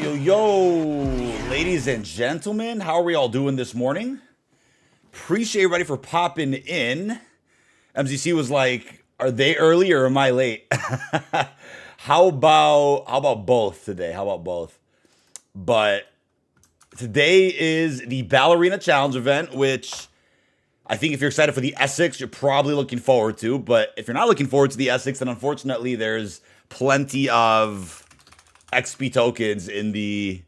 Yo, ladies and gentlemen, how are we all doing this morning? Appreciate everybody for popping in. MZC was like, are they early or am I late? How about both today? How about both? But today is the Ballerina Challenge event, which I think if you're excited for the Essex, you're probably looking forward to. But if you're not looking forward to the Essex, then unfortunately there's plenty of XP tokens in the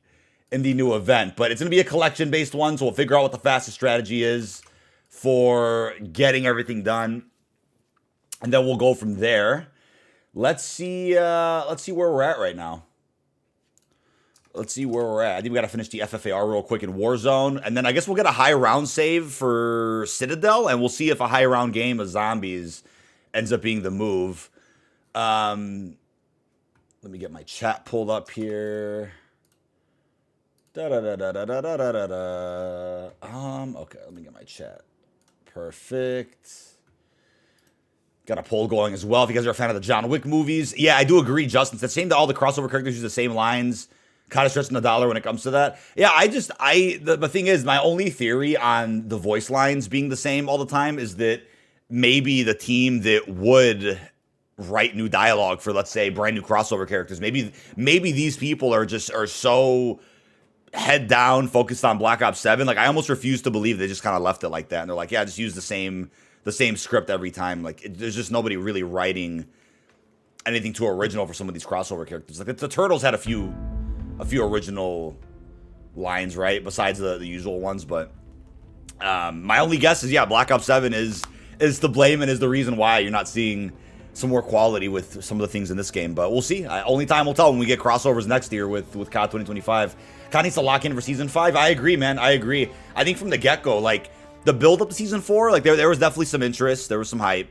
new event. But it's going to be a collection-based one, so we'll figure out what the fastest strategy is for getting everything done. And then we'll go from there. Let's see where we're at right now. I think we got to finish the FFAR real quick in Warzone. And then I guess we'll get a high round save for Citadel. And we'll see if a high round game of zombies ends up being the move. Let me get my chat pulled up here. Okay, let me get my chat. Perfect. Got a poll going as well if you guys are a fan of the John Wick movies. Yeah, I do agree, Justin. It's the same that all the crossover characters use the same lines. Kind of stressing the dollar when it comes to that. Yeah, the thing is, my only theory on the voice lines being the same all the time is that maybe the team that would write new dialogue for, let's say, brand new crossover characters, maybe these people are so head down, focused on Black Ops 7. Like, I almost refuse to believe they just kind of left it like that. And they're like, yeah, just use the same script every time. Like, there's just nobody really writing anything too original for some of these crossover characters. Like, the Turtles had a few original lines, right, besides the usual ones. But my only guess is, yeah, Black Ops 7 is to blame and is the reason why you're not seeing some more quality with some of the things in this game. But we'll see. Only time will tell when we get crossovers next year with COD 2025. COD needs to lock in for Season 5. I agree, man. I agree. I think from the get-go, like, the build-up to Season 4, like, there was definitely some interest. There was some hype.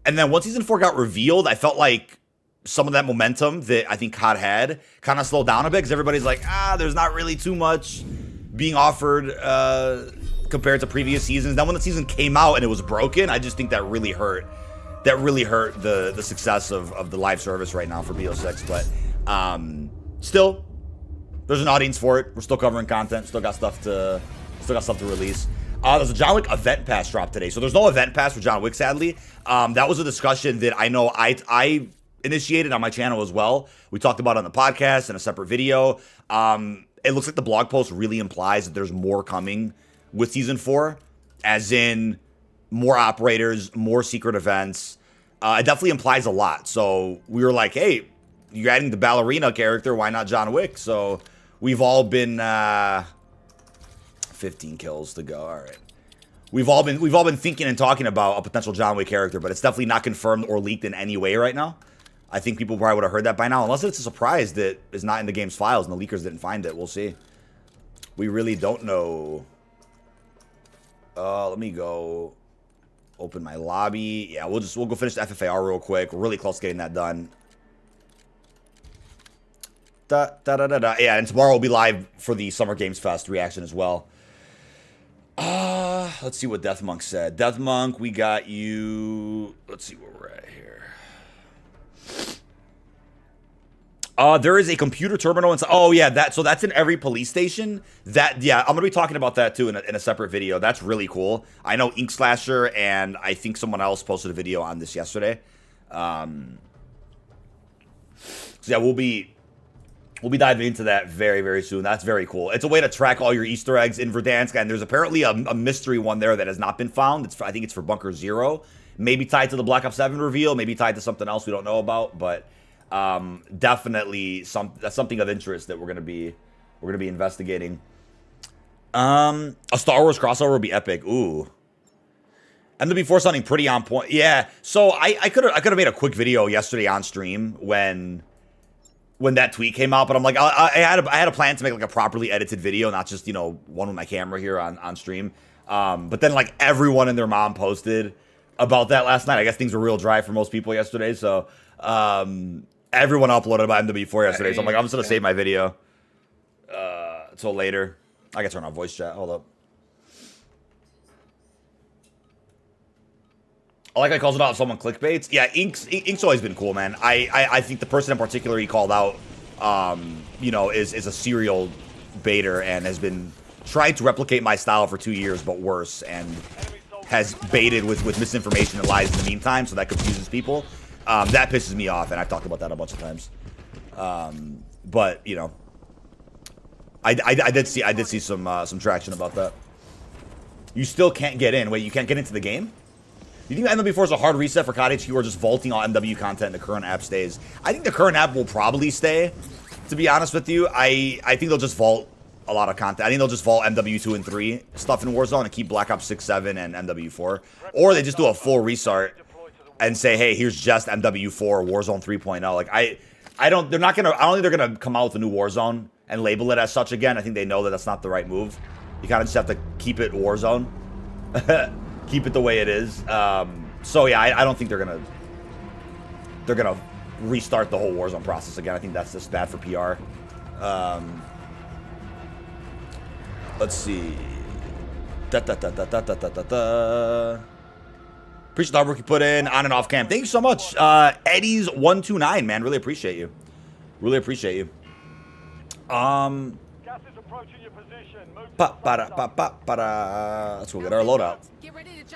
And then once Season 4 got revealed, I felt like some of that momentum that I think COD had kind of slowed down a bit because everybody's like, there's not really too much being offered compared to previous seasons. Then when the season came out and it was broken, I just think that really hurt. That really hurt the success of the live service right now for BO6. But still, there's an audience for it. We're still covering content. Still got stuff to release. There's a John Wick event pass drop today. So there's no event pass for John Wick, sadly. That was a discussion that I know I initiated on my channel as well. We talked about it on the podcast in a separate video. It looks like the blog post really implies that there's more coming with Season 4, as in more operators, more secret events. It definitely implies a lot. So we were like, hey, you're adding the Ballerina character, why not John Wick? So we've all been 15 kills to go. All right. We've all been thinking and talking about a potential John Wick character, but it's definitely not confirmed or leaked in any way right now. I think people probably would have heard that by now, unless it's a surprise that is not in the game's files and the leakers didn't find it. We'll see. We really don't know. Let me go open my lobby. Yeah, we'll go finish the FFAR real quick. We're really close to getting that done. Yeah, and tomorrow we'll be live for the Summer Games Fest reaction as well. Let's see what Death Monk said. Death Monk, we got you. Let's see where we're at here. There is a computer terminal inside. Oh yeah, so that's in every police station. Yeah, I'm gonna be talking about that too in a separate video. That's really cool. I know Ink Slasher and I think someone else posted a video on this yesterday. So yeah, we'll be diving into that very, very soon. That's very cool. It's a way to track all your Easter eggs in Verdansk, and there's apparently a mystery one there that has not been found. I think it's for Bunker Zero. Maybe tied to the Black Ops 7 reveal, maybe tied to something else we don't know about, but definitely that's something of interest that we're gonna be investigating. A Star Wars crossover would be epic. Ooh. MW4 sounding pretty on point. Yeah. So I could have made a quick video yesterday on stream when that tweet came out, but I'm like, I had a plan to make like a properly edited video, not just, one with my camera here on stream. But then like everyone and their mom posted about that last night. I guess things were real dry for most people yesterday, so everyone uploaded about MW4 yesterday. So I'm like, I'm just gonna save my video until later. I can turn on voice chat. Hold up. I like how he calls it out if someone clickbaits. Yeah, Ink's always been cool, man. I think the person in particular he called out you know, is a serial baiter and has been trying to replicate my style for 2 years, but worse, and has baited with misinformation and lies in the meantime, so that confuses people. That pisses me off, and I've talked about that a bunch of times. But you know, I did see some traction about that. You still can't get in. Wait, you can't get into the game? You think MW4 is a hard reset for Cottage Q or just vaulting all MW content in the current app stays? I think the current app will probably stay, to be honest with you. I think they'll just vault a lot of content. I think they'll just vault MW2 and 3 stuff in Warzone and keep Black Ops 6, 7, and MW4. Or they just do a full restart and say, hey, here's just MW4 Warzone 3.0. Like, I don't think they're gonna come out with a new Warzone and label it as such again. I think they know that that's not the right move. You kind of just have to keep it Warzone. Keep it the way it is. So yeah, I don't think they're gonna restart the whole Warzone process again. I think that's just bad for PR. Let's see. Appreciate the hard work you put in on and off cam. Thank you so much, Eddie's129, man. Really appreciate you. Really appreciate you. Gas is approaching your position. Let's go get our loadout.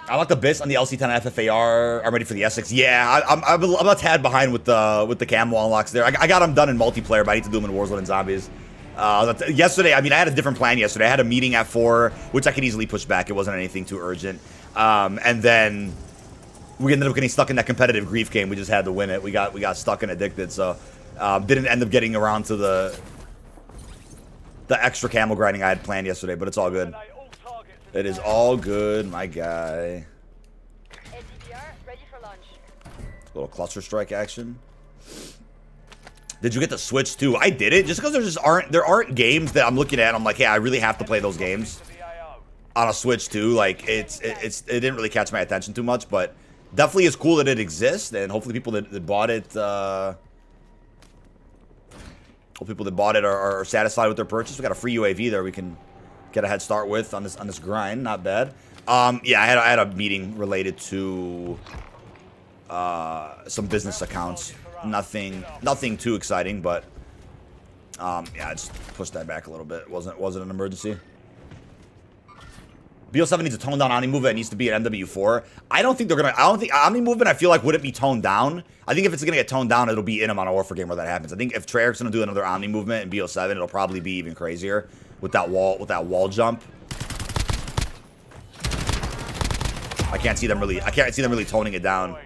I like the bits on the LC10 FFAR. I'm ready for the Essex. Yeah, I'm a tad behind with the camo unlocks there. I got them done in multiplayer, but I need to do them in Warzone and Zombies. Yesterday, I mean, I had a different plan yesterday. I had a meeting at 4, which I could easily push back. It wasn't anything too urgent. And then we ended up getting stuck in that competitive grief game. We just had to win it. We got stuck and addicted, so didn't end up getting around to the extra camel grinding I had planned yesterday, but it's all good. It is all good, my guy. Ready for launch. A little cluster strike action. Did you get the Switch too? I did it just because there aren't games that I'm looking at. I'm like, yeah, I really have to play those games on a Switch too. Like it didn't really catch my attention too much, but definitely is cool that it exists, and hopefully people that bought it. People that bought it are satisfied with their purchase. We got a free UAV there we can get a head start with on this grind. Not bad. Yeah, I had a meeting related to some business accounts. Nothing too exciting, but yeah, I just pushed that back a little bit. Wasn't an emergency. BO7 needs a toned down Omni movement. It needs to be an MW4. I don't think Omni movement, I feel like, wouldn't be toned down. I think if it's gonna get toned down, it'll be in a Modern Warfare game where that happens. I think if Treyarch's gonna do another Omni movement in BO7, it'll probably be even crazier with that wall jump. I can't see them really toning it down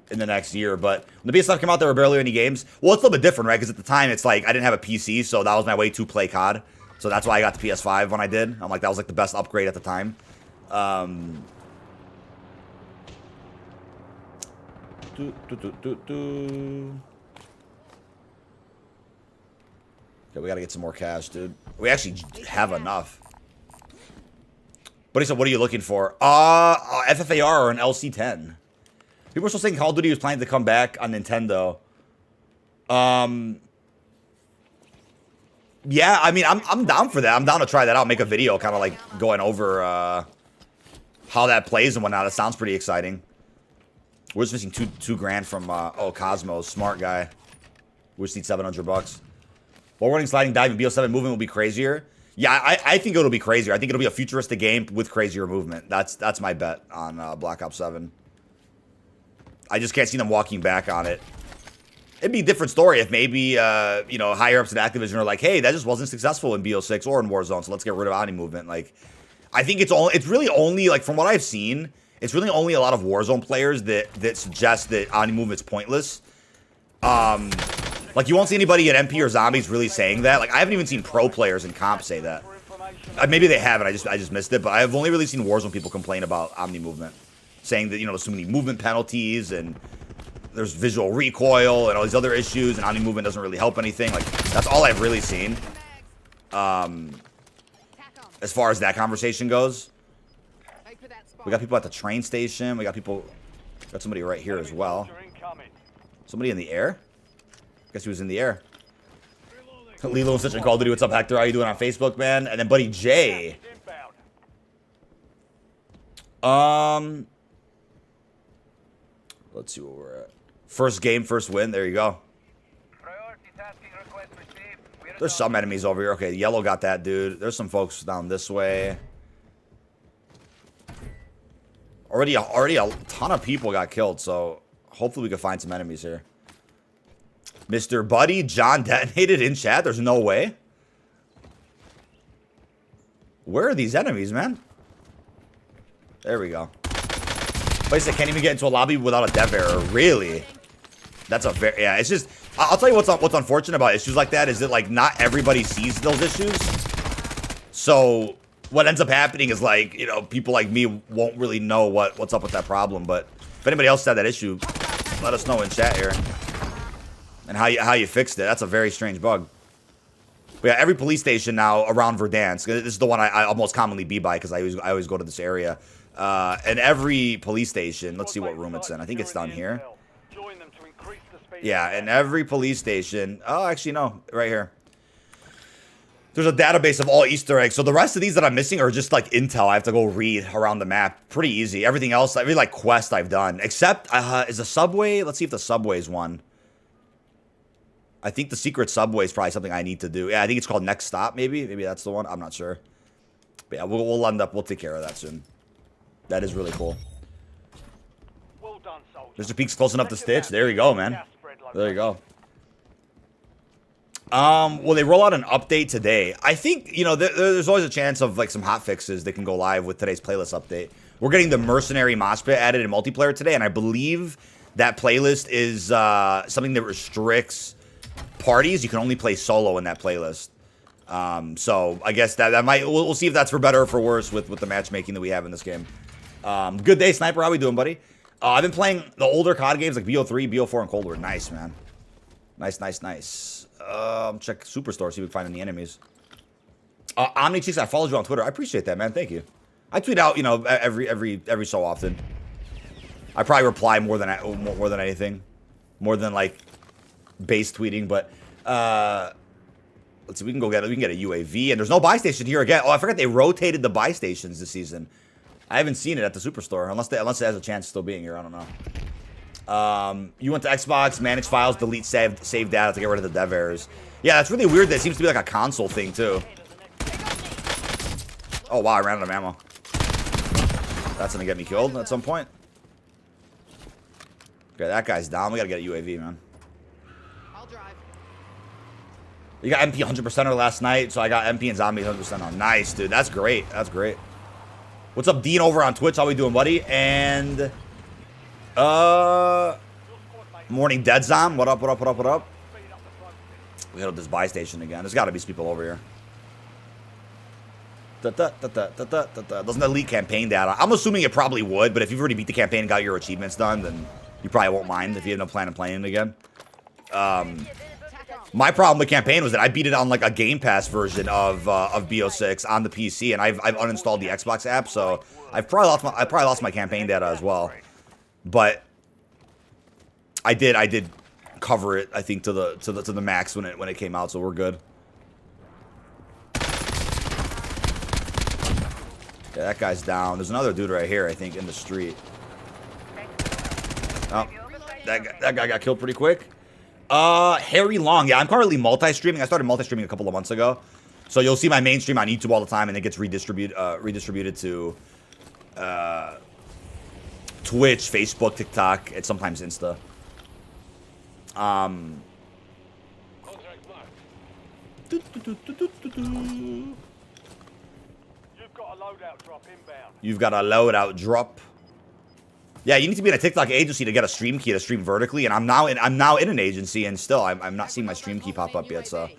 in the next year. But when the BS stuff came out, there were barely any games. Well, it's a little bit different, right? Because at the time, it's like I didn't have a PC, so that was my way to play COD. So that's why I got the PS5 when I did. I'm like, that was like the best upgrade at the time. Okay, we gotta get some more cash, dude. We actually have enough. But he said, what are you looking for? FFAR or an LC10. People are still saying Call of Duty was planning to come back on Nintendo. Yeah, I mean, I'm down for that. I'm down to try that out. Make a video kind of like going over how that plays and whatnot. It sounds pretty exciting. We're just missing two grand from Cosmos, smart guy. We just need $700. While running sliding diving, BO7 movement will be crazier. Yeah, I think it'll be crazier. I think it'll be a futuristic game with crazier movement. That's my bet on Black Ops 7. I just can't see them walking back on it. It'd be a different story if maybe, you know, higher ups at Activision are like, hey, that just wasn't successful in BO6 or in Warzone, so let's get rid of Omni movement. Like, I think it's really only, like, from what I've seen, it's really only a lot of Warzone players that suggest that Omni movement's pointless. Like, you won't see anybody at MP or Zombies really saying that. Like, I haven't even seen pro players in comp say that. Maybe they haven't, I just missed it, but I've only really seen Warzone people complain about Omni movement, saying that, you know, there's so many movement penalties and there's visual recoil and all these other issues, and Omni movement doesn't really help anything. Like, that's all I've really seen. As far as that conversation goes. We got people at the train station. We got somebody right here as well. Somebody in the air? Guess he was in the air. Lilo and such a Call of Duty. What's up, Hector? How you doing on Facebook, man? And then Buddy J. Let's see where we're at. First game, first win. There you go. There's some enemies over here. Okay, yellow got that dude. There's some folks down this way. Already a ton of people got killed, so hopefully we can find some enemies here. Mr. Buddy, John detonated in chat. There's no way. Where are these enemies, man? There we go. Place that can't even get into a lobby without a dev error. Really? That's a very... Yeah, it's just... I'll tell you what's unfortunate about issues like that is that, like, not everybody sees those issues. So, what ends up happening is, like, you know, people like me won't really know what's up with that problem. But if anybody else had that issue, let us know in chat here. And how you fixed it. That's a very strange bug. But yeah, every police station now around Verdansk. This is the one I most commonly be by because I always go to this area. And every police station, let's see what room it's in. I think it's down here. Yeah, in every police station. Oh, actually, no. Right here. There's a database of all Easter eggs. So the rest of these that I'm missing are just like intel. I have to go read around the map. Pretty easy. Everything else, I really like quest I've done. Except, is the subway? Let's see if the subway's one. I think the secret subway is probably something I need to do. Yeah, I think it's called Next Stop, maybe. Maybe that's the one. I'm not sure. But yeah, we'll take care of that soon. That is really cool. Well done, soldier. Mr. Peak's close enough to Stitch. There you go, man. There you go. Well, they roll out an update today. I think, you know, there's always a chance of, like, some hot fixes that can go live with today's playlist update. We're getting the Mercenary Mosh Pit added in multiplayer today, and I believe that playlist is something that restricts parties. You can only play solo in that playlist. So I guess that might, we'll see if that's for better or for worse with the matchmaking that we have in this game. Good day, Sniper. How we doing, buddy? I've been playing the older COD games like BO3, BO4, and Cold War. Nice, man. Nice. Check Superstore, see if we can find any enemies. Omni Cheeks, I followed you on Twitter. I appreciate that, man. Thank you. I tweet out, you know, every so often. I probably reply more than anything, more than like base tweeting. But let's see, we can get a UAV, and there's no buy station here again. Oh, I forgot they rotated the buy stations this season. I haven't seen it at the Superstore unless it has a chance of still being here. I don't know. You went to Xbox, manage files, delete save data to get rid of the dev errors. Yeah, that's really weird. That seems to be like a console thing too. Oh wow, I ran out of ammo. That's gonna get me killed at some point. Okay, that guy's down. We gotta get a UAV, man. I'll drive. You got MP 100%er last night, so I got MP and Zombie 100% on. Nice, dude. That's great. That's great. What's up, Dean, over on Twitch? How we doing, buddy? And morning, Dead Zom. What up? We hit up this buy station again. There's got to be some people over here. Doesn't delete campaign data. I'm assuming it probably would, but if you've already beat the campaign and got your achievements done, then you probably won't mind if you have no plan on playing it again. My problem with campaign was that I beat it on like a Game Pass version of BO6 on the PC, and I've uninstalled the Xbox app, so I probably lost my campaign data as well. But I did cover it, I think, to the max when it came out, so we're good. Yeah, that guy's down. There's another dude right here, I think, in the street. Oh, that guy got killed pretty quick. Harry Long. Yeah, I'm currently multi-streaming. I started multi-streaming a couple of months ago. So you'll see my main stream on YouTube all the time, and it gets redistributed to Twitch, Facebook, TikTok, and sometimes Insta. You've got a loadout drop. Yeah, you need to be in a TikTok agency to get a stream key to stream vertically, and I'm now in an agency, and still I'm not seeing my stream key pop up yet. So,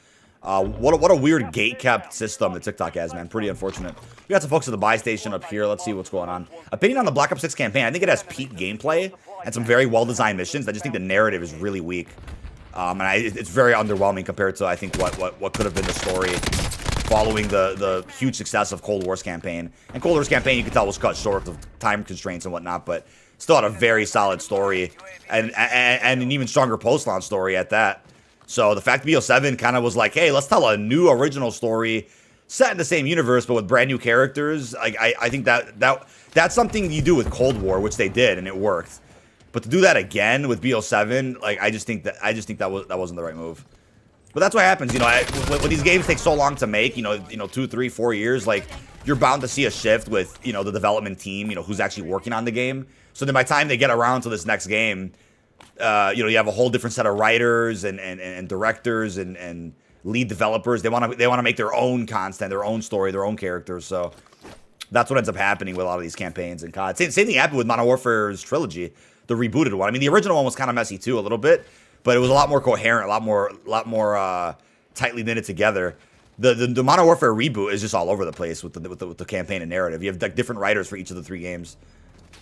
what a weird gate kept system that TikTok has, man. Pretty unfortunate. We got some folks at the buy station up here. Let's see what's going on. Opinion on the Black Ops 6 campaign. I think it has peak gameplay and some very well designed missions. I just think the narrative is really weak, and it's very underwhelming compared to I think what could have been the story following the huge success of Cold War's campaign. And Cold War's campaign, you could tell, was cut short of time constraints and whatnot, but still had a very solid story and an even stronger post-launch story at that. So the fact that BO7 kind of was like, hey, let's tell a new original story set in the same universe but with brand new characters. Like I think that's something you do with Cold War, which they did, and it worked. But to do that again with BO7, like I just think that wasn't the right move. But that's what happens, you know, when these games take so long to make, you know, 2, 3, 4 years, like, you're bound to see a shift with, you know, the development team, you know, who's actually working on the game. So then by the time they get around to this next game, you know, you have a whole different set of writers and directors and lead developers. They want to make their own content, their own story, their own characters. So that's what ends up happening with a lot of these campaigns and COD. Same thing happened with Modern Warfare's trilogy, the rebooted one. I mean, the original one was kind of messy too, a little bit, but it was a lot more coherent, a lot more tightly knitted together. The Modern Warfare reboot is just all over the place with the campaign and narrative. You have like different writers for each of the 3 games,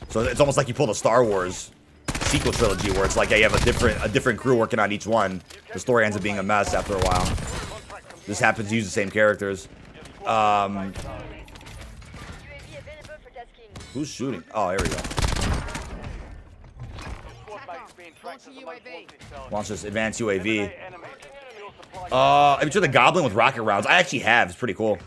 so it's almost like you pulled a Star Wars sequel trilogy where it's like, yeah, you have a different crew working on each one. The story ends up being a mess after a while. This happens to use the same characters. UAV available for tasking. Who's shooting? Oh, here we go. Squad mates being tracked to the most wanted target. Launch this advanced UAV. Eliminate enemies. Fuel supply. Have you tried the Goblin with rocket rounds? I actually have. It's pretty cool. UAV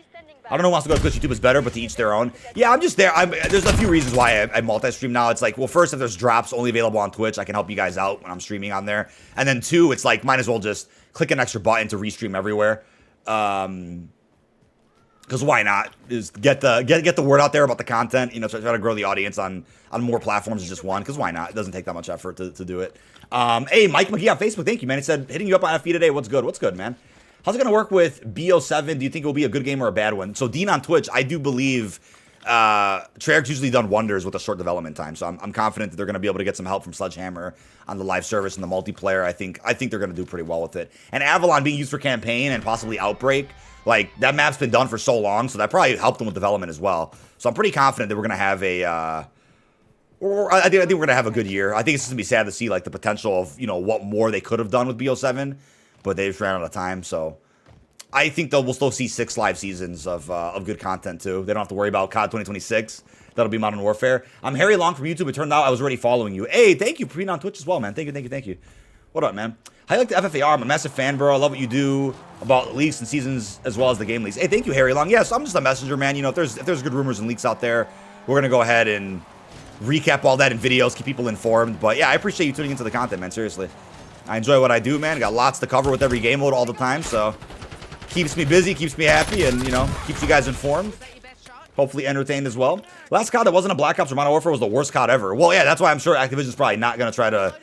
standing by. I don't know who wants to go to Twitch. YouTube is better, but to each their own. Yeah, I'm just there. There's a few reasons why I multi-stream now. It's like, well, first, if there's drops only available on Twitch, I can help you guys out when I'm streaming on there. And then 2, it's like, might as well just click an extra button to restream everywhere. Because why not? Is get the word out there about the content. You know, try to grow the audience on more platforms than just one. Because why not? It doesn't take that much effort to do it. Hey, Mike McGee on Facebook. Thank you, man. He said, hitting you up on FB today. What's good? What's good, man? How's it going to work with BO7? Do you think it will be a good game or a bad one? So, Dean on Twitch, I do believe Treyarch's usually done wonders with a short development time. So, I'm confident that they're going to be able to get some help from Sledgehammer on the live service and the multiplayer. I think they're going to do pretty well with it. And Avalon being used for campaign and possibly Outbreak, like, that map's been done for so long, so that probably helped them with development as well. So, I'm pretty confident that we're going to have I think we're going to have a good year. I think it's just going to be sad to see, like, the potential of, you know, what more they could have done with BO7. But they just ran out of time, so I think we'll still see 6 live seasons of good content too. They don't have to worry about COD 2026. That'll be Modern Warfare. I'm Harry Long from YouTube. It turned out I was already following you. Hey, thank you, Preen on Twitch as well, man. Thank you. What up, man? How you like the FFAR? I'm a massive fan, bro. I love what you do about leaks and seasons as well as the game leaks. Hey, thank you, Harry Long. Yes, I'm just a messenger, man. You know, if there's good rumors and leaks out there, we're gonna go ahead and recap all that in videos, keep people informed. But yeah, I appreciate you tuning into the content, man. Seriously. I enjoy what I do, man. Got lots to cover with every game mode all the time, so keeps me busy, keeps me happy, and, you know, keeps you guys informed. Hopefully entertained as well. Last COD that wasn't a Black Ops or Modern Warfare was the worst COD ever. Well, yeah, that's why I'm sure Activision's probably not going to try to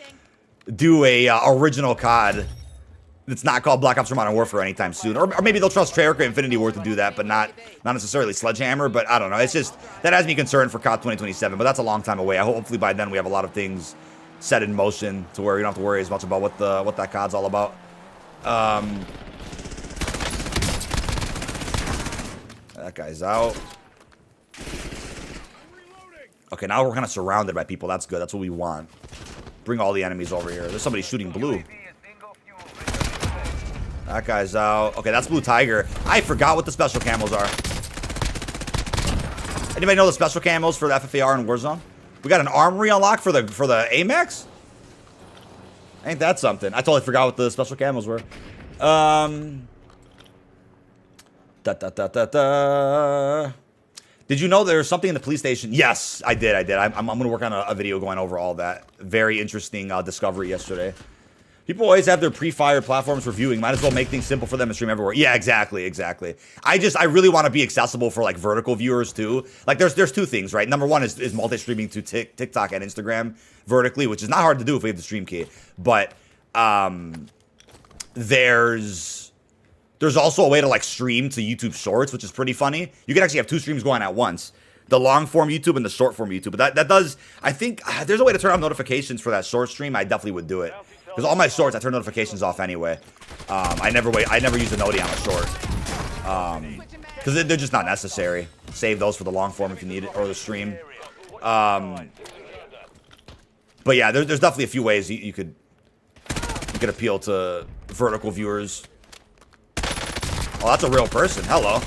do a original COD that's not called Black Ops or Modern Warfare anytime soon. Or maybe they'll trust Treyarch or Infinity Ward to do that, but not necessarily Sledgehammer. But I don't know. It's just, that has me concerned for COD 2027, but that's a long time away. Hopefully by then we have a lot of things set in motion to where you don't have to worry as much about what that COD's all about. That guy's out. Okay, now we're kind of surrounded by people. That's good. That's what we want. Bring all the enemies over here. There's somebody shooting blue. That guy's out. Okay, that's Blue Tiger. I forgot what the special camos are. Anybody know the special camos for the FFAR in Warzone? We got an armory unlocked for the AMAX? Ain't that something? I totally forgot what the special camos were. Did you know there's something in the police station? Yes, I did. I'm going to work on a video going over all that. Very interesting discovery yesterday. People always have their pre-fired platforms for viewing. Might as well make things simple for them and stream everywhere. Yeah, exactly. I really want to be accessible for like vertical viewers too. Like there's 2 things, right? Number 1 is multi-streaming to TikTok and Instagram vertically, which is not hard to do if we have the stream key. But there's also a way to like stream to YouTube Shorts, which is pretty funny. You can actually have 2 streams going at once. The long form YouTube and the short form YouTube. But that does, I think, there's a way to turn on notifications for that short stream. I definitely would do it. Because all my shorts, I turn notifications off anyway. I never use the noti on a short. Because they're just not necessary. Save those for the long form if you need it, or the stream. But yeah, there's definitely a few ways you could appeal to vertical viewers. Oh, that's a real person. Hello.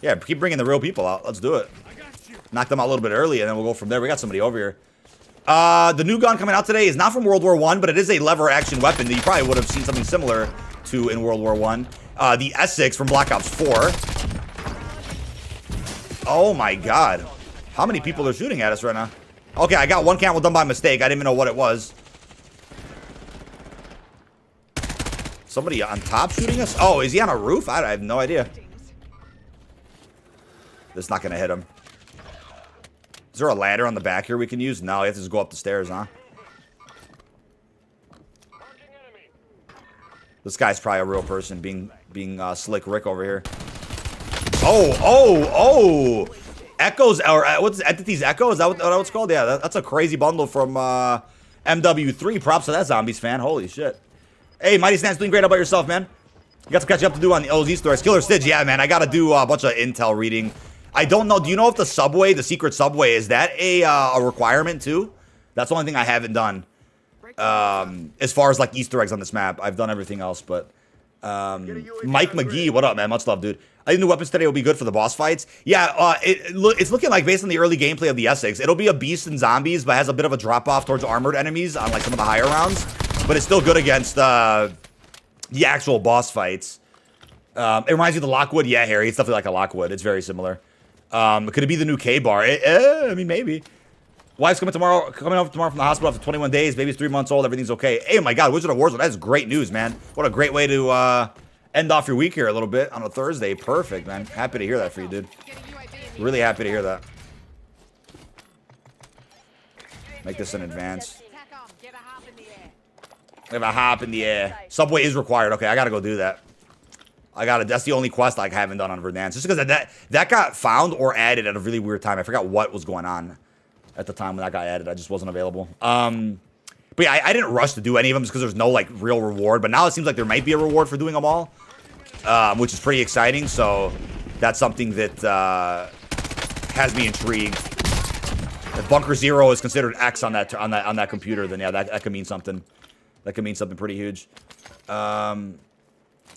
Yeah, keep bringing the real people out. Let's do it. Knock them out a little bit early, and then we'll go from there. We got somebody over here. The new gun coming out today is not from World War I, but it is a lever action weapon that you probably would have seen something similar to in World War I. The Essex from Black Ops 4. Oh my god. How many people are shooting at us right now? Okay, I got one camel done by mistake. I didn't even know what it was. Somebody on top shooting us? Oh, is he on a roof? I have no idea. This is not going to hit him. Is there a ladder on the back here we can use? No, you have to just go up the stairs, huh? This guy's probably a real person being Slick Rick over here. Oh! Echoes, or what's Entity's Echo? Is that what it's called? Yeah, that's a crazy bundle from MW3. Props to that Zombies fan. Holy shit. Hey, Mighty Snap's doing great. How about yourself, man? You got to catch up to do on those Easter eggs. Killer Stitch, yeah, man. I got to do a bunch of intel reading. I don't know. Do you know if the subway, the secret subway, is that a requirement too? That's the only thing I haven't done. As far as like Easter eggs on this map, I've done everything else. But Mike McGee, what up, man? Much love, dude. I think the weapons today will be good for the boss fights. Yeah, it's looking like based on the early gameplay of the Essex, it'll be a beast in zombies, but has a bit of a drop off towards armored enemies on like some of the higher rounds. But it's still good against the actual boss fights. It reminds you of the Lockwood. Yeah, Harry, it's definitely like a Lockwood. It's very similar. Could it be the new K-bar? I mean, maybe. Wife's coming over tomorrow from the hospital after 21 days. Baby's 3 months old. Everything's okay. Hey, my God, Wizard of Warzone. That's great news, man. What a great way to end off your week here a little bit on a Thursday. Perfect, man. Happy to hear that for you, dude. Really happy to hear that. Make this in advance. We have a hop in the air. Subway is required. Okay, I gotta go do that. That's the only quest I haven't done on Verdansk. Just because that got found or added at a really weird time. I forgot what was going on at the time when that got added. I just wasn't available. But yeah, I didn't rush to do any of them just because there's no like real reward. But now it seems like there might be a reward for doing them all, which is pretty exciting. So that's something that has me intrigued. If Bunker 0 is considered X on that computer, then yeah, that could mean something. That could mean something pretty huge. Oh,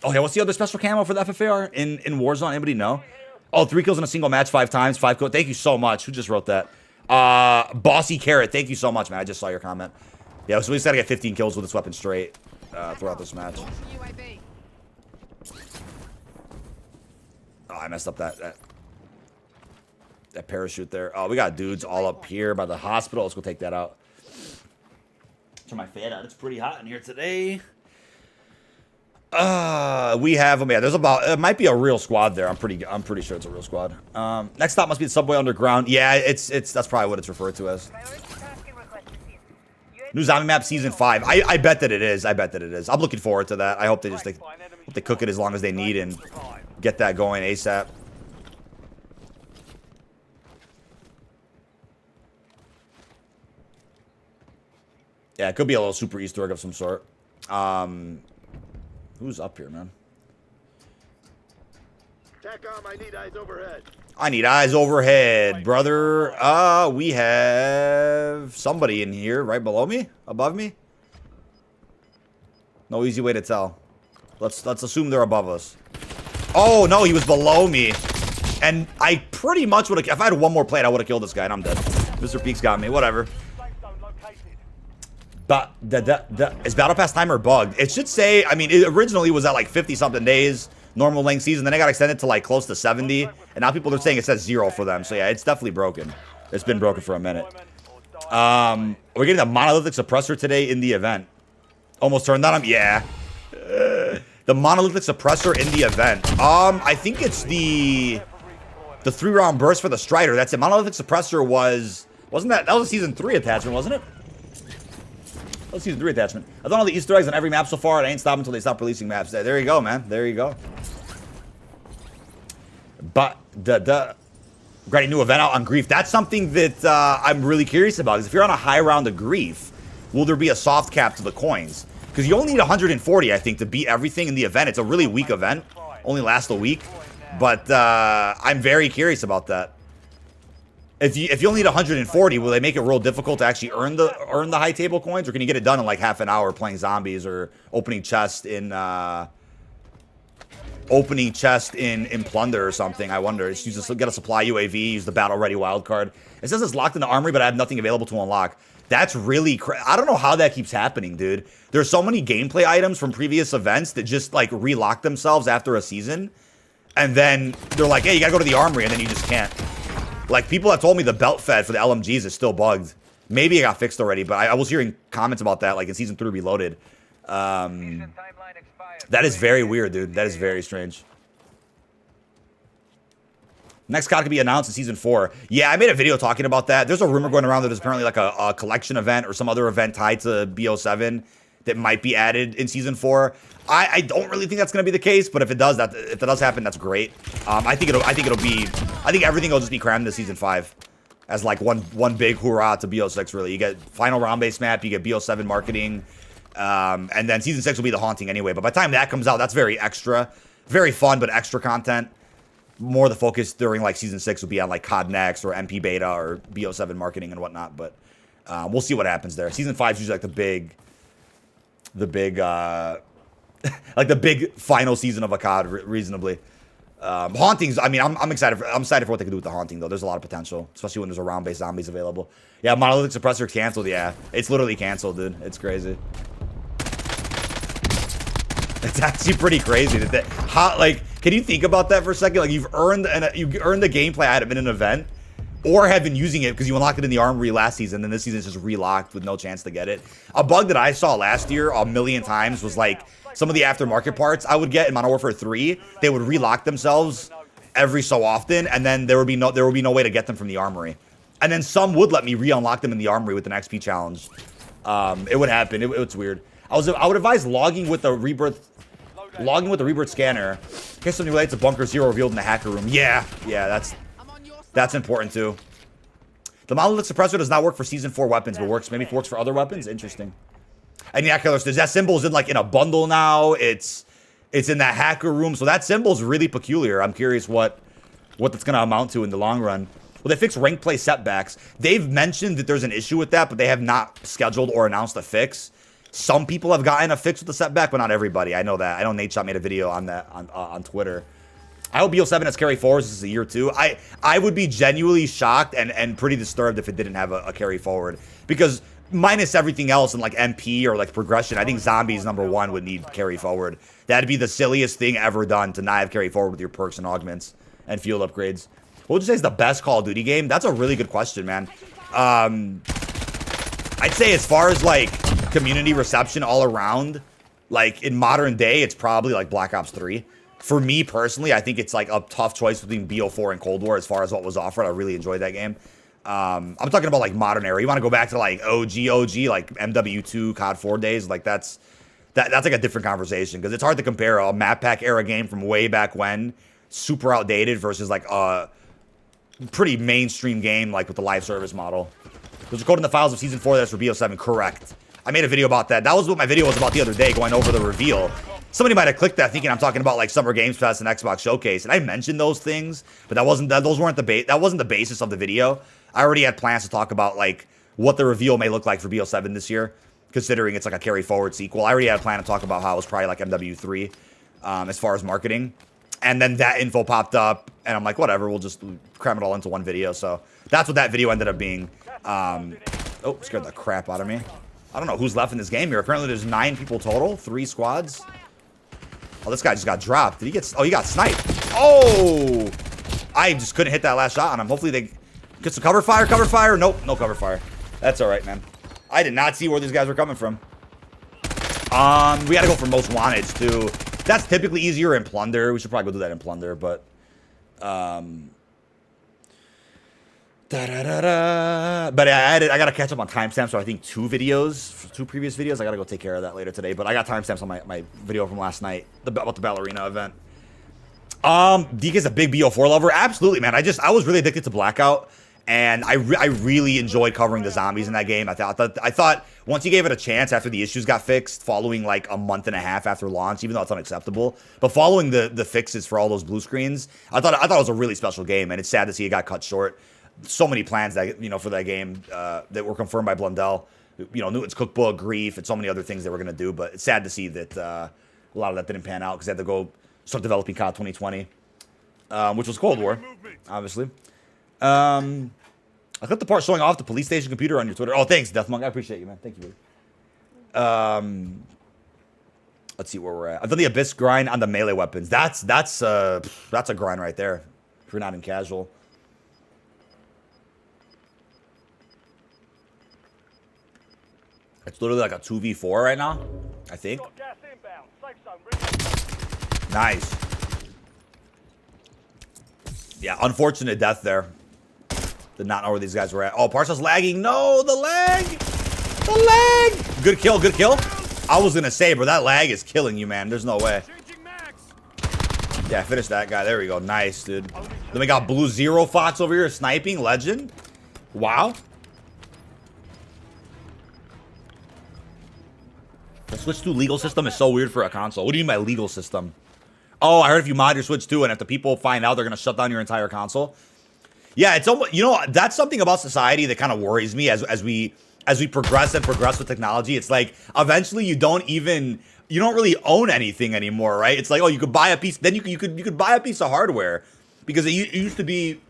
yeah, what's the other special camo for the FFAR in Warzone? Anybody know? Oh, 3 kills in a single match 5 times. 5 kills. Thank you so much. Who just wrote that? Bossy Carrot. Thank you so much, man. I just saw your comment. Yeah, so we just got to get 15 kills with this weapon straight throughout this match. Oh, I messed up that parachute there. Oh, we got dudes all up here by the hospital. Let's go take that out. Turn my fan on. It's pretty hot in here today. We have them. Yeah, there's about. It might be a real squad there. I'm pretty sure it's a real squad. Next stop must be the subway underground. Yeah, it's that's probably what it's referred to as. New zombie map season 5. I bet that it is. I bet that it is. I'm looking forward to that. I hope they they cook it as long as they need and get that going ASAP. Yeah, it could be a little super Easter egg of some sort. Who's up here, man? TACOM, I need eyes overhead. I need eyes overhead, brother. We have somebody in here right below me, above me. No easy way to tell. Let's assume they're above us. Oh no, he was below me, and I pretty much would have. If I had one more plate, I would have killed this guy, and I'm dead. Mr. Peaks got me. Whatever. But is Battle Pass timer bugged? It should say, I mean, it originally was at like 50-something days, normal length season. Then it got extended to like close to 70. And now people are saying it says 0 for them. So yeah, it's definitely broken. It's been broken for a minute. We're getting a monolithic suppressor today in the event. Almost turned on him? Yeah. The monolithic suppressor in the event. I think it's the 3-round burst for the Strider. That's it. Monolithic suppressor wasn't that was a season 3 attachment, wasn't it? Let's use the 3 attachment. I've done all the Easter eggs on every map so far, and I ain't stopping until they stop releasing maps. There you go, man. There you go. But got a new event out on Grief. That's something that I'm really curious about. Because if you're on a high round of Grief, will there be a soft cap to the coins? Because you only need 140, I think, to beat everything in the event. It's a really weak event. Only lasts a week. But I'm very curious about that. If you only need 140, will they make it real difficult to actually earn the high table coins, or can you get it done in like half an hour playing zombies or opening chest in Plunder or something? I wonder. It's just get a supply UAV, use the battle ready wild card. It says it's locked in the armory, but I have nothing available to unlock. That's really I don't know how that keeps happening, dude. There's so many gameplay items from previous events that just like relock themselves after a season, and then they're like, hey, you gotta go to the armory, and then you just can't. Like, people have told me the belt fed for the LMGs is still bugged. Maybe it got fixed already, but I was hearing comments about that, like, in Season 3 Reloaded. That is very weird, dude. That is very strange. Next COD could be announced in Season 4. Yeah, I made a video talking about that. There's a rumor going around that there's apparently like a collection event or some other event tied to BO7 that might be added in Season 4. I don't really think that's going to be the case, but if that does happen, that's great. I think everything will just be crammed into Season 5 as like one big hoorah to BO6, really. You get final round-based map, you get BO7 marketing, and then Season 6 will be the haunting anyway. But by the time that comes out, that's very extra. Very fun, but extra content. More the focus during like Season 6 will be on like COD Next or MP Beta or BO7 marketing and whatnot. But we'll see what happens there. Season 5 is usually like the big like the big final season of a COD, reasonably. Hauntings, I mean, I'm excited for what they can do with the haunting, though. There's a lot of potential, especially when there's a round-based zombies available. Yeah, Monolithic Suppressor canceled, yeah. It's literally canceled, dude. It's crazy. It's actually pretty crazy. Like, can you think about that for a second? Like, you've earned the gameplay item in an event, or have been using it because you unlocked it in the armory last season, and this season is just relocked with no chance to get it. A bug that I saw last year a million times was like some of the aftermarket parts I would get in Modern Warfare 3. They would relock themselves every so often, and then there would be no way to get them from the armory. And then some would let me re-unlock them in the armory with an XP challenge. It would happen. It's weird. I would advise logging with the rebirth scanner in case something related to Bunker Zero revealed in the hacker room. Yeah, that's important too. The Monolithic Suppressor does not work for Season 4 weapons, but works for other weapons. Interesting. And yeah, Killer, that symbol's in like in a bundle now. It's in that hacker room, so that symbol's really peculiar. I'm curious what that's gonna amount to in the long run. Well, they fixed rank play setbacks. They've mentioned that there's an issue with that, but they have not scheduled or announced a fix. Some people have gotten a fix with the setback, but not everybody. I know that. I know Nate Shot made a video on that on Twitter. I hope BO7 has carry forwards. This is a year 2. I would be genuinely shocked and pretty disturbed if it didn't have a carry forward, because minus everything else in like MP or like progression, I think Zombies #1 would need carry forward. That'd be the silliest thing ever done to not have carry forward with your perks and augments and field upgrades. What would you say is the best Call of Duty game? That's a really good question, man. I'd say as far as like community reception all around, like in modern day, it's probably like Black Ops 3. For me personally, I think it's like a tough choice between BO4 and Cold War as far as what was offered. I really enjoyed that game. I'm talking about like modern era. You want to go back to like OG, like MW2, COD 4 days, like that's like a different conversation, because it's hard to compare a map pack era game from way back when, super outdated, versus like a pretty mainstream game like with the live service model. There's a code in the files of Season 4 that's for BO7, correct. I made a video about that. That was what my video was about the other day, going over the reveal. Somebody might have clicked that thinking I'm talking about like Summer Games Pass and Xbox Showcase, and I mentioned those things, but that wasn't the basis of the video. I already had plans to talk about like what the reveal may look like for BO7 this year, considering it's like a carry forward sequel. I already had a plan to talk about how it was probably like MW3 as far as marketing, and then that info popped up, and I'm like, whatever, we'll just cram it all into one video. So that's what that video ended up being. Oh, scared the crap out of me. I don't know who's left in this game here. Apparently there's 9 people total, 3 squads. Oh, this guy just got dropped. Did he get... Oh, he got sniped. Oh! I just couldn't hit that last shot on him. Hopefully they get some cover fire. Cover fire. Nope. No cover fire. That's all right, man. I did not see where these guys were coming from. We got to go for most wanted, too. That's typically easier in Plunder. We should probably go do that in Plunder, but... But I gotta catch up on timestamps, so I think 2 previous videos. I gotta go take care of that later today. But I got timestamps on my video from last night about the Ballerina event. DK's a big BO4 lover. Absolutely, man. I was really addicted to Blackout, and I really enjoyed covering the zombies in that game. I thought once you gave it a chance after the issues got fixed, following like a month and a half after launch, even though it's unacceptable, but following the fixes for all those blue screens, I thought it was a really special game, and it's sad to see it got cut short. So many plans that for that game that were confirmed by Blundell. Newton's Cookbook, Grief, and so many other things they were gonna do. But it's sad to see that a lot of that didn't pan out, because they had to go start developing COD 2020, which was Cold War, obviously. I clipped the part showing off the police station computer on your Twitter. Oh, thanks, Deathmonk. I appreciate you, man. Thank you, buddy. Let's see where we're at. I've done the Abyss grind on the melee weapons. That's a grind right there if you're not in casual. It's literally like a 2v4 right now, I think. Got gas inbound. Safe zone. Ring. Nice. Yeah, unfortunate death there. Did not know where these guys were at. Oh, Parsa's lagging. No, the lag. The lag. Good kill, good kill. I was going to say, bro, that lag is killing you, man. There's no way. Yeah, finish that guy. There we go. Nice, dude. Then we got Blue Zero Fox over here sniping. Legend. Wow. The Switch 2 legal system is so weird for a console. What do you mean by legal system? Oh, I heard if you mod your Switch 2 and if the people find out, they're going to shut down your entire console. Yeah, it's almost, you know, that's something about society that kind of worries me as we progress and progress with technology. It's like eventually you don't really own anything anymore, right? It's like, oh, you could buy a piece, then you could buy a piece of hardware, because it used to be,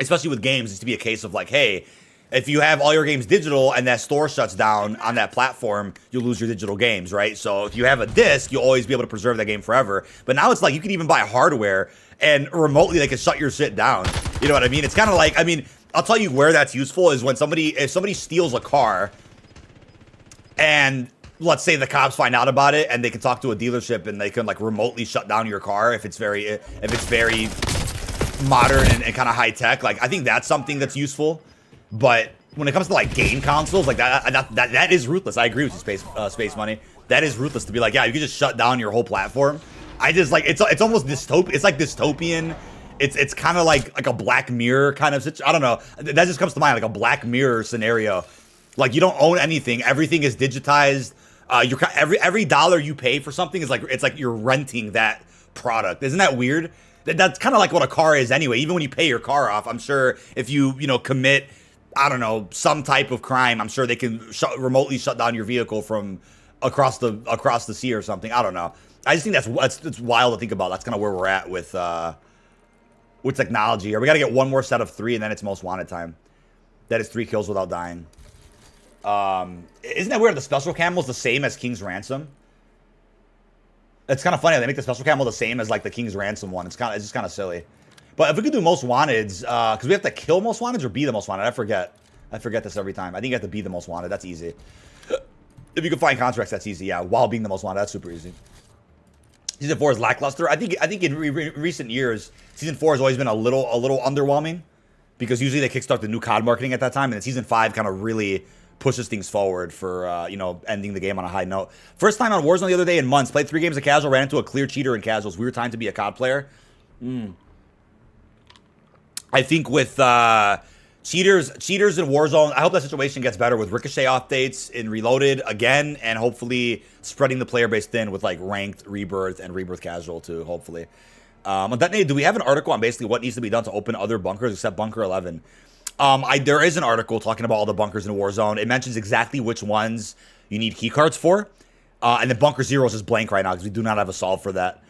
especially with games, it used to be a case of like, hey, if you have all your games digital and that store shuts down on that platform, you'll lose your digital games, right? So if you have a disc, you'll always be able to preserve that game forever. But now it's like you can even buy hardware and remotely they can shut your shit down. You know what I mean? It's kind of like, I mean, I'll tell you where that's useful is when if somebody steals a car and let's say the cops find out about it and they can talk to a dealership and they can like remotely shut down your car if it's very modern and kind of high tech. Like I think that's something that's useful. But when it comes to like game consoles, like that is ruthless. I agree with you, Space Money. That is ruthless to be like, yeah, you can just shut down your whole platform. I just like it's almost dystopian. It's like dystopian. It's kind of like a Black Mirror kind of situation. I don't know. That just comes to mind, like a Black Mirror scenario. Like you don't own anything. Everything is digitized. Every dollar you pay for something is like, it's like you're renting that product. Isn't that weird? That's kind of like what a car is anyway. Even when you pay your car off, I'm sure if you commit, I don't know, some type of crime, I'm sure they can remotely shut down your vehicle from across the sea or something. I don't know. I just think that's wild to think about. That's kind of where we're at with technology. Or we got to get one more set of 3 and then it's most wanted time. That is 3 kills without dying. Isn't that weird? The special camo is the same as King's Ransom. It's kind of funny. They make the special camo the same as like the King's Ransom one. It's just kind of silly. But if we could do most wanteds, because we have to kill most wanteds or be the most wanted. I forget this every time. I think you have to be the most wanted. That's easy. If you can find contracts, that's easy. Yeah, while being the most wanted, that's super easy. Season 4 is lackluster. I think in recent years, Season 4 has always been a little underwhelming, because usually they kickstart the new COD marketing at that time, and then Season 5 kind of really pushes things forward for ending the game on a high note. First time on Warzone the other day in months. Played 3 games of casual, ran into a clear cheater in casuals. Weird time to be a COD player. I think with cheaters in Warzone, I hope that situation gets better with Ricochet updates in Reloaded again, and hopefully spreading the player base thin with like ranked Rebirth and Rebirth casual too, hopefully. On Detonated, do we have an article on basically what needs to be done to open other bunkers except Bunker 11? There is an article talking about all the bunkers in Warzone. It mentions exactly which ones you need keycards for. And then Bunker 0 is just blank right now because we do not have a solve for that.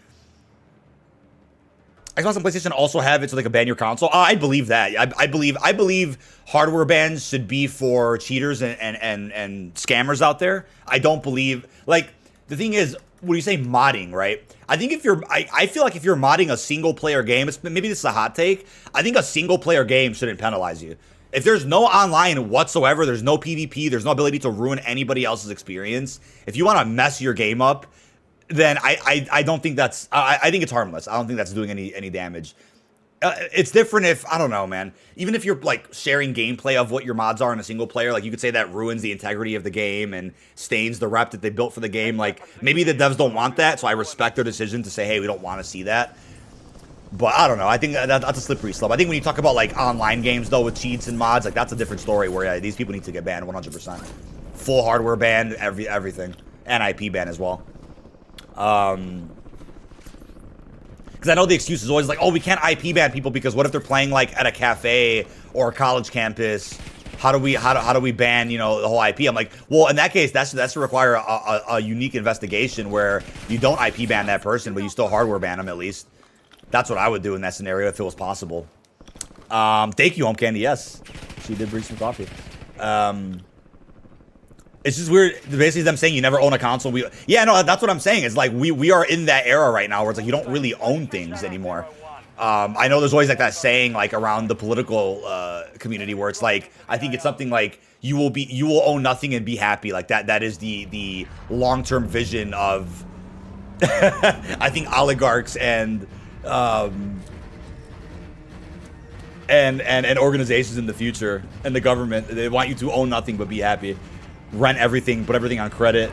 Xbox and PlayStation also have it so they can ban your console. I believe that. I believe hardware bans should be for cheaters and scammers out there. I don't believe, like, the thing is, when you say modding, right? I think if you're, I feel like if you're modding a single player game, maybe this is a hot take. I think a single player game shouldn't penalize you. If there's no online whatsoever, there's no PvP, there's no ability to ruin anybody else's experience. If you want to mess your game up, then I don't think that's, I think it's harmless. I don't think that's doing any damage. It's different if, I don't know, man. Even if you're like sharing gameplay of what your mods are in a single player, like you could say that ruins the integrity of the game and stains the rep that they built for the game. Like maybe the devs don't want that, so I respect their decision to say, hey, we don't want to see that. But I don't know. I think that's a slippery slope. I think when you talk about like online games though with cheats and mods, like that's a different story where yeah, these people need to get banned 100%. Full hardware ban, everything, and IP ban as well. Because I know the excuse is always like, oh, we can't IP ban people because what if they're playing like at a cafe or a college campus? How do we ban, you know, the whole IP? I'm like, well, in that case, that's to require a unique investigation where you don't IP ban that person, but you still hardware ban them at least. That's what I would do in that scenario if it was possible. Thank you, Home Candy. Yes, she did bring some coffee. It's just weird. Basically, them saying you never own a console. Yeah, no, that's what I'm saying. It's like we are in that era right now where it's like you don't really own things anymore. I know there's always like that saying like around the political community where it's like, I think it's something like you will own nothing and be happy. Like that is the long-term vision of I think oligarchs and organizations in the future, and the government. They want you to own nothing but be happy, rent everything, put everything on credit.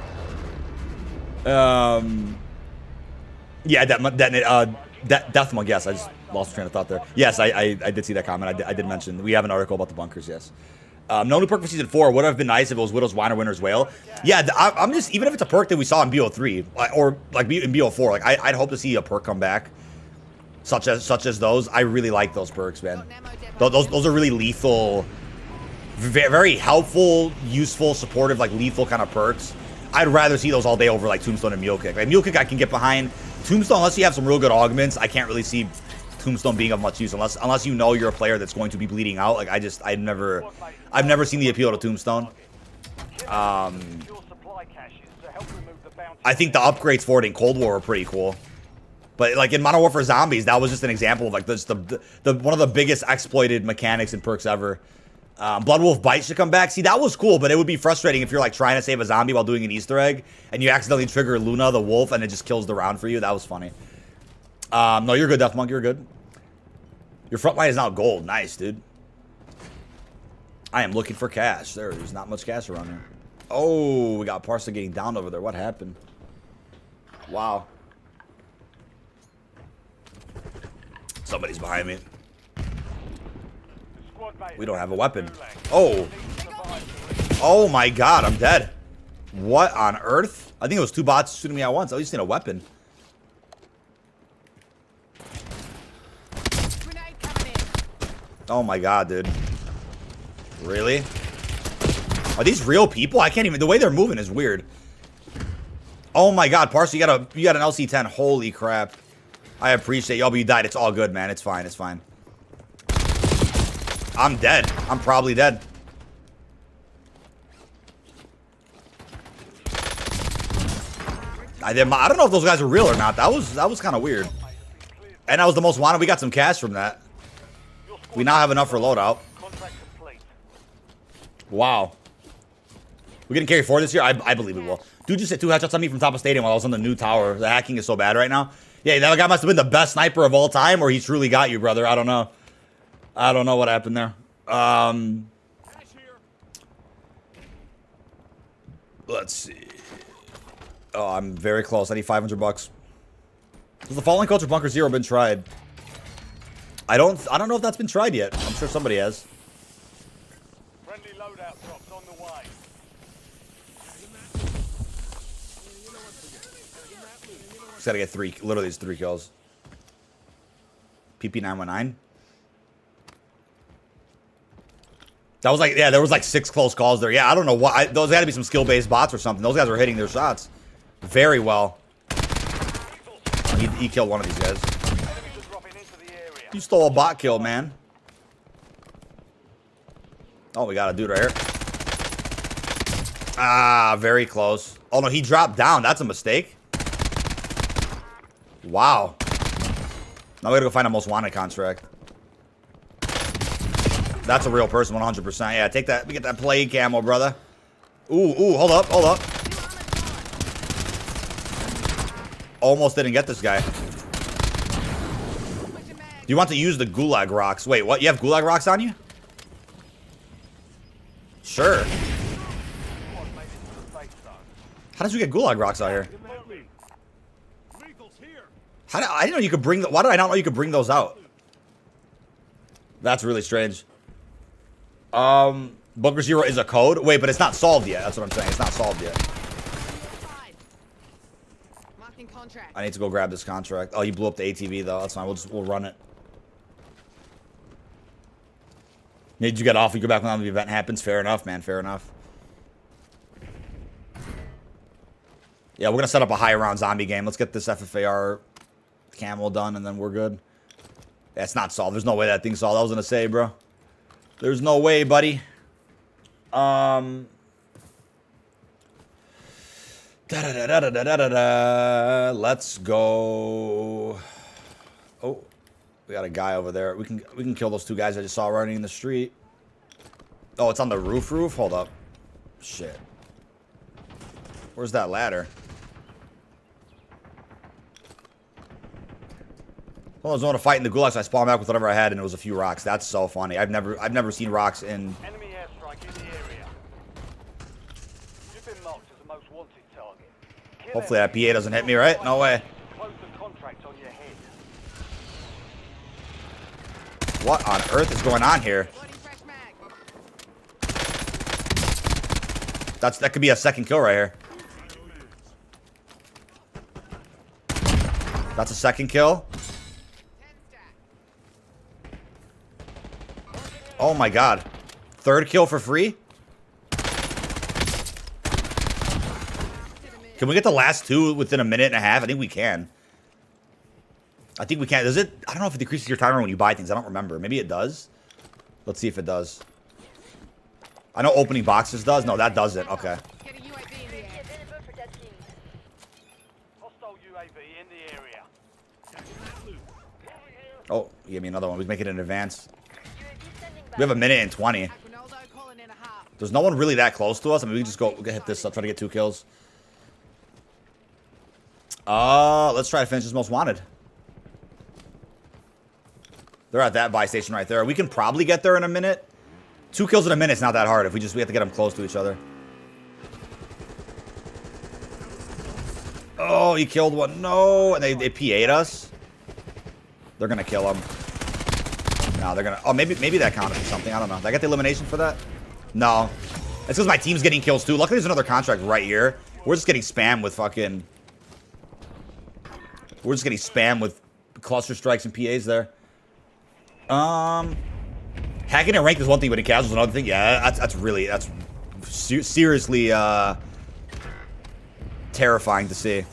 Yeah, Deathmug, yes, I just lost train of thought there. Yes, I did see that comment. I did mention we have an article about the bunkers. Yes. No new perk for season 4. Would have been nice if it was Widow's Wine or Winter's Whale. Yeah, I'm just, even if it's a perk that we saw in BO3 or like in BO4, like I'd hope to see a perk come back, such as those. I really like those perks, man. Those are really lethal, very helpful, useful, supportive, like lethal kind of perks. I'd rather see those all day over like Tombstone and Mule Kick. Like Mule Kick I can get behind. Tombstone, unless you have some real good augments, I can't really see Tombstone being of much use unless you know you're a player that's going to be bleeding out. Like I've never seen the appeal to Tombstone. I think the upgrades for it in Cold War are pretty cool. But like in Modern Warfare Zombies, that was just an example of like the one of the biggest exploited mechanics and perks ever. Blood Wolf Bite should come back. See, that was cool, but it would be frustrating if you're like trying to save a zombie while doing an Easter egg and you accidentally trigger Luna the wolf and it just kills the round for you. That was funny. No, you're good, Deathmonk. You're good. Your front line is now gold. Nice, dude. I am looking for cash. There's not much cash around here. Oh, we got Parsa getting down over there. What happened? Wow. Somebody's behind me. We don't have a weapon. Oh. Oh my god, I'm dead. What on earth? I think it was 2 bots shooting me at once. I just need a weapon. Oh my god, dude. Really? Are these real people? I can't even, the way they're moving is weird. Oh my god, Parsa, you got an LC-10. Holy crap. I appreciate y'all, but you died. It's all good, man. It's fine. It's fine. I'm dead. I'm probably dead. I don't know if those guys are real or not. That was kind of weird. And that was the most wanted. We got some cash from that. We now have enough for loadout. Wow. We getting carry 4 this year? I believe we will. Dude just hit 2 headshots on me from top of stadium while I was on the new tower. The hacking is so bad right now. Yeah, that guy must have been the best sniper of all time, or he truly got you, brother. I don't know. I don't know what happened there. Let's see. Oh, I'm very close. I need 500 bucks. Has the Fallen Coach or Bunker Zero been tried? I don't know if that's been tried yet. I'm sure somebody has. Friendly loadout drops on the way. Just gotta get 3. Literally, it's 3 kills. PP919. That was like, yeah, there was like 6 close calls there. Yeah, I don't know what. Those got to be some skill-based bots or something. Those guys were hitting their shots very well. He killed one of these guys. You stole a bot kill, man. Oh, we got a dude right here. Ah, very close. Oh, no, he dropped down. That's a mistake. Wow. Now we gotta go find a most wanted contract. That's a real person, 100%. Yeah, take that. We get that plague camo, brother. Ooh, hold up. Almost didn't get this guy. You want to use the gulag rocks. Wait, what? You have gulag rocks on you? Sure. How did you get gulag rocks out here? I didn't know you could bring. Why did I not know you could bring those out? That's really strange. Bunker Zero is a code. Wait, but it's not solved yet. That's what I'm saying. It's not solved yet. I need to go grab this contract. Oh, you blew up the ATV though. That's fine. We'll run it. Need you get off? You go back when the event happens. Fair enough, man. Fair enough. Yeah, we're gonna set up a high round zombie game. Let's get this FFAR camo done, and then we're good. Yeah, it's not solved. There's no way that thing's solved. I was gonna say, bro. There's no way, buddy. Let's go. Oh, we got a guy over there. We can kill those 2 guys I just saw running in the street. Oh, it's on the roof? Hold up. Shit. Where's that ladder? Well, I was going to fight in the gulag, so I spawned back with whatever I had, and it was a few rocks. That's so funny. I've never seen rocks in. Enemy airstrike in the area. You've been marked as the most wanted target. Kill Hopefully that enemy. PA doesn't hit me, right? No way. Close the contract on your head. What on earth is going on here? That could be a second kill right here. That's a second kill. Oh my god. Third kill for free? Can we get the last two within a minute and a half? I think we can. I think we can. Does it? I don't know if it decreases your timer when you buy things. I don't remember. Maybe it does. Let's see if it does. I know opening boxes does. No, that doesn't. Okay. Available for that team. Hostile UAV in the area. Oh, he gave me another one. We can make it in advance. UAV standing by. We have a minute and 20. There's no one really that close to us. I mean, we can just go hit this up, try to get 2 kills. Let's try to finish this most wanted. They're at that buy station right there. We can probably get there in a minute. 2 kills in a minute is not that hard. If we have to get them close to each other. Oh, he killed one. No, and they PA'd us. They're gonna kill him. No, they're gonna. Oh, maybe that counted for something. I don't know. Did I get the elimination for that? No. It's because my team's getting kills too. Luckily, there's another contract right here. We're just getting spammed with fucking. We're just getting spammed with cluster strikes and PAs there. Hacking and ranked is one thing, but in casual is another thing. Yeah, that's seriously terrifying to see.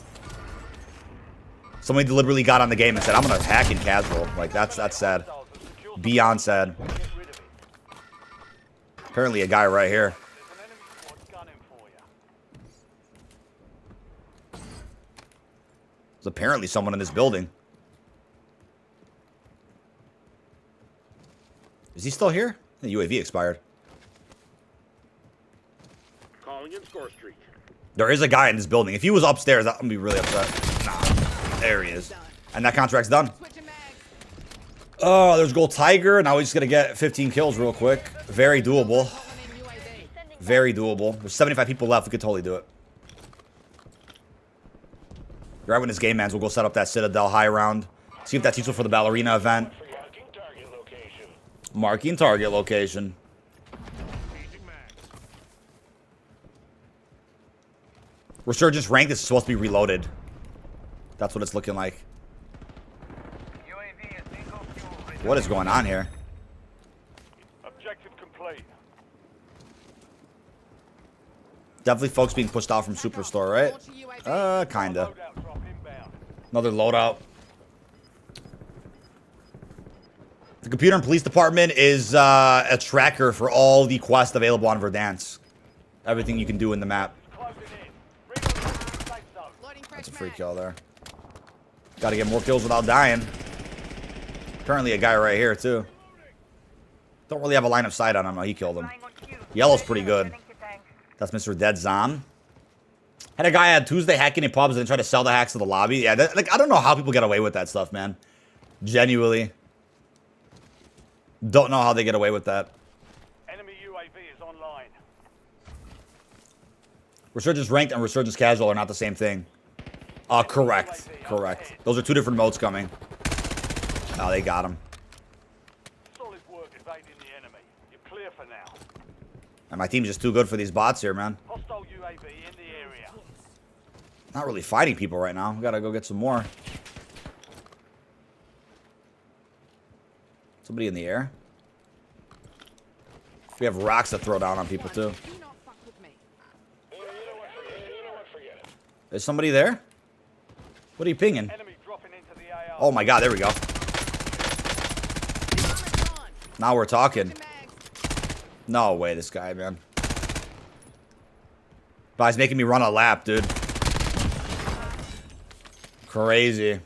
Somebody deliberately got on the game and said, "I'm gonna hack in casual." Like that's sad. Beyond sad. Get rid of it. Apparently, a guy right here. There's an enemy squad gunning for you. There's apparently someone in this building. Is he still here? The UAV expired. Calling in Score Street. There is a guy in this building. If he was upstairs, I'm gonna be really upset. Nah, there he is. And that contract's done. Oh, there's Gold Tiger. Now we're just gonna get 15 kills real quick. Very doable. Very doable. There's 75 people left. We could totally do it. Right when this game ends, we'll go set up that Citadel high round. See if that's useful for the Ballerina event. Marking target location. Resurgence ranked is supposed to be reloaded. That's what it's looking like. What is going on here? Objective complete. Definitely folks being pushed out from Superstore, right? Kinda. Loadout drop inbound. Another loadout. The computer and police department is a tracker for all the quests available on Verdansk. Everything you can do in the map. Closing in. Reloading to the safe zone. That's a free kill there. Gotta get more kills without dying. Currently a guy right here, too. Don't really have a line of sight on him. Oh, he killed him. Yellow's pretty good. That's Mr. Dead Zom. Had a guy on Tuesday hacking in pubs and then tried to sell the hacks to the lobby. Yeah, like, I don't know how people get away with that stuff, man. Genuinely. Don't know how they get away with that. Enemy UAV is online. Resurgence ranked and Resurgence casual are not the same thing. Correct. Correct. Those are 2 different modes coming. Oh, they got him. Solid work evading the enemy. You're clear for now. And my team's just too good for these bots here, man. Hostile UAV in the area. Not really fighting people right now. We gotta go get some more. Somebody in the air. We have rocks to throw down on people, too. Is somebody there? What are you pinging? Enemy dropping into the AR. Oh my god, there we go. Now we're talking. No way, this guy, man. But he's making me run a lap, dude. Crazy.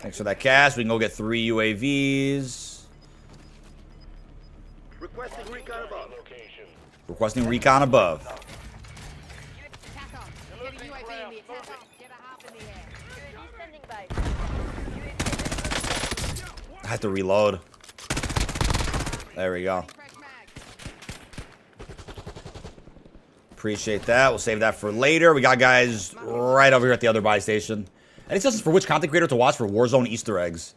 Thanks for that cash. We can go get 3 UAVs. Requesting recon above. Requesting recon above. Attack on. Get a UAV in the attack on. Get a harp in the air. UAV standing by. I have to reload. There we go. Fresh mag. Appreciate that. We'll save that for later. We got guys right over here at the other buy station. Any suggestions for which content creator to watch for Warzone Easter eggs?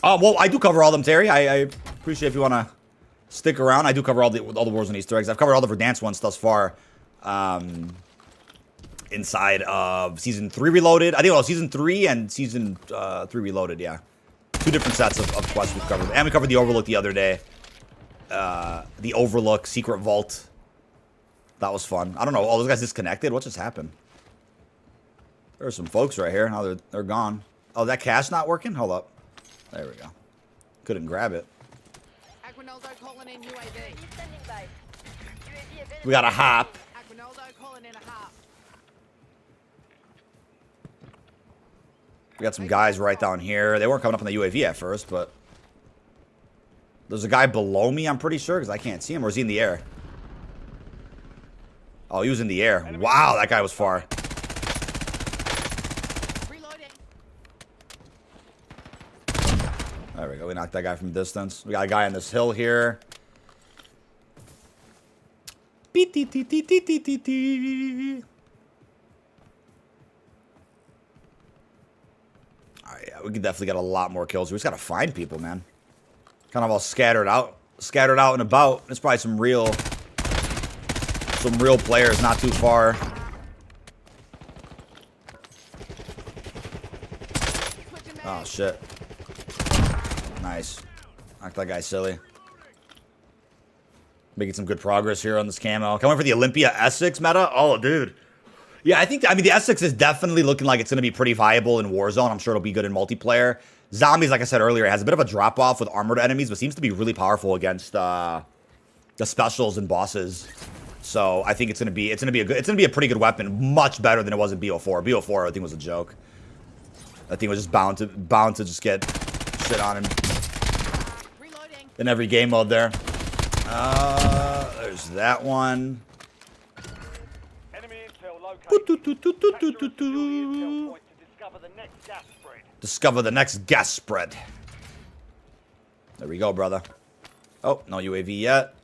Well, I do cover all of them, Terry. I appreciate if you want to stick around. I do cover all the Warzone Easter eggs. I've covered all the Verdansk ones thus far. Inside of Season 3 Reloaded. I think, well, Season 3 and Season 3 Reloaded, yeah. 2 different sets of quests we've covered. And we covered the Overlook the other day. The Overlook Secret Vault. That was fun. I don't know. Oh, those guys disconnected? What just happened? There's some folks right here. Now they're gone. Oh, that cache not working? Hold up. There we go. Couldn't grab it. Aquinaldo calling in UAV. UAV standing by. UAV available. We got a hop. Aquinaldo calling in a harp. We got some guys right down here. They weren't coming up on the UAV at first, but there's a guy below me, I'm pretty sure, because I can't see him. Or is he in the air? Oh, he was in the air. Wow, that guy was far. Reloading. There we go. We knocked that guy from distance. We got a guy on this hill here. Alright, yeah, we could definitely get a lot more kills. We just gotta find people, man. Kind of all scattered out and about. There's probably some real players not too far. Oh shit. Nice. Knocked that guy silly. Making some good progress here on this camo. Coming for the Olympia Essex meta? Oh, dude. Yeah, I mean, the Essex is definitely looking like it's going to be pretty viable in Warzone. I'm sure it'll be good in multiplayer. Zombies, like I said earlier, has a bit of a drop-off with armored enemies, but seems to be really powerful against the specials and bosses. So I think it's gonna be a pretty good weapon, much better than it was in BO4. BO4 I think was a joke. I think it was just bound to just get shit on him in every game mode there. There's that one. Enemy intel located. Capture and secure the intel point to discover the next gas spread. Discover the next gas spread. There we go, brother. Oh, no UAV yet.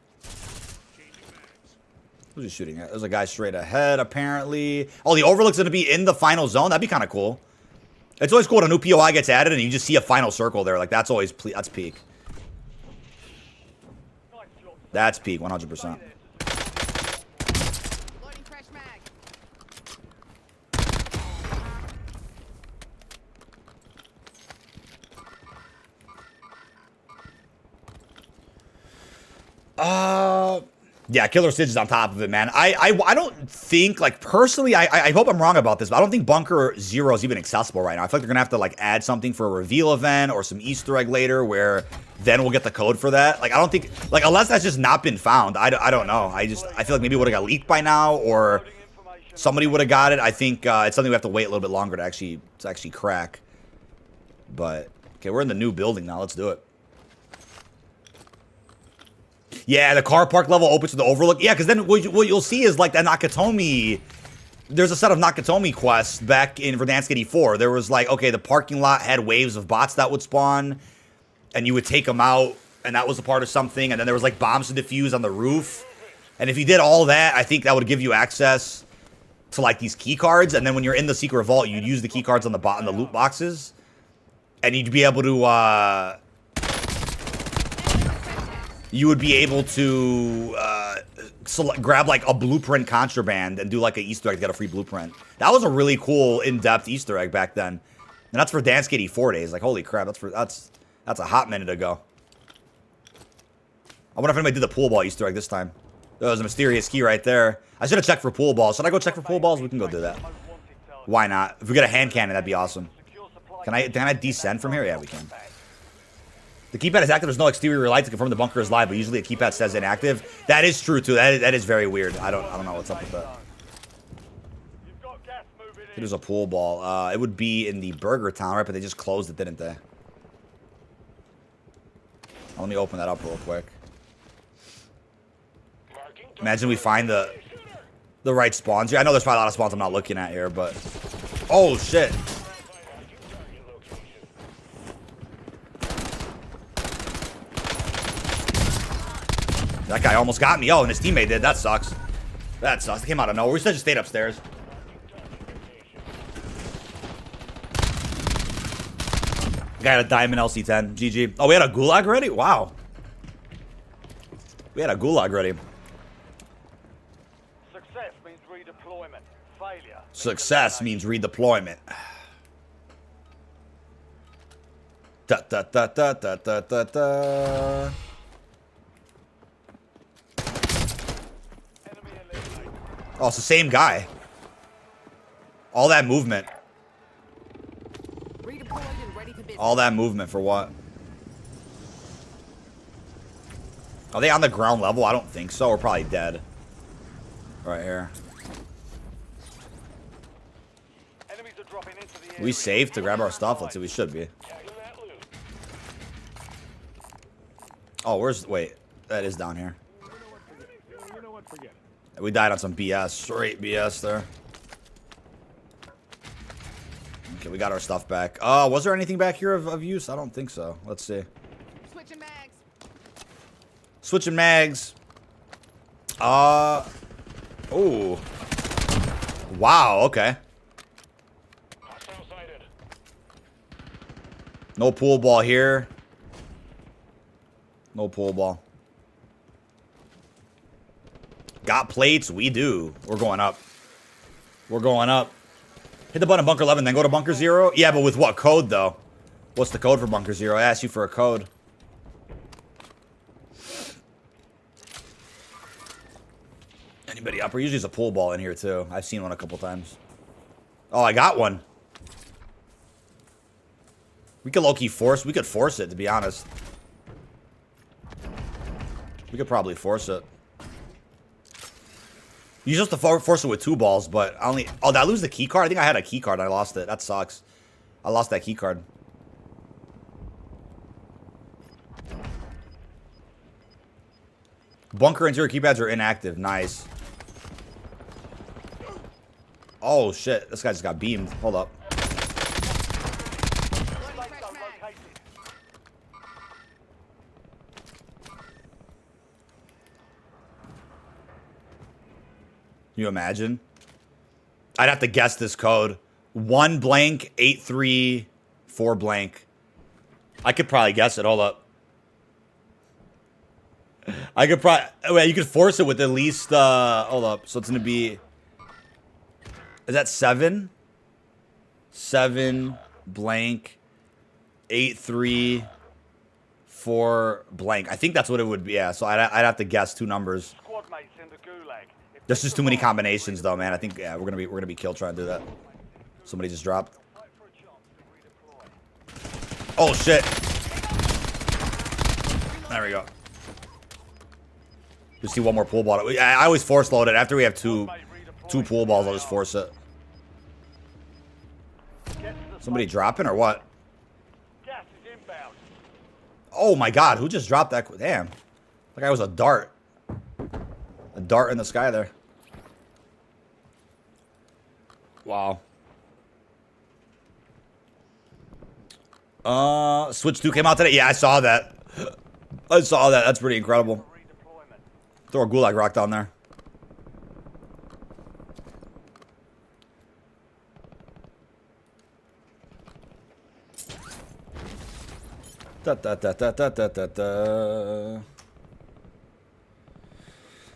Who's he shooting at? There's a guy straight ahead, apparently. Oh, the Overlook's going to be in the final zone? That'd be kind of cool. It's always cool when a new POI gets added and you just see a final circle there. Like, that's always... That's peak. That's peak, 100%. Loading fresh mag. Yeah, Killer Stitch is on top of it, man. I don't think, like, personally, I hope I'm wrong about this, but I don't think Bunker 0 is even accessible right now. I feel like they're going to have to, like, add something for a reveal event or some Easter egg later where then we'll get the code for that. Like, I don't think, like, unless that's just not been found, I don't know. I feel like maybe it would have got leaked by now or somebody would have got it. I think it's something we have to wait a little bit longer to actually crack. But, okay, we're in the new building now. Let's do it. Yeah, the car park level opens to the Overlook. Yeah, because then what you'll see is, like, that Nakatomi... There's a set of Nakatomi quests back in Verdansk 84. There was, like, okay, the parking lot had waves of bots that would spawn, and you would take them out, and that was a part of something, and then there was, like, bombs to defuse on the roof. And if you did all that, I think that would give you access to, like, these key cards, and then when you're in the secret vault, you'd use the key cards on the loot boxes, and you'd be able to, you would be able to grab, like, a blueprint contraband and do, like, an Easter egg to get a free blueprint. That was a really cool, in-depth Easter egg back then. And that's for Verdansk 84 days. Like, holy crap, that's a hot minute ago. I wonder if anybody did the pool ball Easter egg this time. There was a mysterious key right there. I should have checked for pool balls. Should I go check for pool balls? We can go do that. Why not? If we get a hand cannon, that'd be awesome. Can I descend from here? Yeah, we can. The keypad is active. There's no exterior light to confirm the bunker is live, but usually a keypad says inactive. That is true too. That is very weird. I don't know what's up with that. There's a pool ball. It would be in the Burger Town, right? But they just closed it, didn't they? Let me open that up real quick. Imagine we find the right spawns here. I know there's probably a lot of spawns I'm not looking at here, but oh shit. That guy almost got me. Oh, and his teammate did. That sucks. That sucks. It came out of nowhere. We should have just stayed upstairs. Guy had a diamond LC10. GG. Oh, we had a gulag ready? Wow. We had a gulag ready. Success means redeployment. Failure. Success means redeployment. Da da da da da da da da. Enemy eliminated. Oh, it's the same guy. All that movement. Redeployed and ready for business. All that movement for what? Are they on the ground level? I don't think so. We're probably dead. Right here. Enemies are dropping into the area. We safe to grab our stuff? Let's see. We should be. Oh, where's... Wait. That is down here. You know what? Forget it. We died on some BS. Straight BS there. Okay, we got our stuff back. Was there anything back here of use? I don't think so. Let's see. Switching mags. Switching mags. Oh. Wow, okay. Hostile sighted. No pool ball here. No pool ball. Got plates? We do. We're going up. We're going up. Hit the button, bunker 11, then go to bunker 0. Yeah, but with what code, though? What's the code for bunker 0? I asked you for a code. Anybody up? Or usually there's a pool ball in here, too. I've seen one a couple times. Oh, I got one. We could low-key force. We could force it, to be honest. We could probably force it. You're supposed to force it with 2 balls, but I only... Oh, did I lose the key card? I think I had a key card and I lost it. That sucks. I lost that key card. Bunker and 0 keypads are inactive. Nice. Oh, shit. This guy just got beamed. Hold up. Loading fresh mag. Can you imagine? I'd have to guess this code. 1 blank, 8-3, 4 blank. I could probably guess it. Hold up. I could probably... Wait, you could force it with at least... hold up. So it's going to be... Is that 7? 7 blank, 8-3, 4 blank. I think that's what it would be. Yeah, so I'd have to guess 2 numbers. Squad mates in the gulag. If There's just too many combinations, though, man. I think, yeah, we're gonna be killed trying to do that. Somebody just dropped. fight for a chance to redeploy. Oh shit! There we go. Just see one more pool ball. I always force load it after we have two pool balls. I'll just force it. Get to the Somebody dropping or what? gas is inbound. Oh my god! Who just dropped that? Damn! That guy was a dart. A dart in the sky there. Wow. Switch 2 came out today. Yeah, I saw that. I saw that. That's pretty incredible. Redeployment. Throw a gulag rock down there. Da da da da da da da da.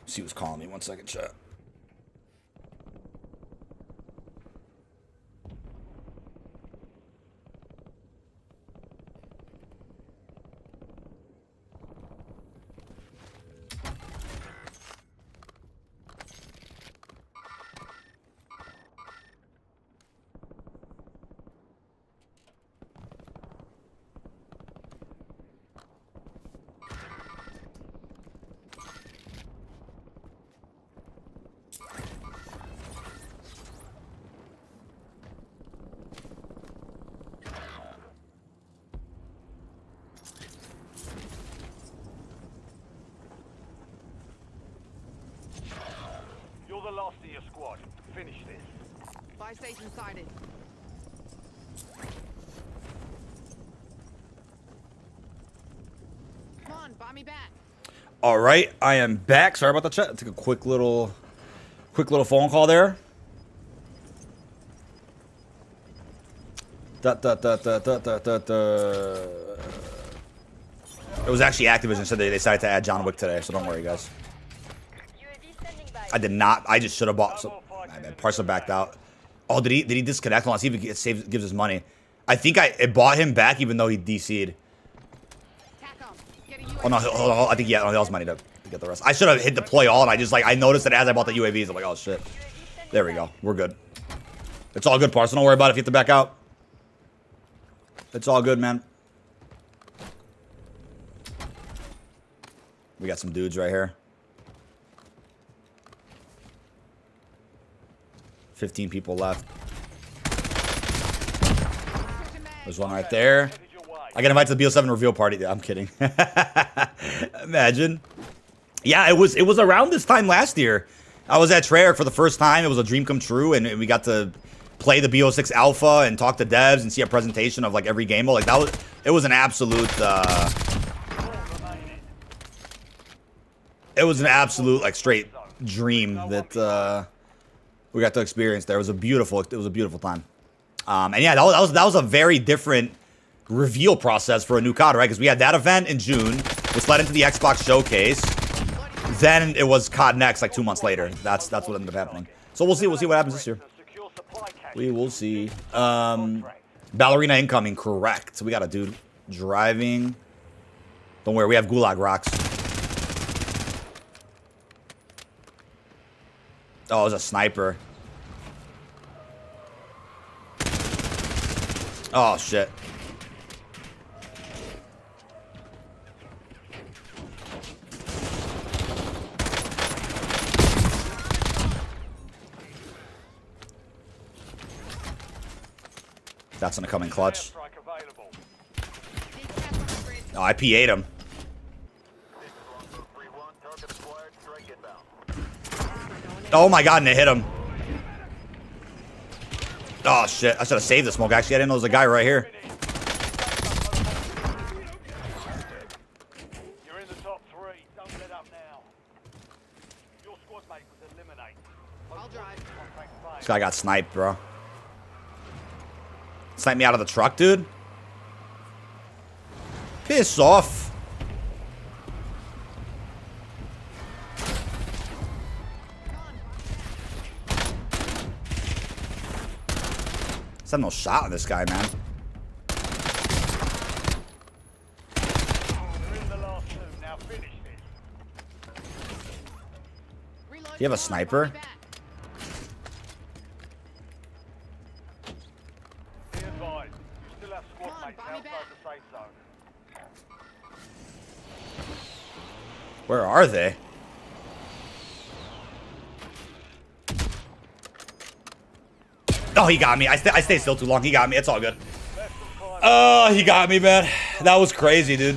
See who's calling me. 1 second, chat. last of your squad. Finish this. Buy station sighted. Come on, buy me back. All right, I am back. Sorry about the chat. I took a quick little phone call there. It was actually Activision said they decided to add John Wick today, so don't worry, guys. UAV standing by. I did not. I just should have bought some. Parcel backed out. Oh, did he disconnect? Hold on, see if he saves, gives us money. I think it bought him back even though he DC'd. Tack on. Get a Oh no, hold on. I think yeah, no, he lost money to get the rest. I should have hit deploy all, and I noticed it as I bought the UAVs. I'm like, oh shit. There we go. We're good. It's all good, Parson. Don't worry about it if you have to back out. It's all good, man. We got some dudes right here. 15 people left. There's one right there. I got invited to the BO7 reveal party. Yeah, I'm kidding. Imagine. Yeah, it was around this time last year. I was at Treyarch for the first time. It was a dream come true, and we got to play the BO6 alpha and talk to devs and see a presentation of like every game mode. Like it was an absolute it was an absolute like straight dream that we got to experience there. It was a beautiful time. And yeah, that was a very different reveal process for a new COD, right? Because we had that event in June, which led into the Xbox showcase. Then it was COD Next like 2 months later. That's what ended up happening. So we'll see what happens this year. We will see. Ballerina incoming, correct. So we got a dude driving. Don't worry, we have Gulag rocks. Oh, it was a sniper. Oh, shit. That's gonna come in clutch. Oh, I P8 him. Oh my god, and it hit him. Oh shit, I should have saved the smoke. Actually, I didn't know there was a guy right here. You're in the top 3. Don't let up now. Your squad mate was eliminated. I'll drive. This guy got sniped, bro. Sniped me out of the truck, dude. Piss off. There's no shot on this guy, man. You're in the last 2. Now finish this. Reload. Do you have a sniper? Buy me back. Be advised. You still have squad Come on, mates buy me outside back. the safe zone. Where are they? Oh, he got me. I stayed still too long. He got me. It's all good. Oh, he got me, man. That was crazy, dude.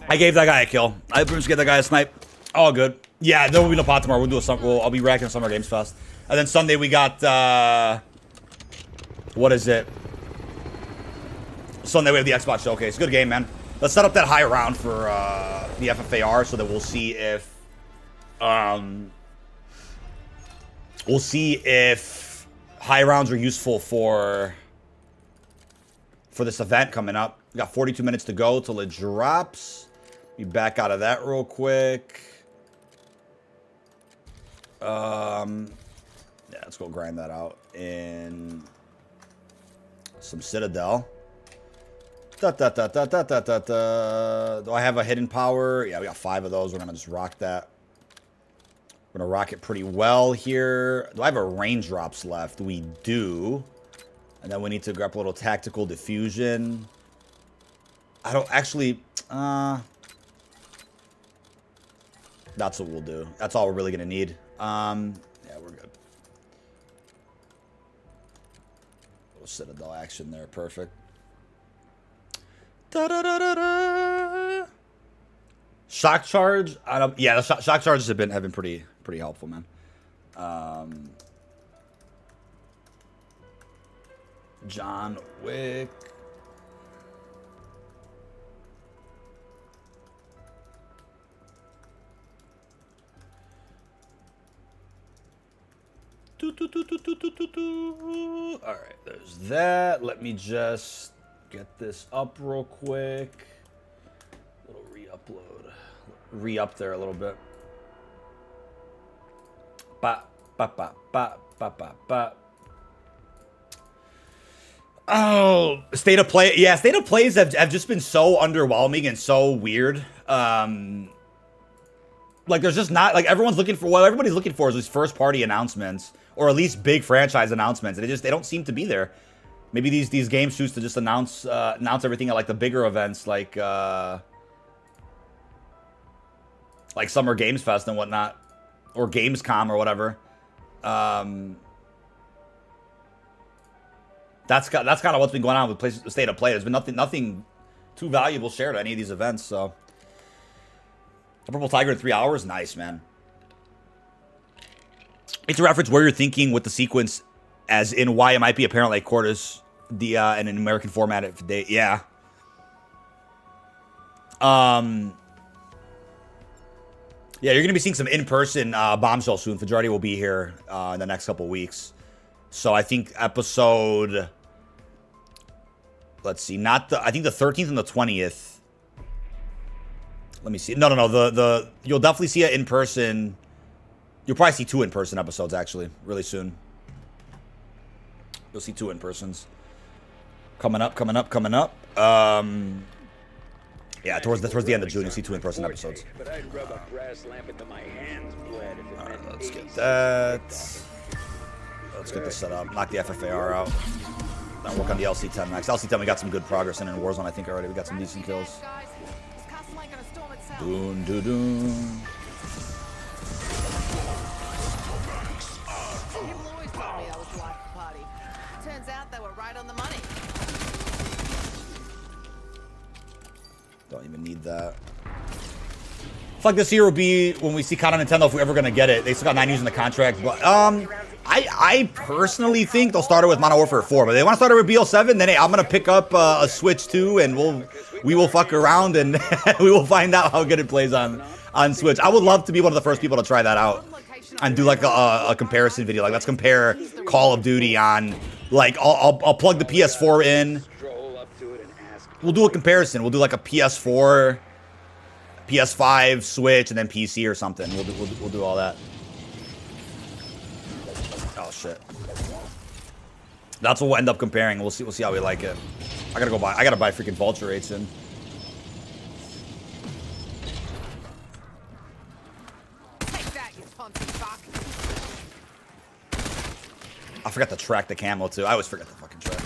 I gave that guy a kill. I pretty much gave that guy a snipe. All good. Yeah, there will be no pot tomorrow. We'll do a summer. I'll be racking Summer Games Fest. And then Sunday we got what is it? Sunday we have the Xbox Showcase. Good game, man. Let's set up that high round for the FFAR so that we'll see if high rounds are useful for this event coming up. We got 42 minutes to go till it drops. Be back out of that real quick. Yeah, let's go grind that out in some Citadel. Do I have a hidden power? Yeah, we got 5 of those. We're gonna just rock that. We're gonna rock it pretty well here. Do I have a raindrops left? We do. And then we need to grab a little tactical diffusion. I don't actually. That's what we'll do. That's all we're really gonna need. Yeah, we're good. Little Citadel action there, perfect. Shock charge. Yeah, the shock charges have been pretty helpful, man. John Wick. All right, there's that. Let me just get this up real quick. Little re-upload. Re-up there a little bit. Ba ba ba ba ba ba ba. Oh, state of play. Yeah, state of plays have just been so underwhelming and so weird. Like there's just not, like everyone's looking for, what everybody's looking for is these first party announcements or at least big franchise announcements, and they don't seem to be there. Maybe these games choose to just announce everything at like the bigger events, like Summer Games Fest and whatnot, or Gamescom or whatever. That's kind of what's been going on with State of Play. There's been nothing too valuable shared at any of these events. So, a Purple Tiger in 3 hours, nice, man. It's a reference where you're thinking with the sequence, as in why it might be apparent like Cortus, in an American format. Yeah. Yeah, you're gonna be seeing some in-person Bombshell soon. Fajardi will be here in the next couple weeks. So I think episode, let's see, I think the 13th and the 20th. Let me see. No. You'll definitely see it in person. You'll probably see 2 in-person episodes actually, really soon. You'll see 2 in-persons coming up. Yeah, towards the end of June, you'll see 2 in-person episodes. Alright, let's get that. Let's get this set up. Knock the FFAR out. Then work on the LC-10 next. LC-10, we got some good progress in Warzone, I think, already. We got some decent kills. Doon, doon, doon. People always told me I was the life of the party. Turns out they were right on the money. Don't even need that. I feel like this year will be when we see Con on Nintendo, if we're ever gonna get it. They still got 9 years in the contract, but I personally think they'll start it with Modern Warfare 4, but they want to start it with BO7. Then hey, I'm gonna pick up a Switch 2, and we will fuck around and we will find out how good it plays on Switch. I would love to be one of the first people to try that out and do like a comparison video. Like let's compare Call of Duty on, like I'll plug the PS4 in. We'll do a comparison. We'll do like a PS4, PS5, Switch, and then PC or something. We'll do all that. Oh shit. That's what we'll end up comparing. We'll see how we like it. I gotta buy freaking vulture rates in. Take that, you funky fuck. I forgot to track the camo too. I always forget to fucking track.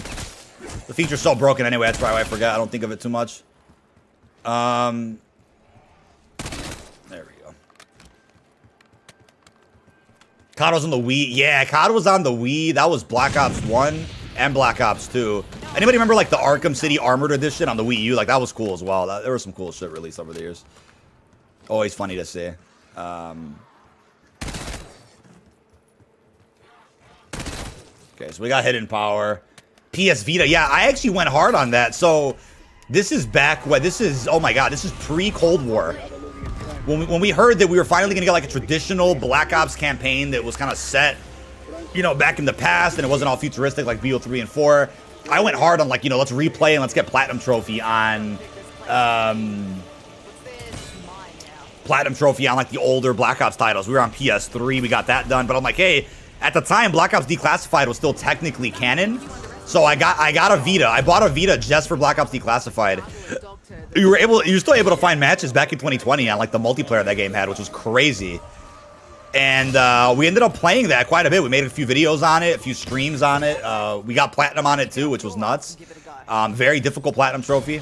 The feature's so broken anyway, that's probably why I forgot. I don't think of it too much. There we go. COD was on the Wii. Yeah, COD was on the Wii. That was Black Ops 1 and Black Ops 2. Anybody remember like the Arkham City Armored Edition on the Wii U? Like that was cool as well. There was some cool shit released over the years. Always funny to see. Okay, so we got Hidden Power. PS Vita, yeah, I actually went hard on that. So this is back when oh my god, this is pre-Cold War. When we heard that we were finally gonna get like a traditional Black Ops campaign that was kind of set, you know, back in the past, and it wasn't all futuristic like BO3 and 4. I went hard on like, you know, let's replay and let's get Platinum Trophy on like the older Black Ops titles. We were on PS3, we got that done, but I'm like, hey, at the time Black Ops Declassified was still technically canon. So I got a Vita. I bought a Vita just for Black Ops Declassified. You were still able to find matches back in 2020 on like the multiplayer that game had, which was crazy. And we ended up playing that quite a bit. We made a few videos on it, a few streams on it. We got platinum on it too, which was nuts. Very difficult platinum trophy.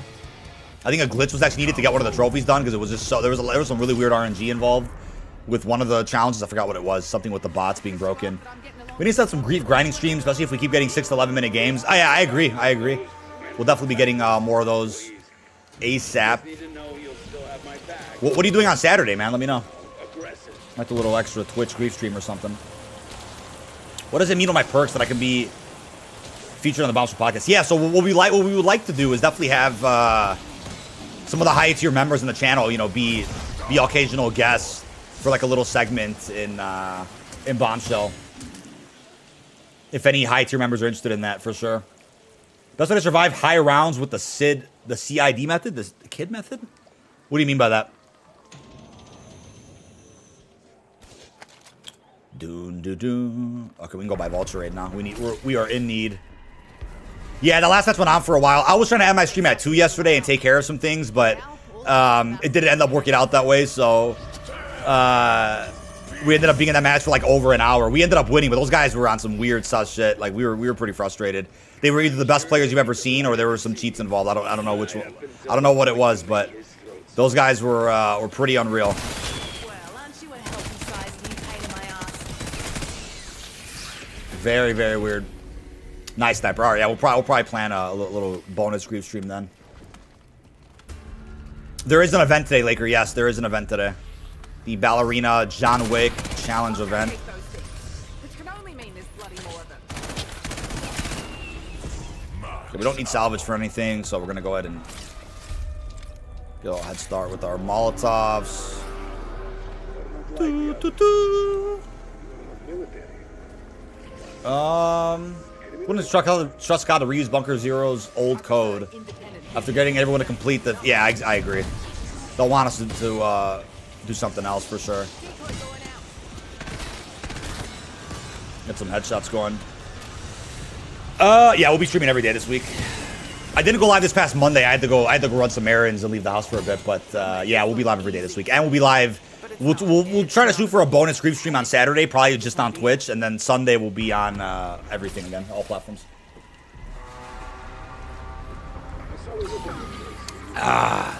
I think a glitch was actually needed to get one of the trophies done because it was just so there was some really weird RNG involved with one of the challenges. I forgot what it was. Something with the bots being broken. We need to set some grief grinding streams, especially if we keep getting 6 to 11 minute games. Oh, yeah, I agree. We'll definitely be getting more of those ASAP. Need to know you'll still have my back. What are you doing on Saturday, man? Let me know. Aggressive. Like a little extra Twitch grief stream or something. What does it mean on my perks that I can be featured on the Bouncer podcast? Yeah, so what we would like to do is definitely have some of the high tier members in the channel, you know, be occasional guests for like a little segment in Bombshell. If any high tier members are interested in that, for sure. Best way to survive high rounds with the CID method, the kid method. What do you mean by that? Okay, we can go buy Vulture right now. We are in need. Yeah, the last match went on for a while. I was trying to end my stream at 2 yesterday and take care of some things, but it didn't end up working out that way. So we ended up being in that match for like over an hour. We ended up winning, but those guys were on some weird sus shit. Like we were pretty frustrated. They were either the best players you've ever seen, or there were some cheats involved. I don't know which one. I don't know what it was, but those guys were pretty unreal. Very, very weird. Nice sniper. All right, yeah, we'll probably plan a little bonus grief stream then. There is an event today, Laker. Yes, there is an event today. The Ballerina John Wick challenge event. Which can only mean there's bloody more of them. Okay, we don't need salvage for anything, so we're gonna go ahead and get a little head start with our Molotovs. Wouldn't trust God to reuse Bunker Zero's old code after getting everyone to complete the... Yeah, I agree. They'll want us to do something else for sure. Get some headshots going. Yeah, we'll be streaming every day this week. I didn't go live this past Monday. I had to go run some errands and leave the house for a bit. But yeah, we'll be live every day this week, and we'll be live. We'll try to shoot for a bonus grief stream on Saturday, probably just on Twitch, and then Sunday we'll be on everything again, all platforms.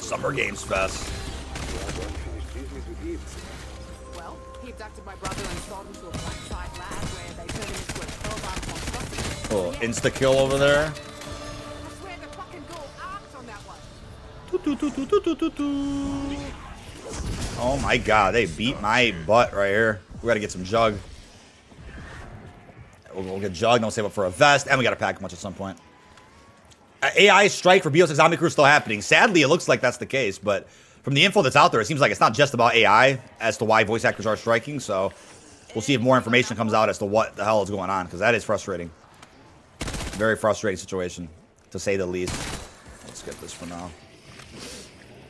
Summer Games Fest. Well, he abducted my brother and sold him to a black site lab where they turned him into a 12-armed monstrosity. Oh, insta kill over there. I swear the fucking goal arcs on that one. Oh my god, they beat my butt right here. We gotta get some Jug. We'll get Jug, don't save up for a vest, and we gotta pack a bunch at some point. AI strike for BO6 Zombie Crew is still happening. Sadly, it looks like that's the case, but from the info that's out there, it seems like it's not just about AI as to why voice actors are striking, so we'll see if more information comes out as to what the hell is going on, because that is frustrating. Very frustrating situation, to say the least. Let's get this for now.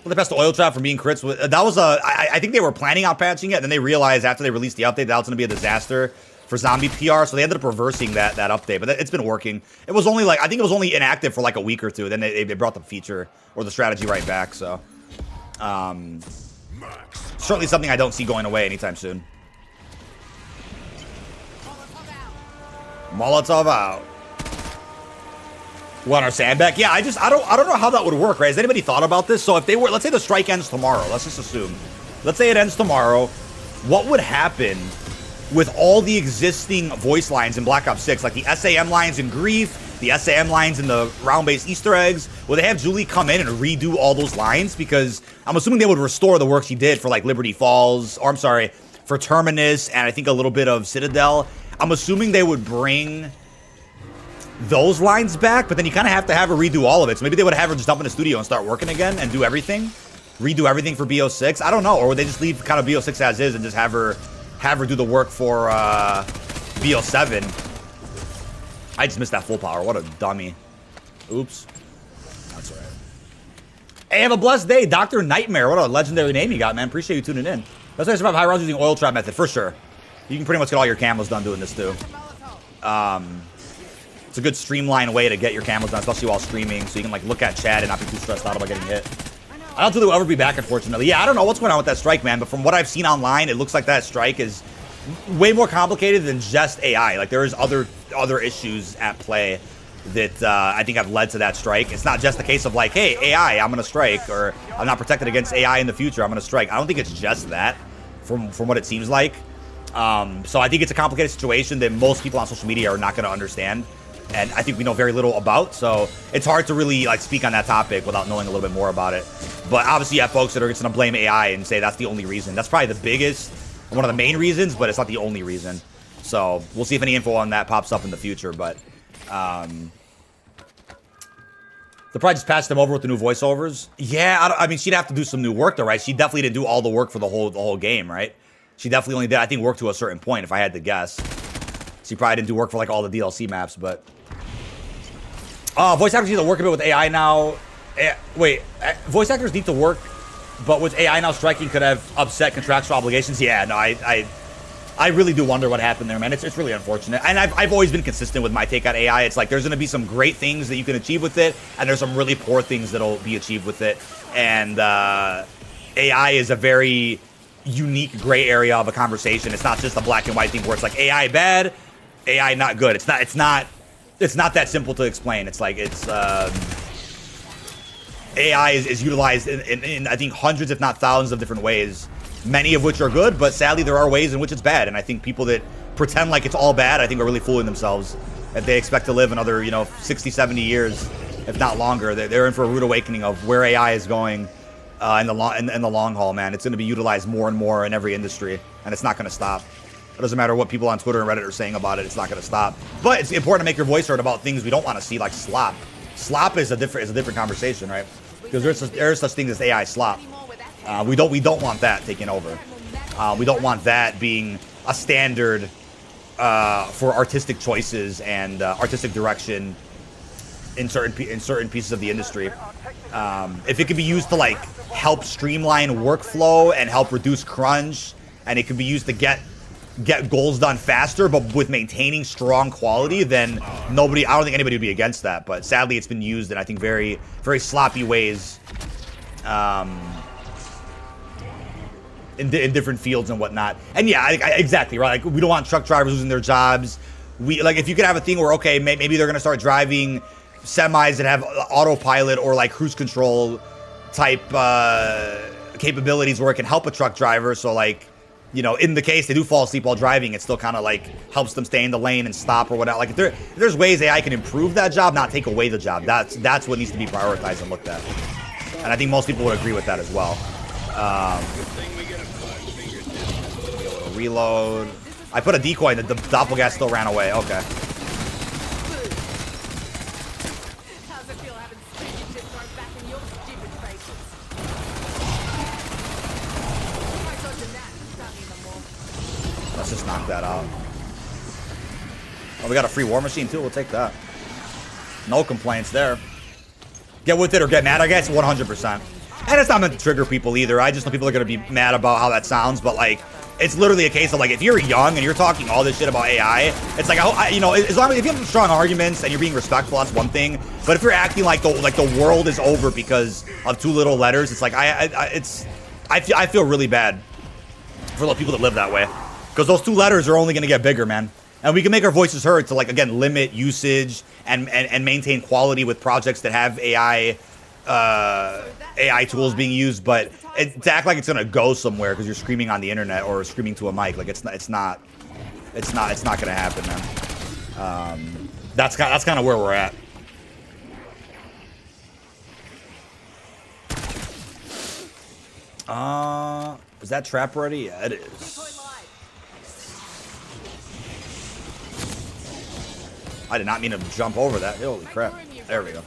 Well, the best oil trap from being crits. That was I think they were planning on patching it, and then they realized after they released the update that was going to be a disaster for zombie PR, so they ended up reversing that update. But it's been working. It was only like, I think it was only inactive for like a week or two. Then they brought the feature or the strategy right back. So certainly something I don't see going away anytime soon. Molotov out. Want our sandbag? Yeah, I don't know how that would work, right? Has anybody thought about this? So if they were, let's say the strike ends tomorrow. Let's just assume. Let's say it ends tomorrow. What would happen with all the existing voice lines in Black Ops 6, like the SAM lines in Grief, the SAM lines in the round-based Easter eggs? Will they have Julie come in and redo all those lines? Because I'm assuming they would restore the work she did for like Liberty Falls, or I'm sorry, for Terminus, and I think a little bit of Citadel. I'm assuming they would bring those lines back, but then you kind of have to have her redo all of it. So maybe they would have her just jump in the studio and start working again and do everything, redo everything for BO6. I don't know, or would they just leave kind of BO6 as is and just have her do the work for BO7? I just missed that full power. What a dummy. Oops. That's all right. Hey, have a blessed day, Dr. Nightmare. What a legendary name you got, man. Appreciate you tuning in. That's why I survive high rounds using oil trap method, for sure. You can pretty much get all your camos done doing this too. It's a good streamlined way to get your camos done, especially while streaming, so you can like look at chat and not be too stressed out about getting hit. I don't think they'll ever be back, unfortunately. Yeah, I don't know what's going on with that strike, man, but from what I've seen online, it looks like that strike is way more complicated than just AI. Like, there is other issues at play that I think have led to that strike. It's not just a case of like, hey, AI, I'm going to strike, or I'm not protected against AI in the future, I'm going to strike. I don't think it's just that, from what it seems like. So I think it's a complicated situation that most people on social media are not going to understand. and I think we know very little about. So it's hard to really like speak on that topic without knowing a little bit more about it. But obviously, you have folks that are going to blame AI and say that's the only reason. That's probably the biggest, one of the main reasons, but it's not the only reason. So we'll see if any info on that pops up in the future. But they'll probably just patch them over with the new voiceovers. Yeah, I mean, she'd have to do some new work though, right? She definitely didn't do all the work for the whole game, right? She definitely only did, I think, work to a certain point, if I had to guess. She probably didn't do work for like all the DLC maps, but voice actors need to work a bit with AI now. Voice actors need to work, but with AI now striking could have upset contractual obligations. Yeah, no, I really do wonder what happened there, man. It's really unfortunate. And I've always been consistent with my take on AI. It's like there's going to be some great things that you can achieve with it, and there's some really poor things that'll be achieved with it. And AI is a very unique gray area of a conversation. It's not just a black and white thing where it's like AI bad, AI not good. It's not that simple to explain. It's like AI is utilized in I think hundreds, if not thousands, of different ways. Many of which are good, but sadly there are ways in which it's bad. And I think people that pretend like it's all bad, I think are really fooling themselves. If they expect to live another, 60, 70 years, if not longer, they're in for a rude awakening of where AI is going in the long haul, man. It's going to be utilized more and more in every industry, and it's not going to stop. It doesn't matter what people on Twitter and Reddit are saying about it. It's not going to stop. But it's important to make your voice heard about things we don't want to see, like slop. Slop is a different conversation, right? Because there's such things as AI slop. We don't want that taking over. We don't want that being a standard for artistic choices and artistic direction in certain pieces of the industry. If it could be used to like help streamline workflow and help reduce crunch, and it could be used to get goals done faster, but with maintaining strong quality, then I don't think anybody would be against that. But sadly, it's been used in I think very, very sloppy ways. In different fields and whatnot. And yeah, exactly, right? Like, we don't want truck drivers losing their jobs. If you could have a thing where, okay, maybe they're going to start driving semis that have autopilot or like cruise control type capabilities where it can help a truck driver. So like, in the case they do fall asleep while driving, it still kind of like helps them stay in the lane and stop or whatever. Like if there's ways AI can improve that job, not take away the job. That's what needs to be prioritized and looked at. And I think most people would agree with that as well. Reload. I put a decoy and the doppelganger still ran away. Okay. How's it feel having spinach just thrown back in your stupid faces? Try dodging that and starting them more. Let's just knock that out. Oh, we got a free war machine too. We'll take that. No complaints there. Get with it or get mad, I guess. 100%. And it's not meant to trigger people either. I just know people are going to be mad about how that sounds, but like, it's literally a case of like, if you're young and you're talking all this shit about AI, it's like, as long as if you have strong arguments and you're being respectful, that's one thing. But if you're acting like the world is over because of two little letters, it's like I feel really bad for the people that live that way, because those two letters are only going to get bigger, man. And we can make our voices heard to like, again, limit usage and maintain quality with projects that have AI tools being used, but to act like it's gonna go somewhere because you're screaming on the internet or screaming to a mic, like it's not gonna happen, man. That's kind of where we're at. Is that trap ready? Yeah, it is. I did not mean to jump over that. Holy crap. There we go.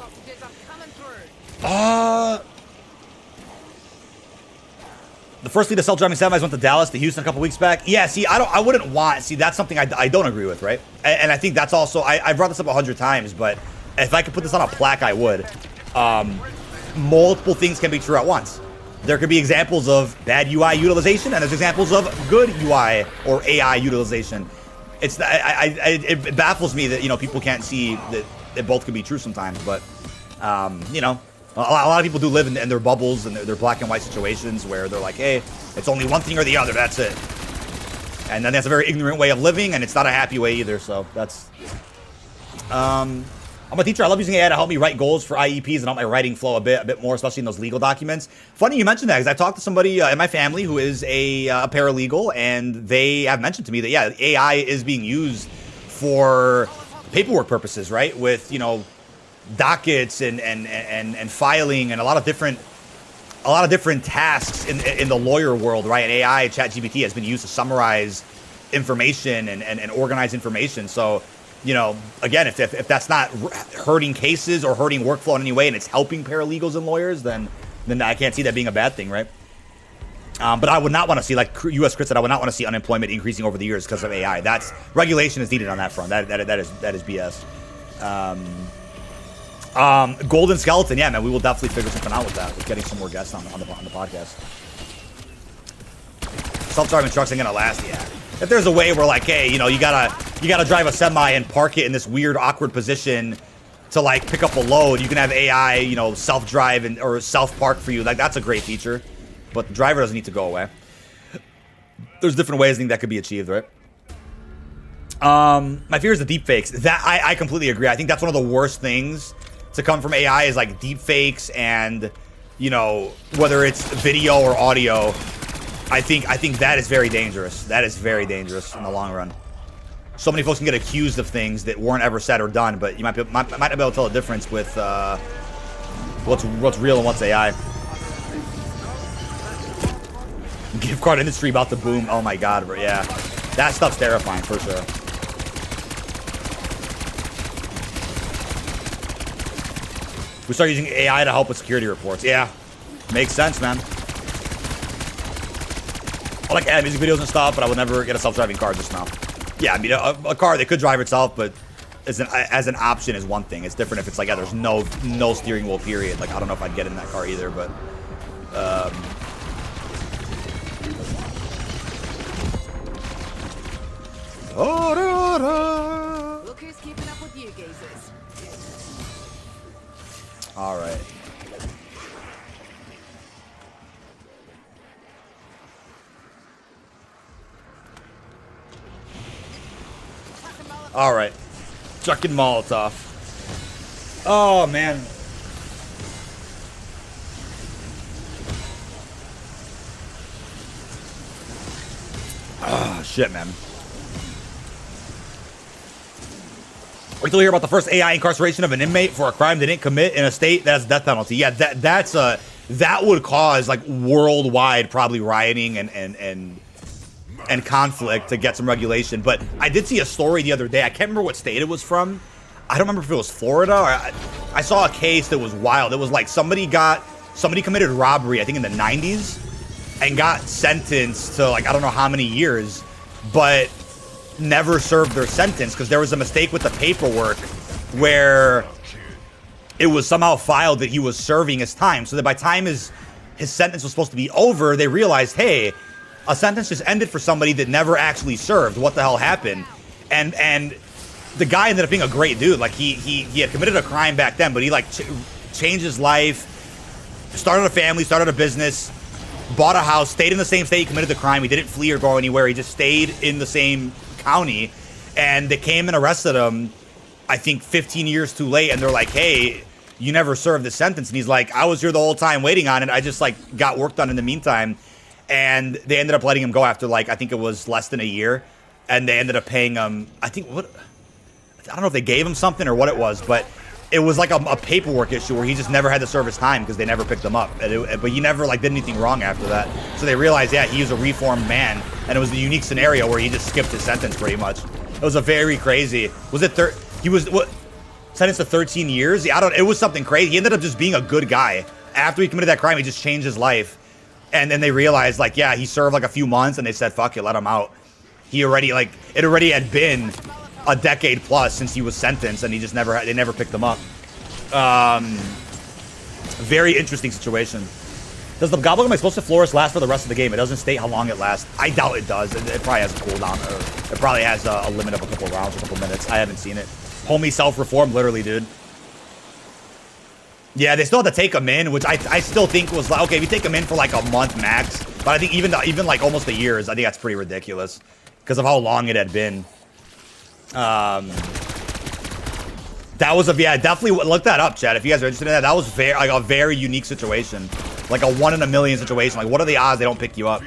The first lead of self-driving semis went to Dallas to Houston a couple weeks back. Yeah, see, I wouldn't want... See, that's something I don't agree with, right? And I think that's also... I've brought this up 100 times, but if I could put this on a plaque, I would. Multiple things can be true at once. There could be examples of bad UI utilization, and there's examples of good UI or AI utilization. It baffles me that, people can't see that both could be true sometimes, but, a lot of people do live in their bubbles and their black and white situations where they're like, hey, it's only one thing or the other, that's it. And then that's a very ignorant way of living, and it's not a happy way either, so that's... I'm a teacher. I love using AI to help me write goals for IEPs and help my writing flow a bit more, especially in those legal documents. Funny you mentioned that, because I talked to somebody in my family who is a paralegal, and they have mentioned to me that, yeah, AI is being used for paperwork purposes, right? With, you know, dockets and filing and a lot of different tasks in the lawyer world, right? And AI, ChatGPT, has been used to summarize information and organize information. So, you know, again, if that's not hurting cases or hurting workflow in any way, and it's helping paralegals and lawyers, then I can't see that being a bad thing, right? But I would not want to see, like U.S. Chris said, I would not want to see unemployment increasing over the years because of AI. That's regulation is needed on that front. That is BS. Golden Skeleton, yeah, man, we will definitely figure something out with that. With getting some more guests on the podcast. Self-driving trucks ain't gonna last, yeah. If there's a way where, like, hey, you know, you gotta drive a semi and park it in this weird, awkward position to like pick up a load, you can have AI, you know, self-drive or self-park for you. Like, that's a great feature. But the driver doesn't need to go away. There's different ways I think that could be achieved, right? My fear is the deepfakes. That I completely agree. I think that's one of the worst things to come from AI is like deepfakes and, you know, whether it's video or audio. I think that is very dangerous. That is very dangerous in the long run. So many folks can get accused of things that weren't ever said or done, but you might not be able to tell the difference with what's real and what's AI. Gift card industry about to boom. Oh my god, bro. Yeah. That stuff's terrifying for sure. We start using AI to help with security reports. Yeah. Makes sense, man. I like music videos and stuff, but I would never get a self-driving car just now. Yeah, I mean, a car that could drive itself, but as an option is one thing. It's different if it's like, yeah, there's no steering wheel, period. Like, I don't know if I'd get in that car either, but... Look who's keeping up with you geezers. All right. All right. Chucking Molotov. Oh, man. Ah, shit, man. Wait till you hear about the first AI incarceration of an inmate for a crime they didn't commit in a state that has death penalty. Yeah, that would cause like worldwide probably rioting and conflict to get some regulation. But I did see a story the other day. I can't remember what state it was from. I don't remember if it was Florida or I saw a case that was wild. It was like somebody committed robbery, I think in the 90s, and got sentenced to like I don't know how many years, but never served their sentence because there was a mistake with the paperwork where it was somehow filed that he was serving his time. So that by the time his sentence was supposed to be over, they realized, hey, a sentence just ended for somebody that never actually served. What the hell happened? And the guy ended up being a great dude. Like he had committed a crime back then, but he like changed his life, started a family, started a business, bought a house, stayed in the same state he committed the crime. He didn't flee or go anywhere. He just stayed in the same county, and they came and arrested him, I think 15 years too late, and they're like, hey, you never served the sentence. And he's like, I was here the whole time waiting on it. I just like got work done in the meantime. And they ended up letting him go after like, I think it was less than a year. And they ended up paying him, I don't know if they gave him something or what it was, but it was like a paperwork issue where he just never had to serve his time because they never picked him up. But he never like did anything wrong after that. So they realized, yeah, he was a reformed man, and it was a unique scenario where he just skipped his sentence pretty much. It was a very crazy. Was it he was what sentenced to 13 years? Yeah, it was something crazy. He ended up just being a good guy after he committed that crime. He just changed his life, and then they realized like, yeah, he served like a few months, and they said, fuck it, let him out. It already had been a decade plus since he was sentenced, and they never picked him up. Very interesting situation. Does the Gobblegum Explosive Florist last for the rest of the game? It doesn't state how long it lasts. I doubt it does. It probably has a cooldown, or it probably has a limit of a couple rounds, a couple minutes. I haven't seen it. Homie self-reform, literally, dude. Yeah, they still had to take him in, which I still think was like, okay, if you take him in for like a month max, but I think even like almost a year I think that's pretty ridiculous because of how long it had been. That was definitely look that up, Chad. If you guys are interested in that, that was a very unique situation, like a 1 in a million situation. Like, what are the odds they don't pick you up?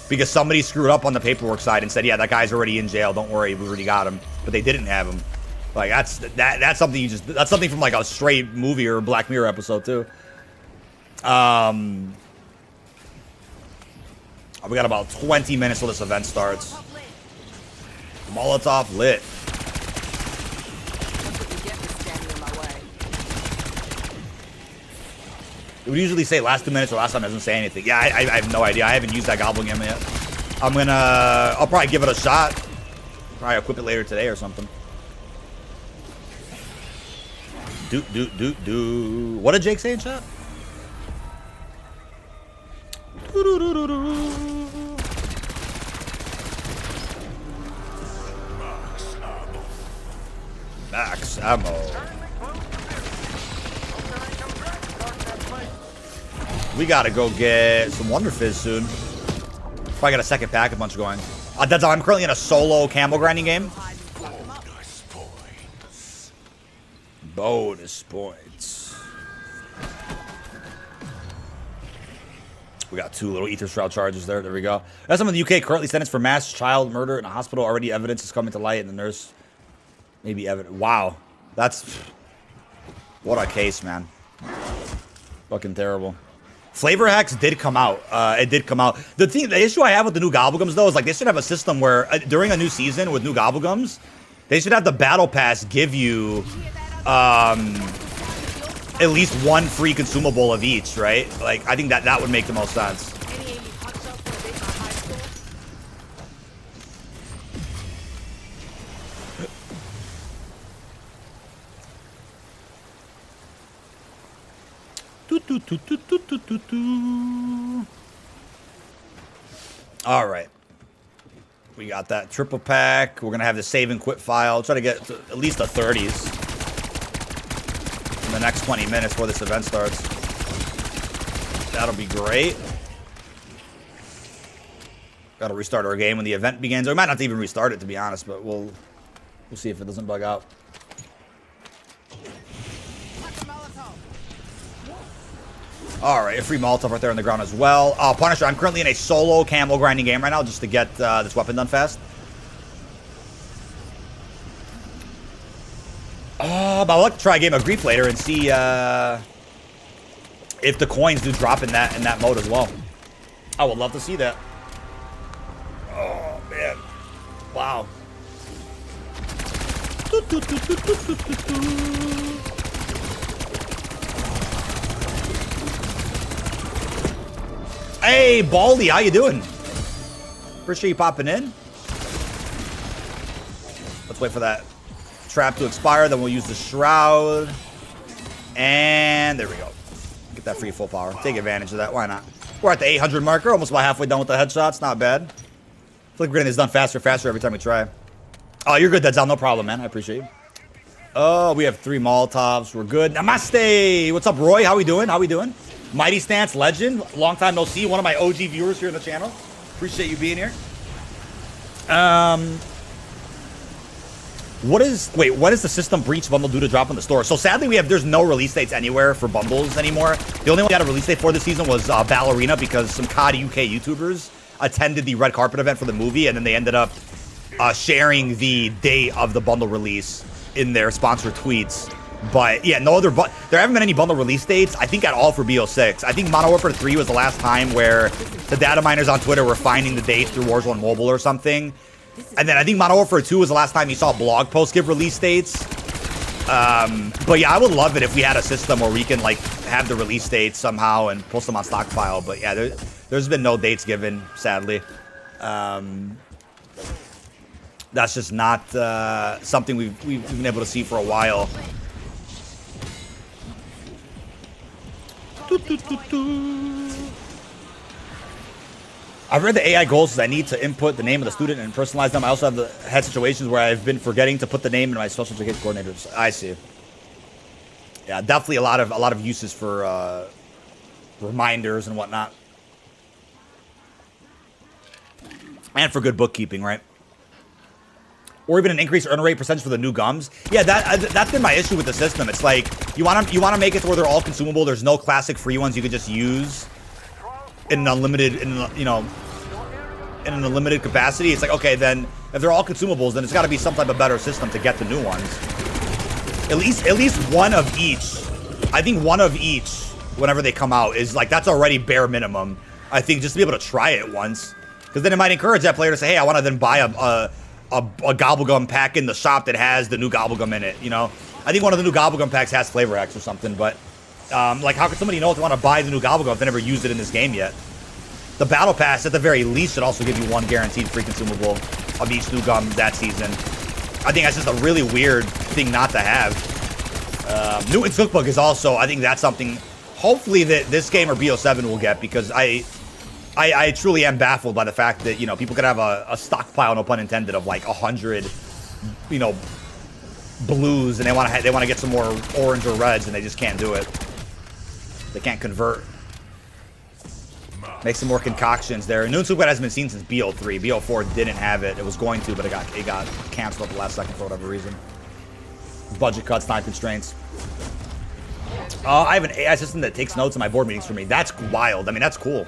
Because somebody screwed up on the paperwork side and said, yeah, that guy's already in jail. Don't worry, we already got him. But they didn't have him. Like that's something that's something from like a straight movie or Black Mirror episode too. We got about 20 minutes till this event starts. Molotov lit. That's what you get for standing in my way. It would usually say last 2 minutes or last time it doesn't say anything. Yeah, I have no idea. I haven't used that goblin game yet. I'll probably give it a shot. Probably equip it later today or something. Do. What did Jake say in chat? Max ammo. We gotta go get some Wonder Fizz soon. Probably got a second pack a bunch going. That's I'm currently in a solo camo grinding game. Bonus points. We got 2 little Ether Shroud charges there. There we go. That's someone in the UK currently sentenced for mass child murder in a hospital. Already evidence is coming to light, and the nurse maybe evidence. Wow. That's... What a case, man. Fucking terrible. Flavor Hacks did come out. It did come out. The issue I have with the new Gobblegums, though, is like they should have a system where during a new season with new Gobblegums, they should have the Battle Pass give you at least 1 free consumable of each, right? Like, I think that would make the most sense. All right. We got that triple pack. We're going to have the save and quit file. Try to get to at least the 30s in the next 20 minutes before this event starts. That'll be great. Got to restart our game when the event begins. Or we might not even restart it, to be honest, but we'll see if it doesn't bug out. All right, a free Molotov right there on the ground as well. Punisher, I'm currently in a solo camo grinding game right now just to get this weapon done fast. But I'd like to try a game of Grief later and see if the coins do drop in that mode as well. I would love to see that. Oh, man. Wow. Hey, Baldy, how you doing? Appreciate you popping in. Let's wait for that trap to expire, then we'll use the Shroud. And there we go. Get that free full power. Take advantage of that. Why not? We're at the 800 marker, almost about halfway done with the headshots. Not bad. I feel like we're getting this done faster and faster every time we try. Oh, you're good, Deadzal. No problem, man. I appreciate you. Oh, we have 3 Molotovs. We're good. Namaste. What's up, Roy? How we doing? How we doing? Mighty Stance Legend, long time no see. One of my OG viewers here on the channel. Appreciate you being here. When is the system breach bundle due to drop in the store? So sadly, there's no release dates anywhere for bundles anymore. The only one we had a release date for this season was Ballerina because some COD UK YouTubers attended the red carpet event for the movie, and then they ended up sharing the date of the bundle release in their sponsored tweets. But yeah, there haven't been any bundle release dates, I think, at all for BO6. I think Modern Warfare 3 was the last time where the data miners on Twitter were finding the dates through Warzone Mobile or something. And then I think Modern Warfare 2 was the last time you saw blog posts give release dates. But yeah, I would love it if we had a system where we can like have the release dates somehow and post them on Stockpile. But yeah, there's been no dates given, sadly. That's just not something we've been able to see for a while. I've read the AI goals. I need to input the name of the student and personalize them. I also have had situations where I've been forgetting to put the name in my special education coordinators. I see. Yeah, definitely a lot of uses for reminders and whatnot, and for good bookkeeping, right? Or even an increased earn rate percentage for the new gums. Yeah, that's been my issue with the system. It's like you want to make it to where they're all consumable. There's no classic free ones you could just use in an unlimited, in an unlimited capacity. It's like, okay, then if they're all consumables, then it's got to be some type of better system to get the new ones. At least one of each. I think one of each, whenever they come out, is like, that's already bare minimum. I think just to be able to try it once. Because then it might encourage that player to say, hey, I want to then buy a Gobblegum pack in the shop that has the new Gobblegum in it, you know? I think one of the new Gobblegum packs has Flavor X or something, but like, how could somebody know if they want to buy the new Gobblegum if they never used it in this game yet? The Battle Pass, at the very least, should also give you one guaranteed free consumable of each new gum that season. I think that's just a really weird thing not to have. Newton's Cookbook is also, I think that's something, hopefully, that this game or BO7 will get, because I truly am baffled by the fact that, you know, people could have a stockpile, no pun intended, of like 100, you know, blues, and they want to get some more orange or reds, and they just can't do it. They can't convert. Make some more concoctions there. Newton's Cookbook hasn't been seen since BO3. BO4 didn't have it. It was going to, but it got canceled at the last second for whatever reason. Budget cuts, time constraints. I have an AI system that takes notes in my board meetings for me. That's wild. I mean, that's cool.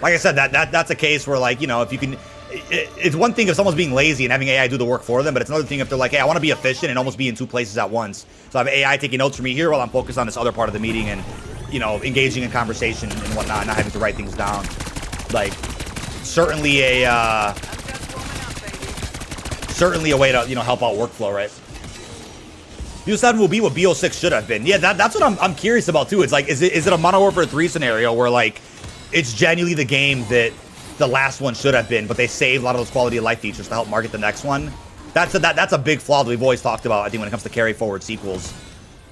Like I said, that's a case where, like, you know, if you can, it's one thing if someone's being lazy and having AI do the work for them, but it's another thing if they're like, hey, I want to be efficient and almost be in two places at once. So I have AI taking notes for me here while I'm focused on this other part of the meeting and, you know, engaging in conversation and whatnot, not having to write things down. Like, certainly a way to, you know, help out workflow, right? BO7 will be what BO6 should have been. Yeah, that's what I'm curious about too. It's like, is it a Modern Warfare 3 scenario where, like, it's genuinely the game that the last one should have been, but they saved a lot of those quality of life features to help market the next one? That's a big flaw that we've always talked about, I think, when it comes to carry forward sequels,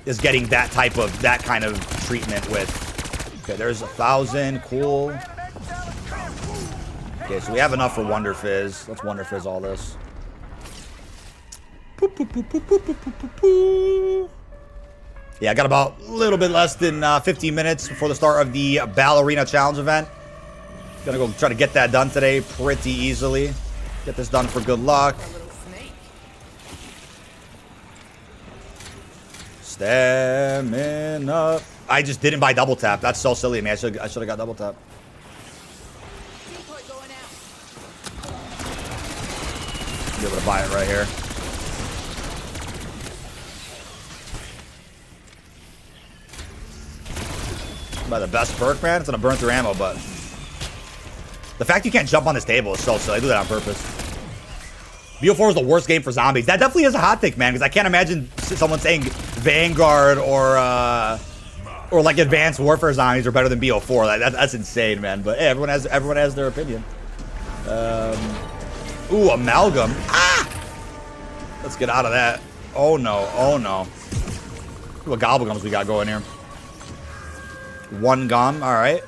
is getting that kind of treatment with. Okay, there's 1,000. Cool. Okay, so we have enough for Wonder Fizz. Let's Wonder Fizz all this. Yeah, I got about a little bit less than 15 minutes before the start of the Ballerina Challenge event. Gonna go try to get that done today pretty easily. Get this done for good luck. Stemming up. I just didn't buy double tap. That's so silly of me. I should have got double tap. Be able to buy it right here. By the best perk, man. It's gonna burn through ammo, but the fact you can't jump on this table is so silly. I do that on purpose. BO4 is the worst game for zombies. That definitely is a hot take, man, because I can't imagine someone saying Vanguard or like Advanced Warfare zombies are better than BO4. That's insane, man. But hey, everyone has their opinion. Ooh, Amalgam. Ah! Let's get out of that. Oh no, oh no. What Gobblegums we got going here? One gum, all right.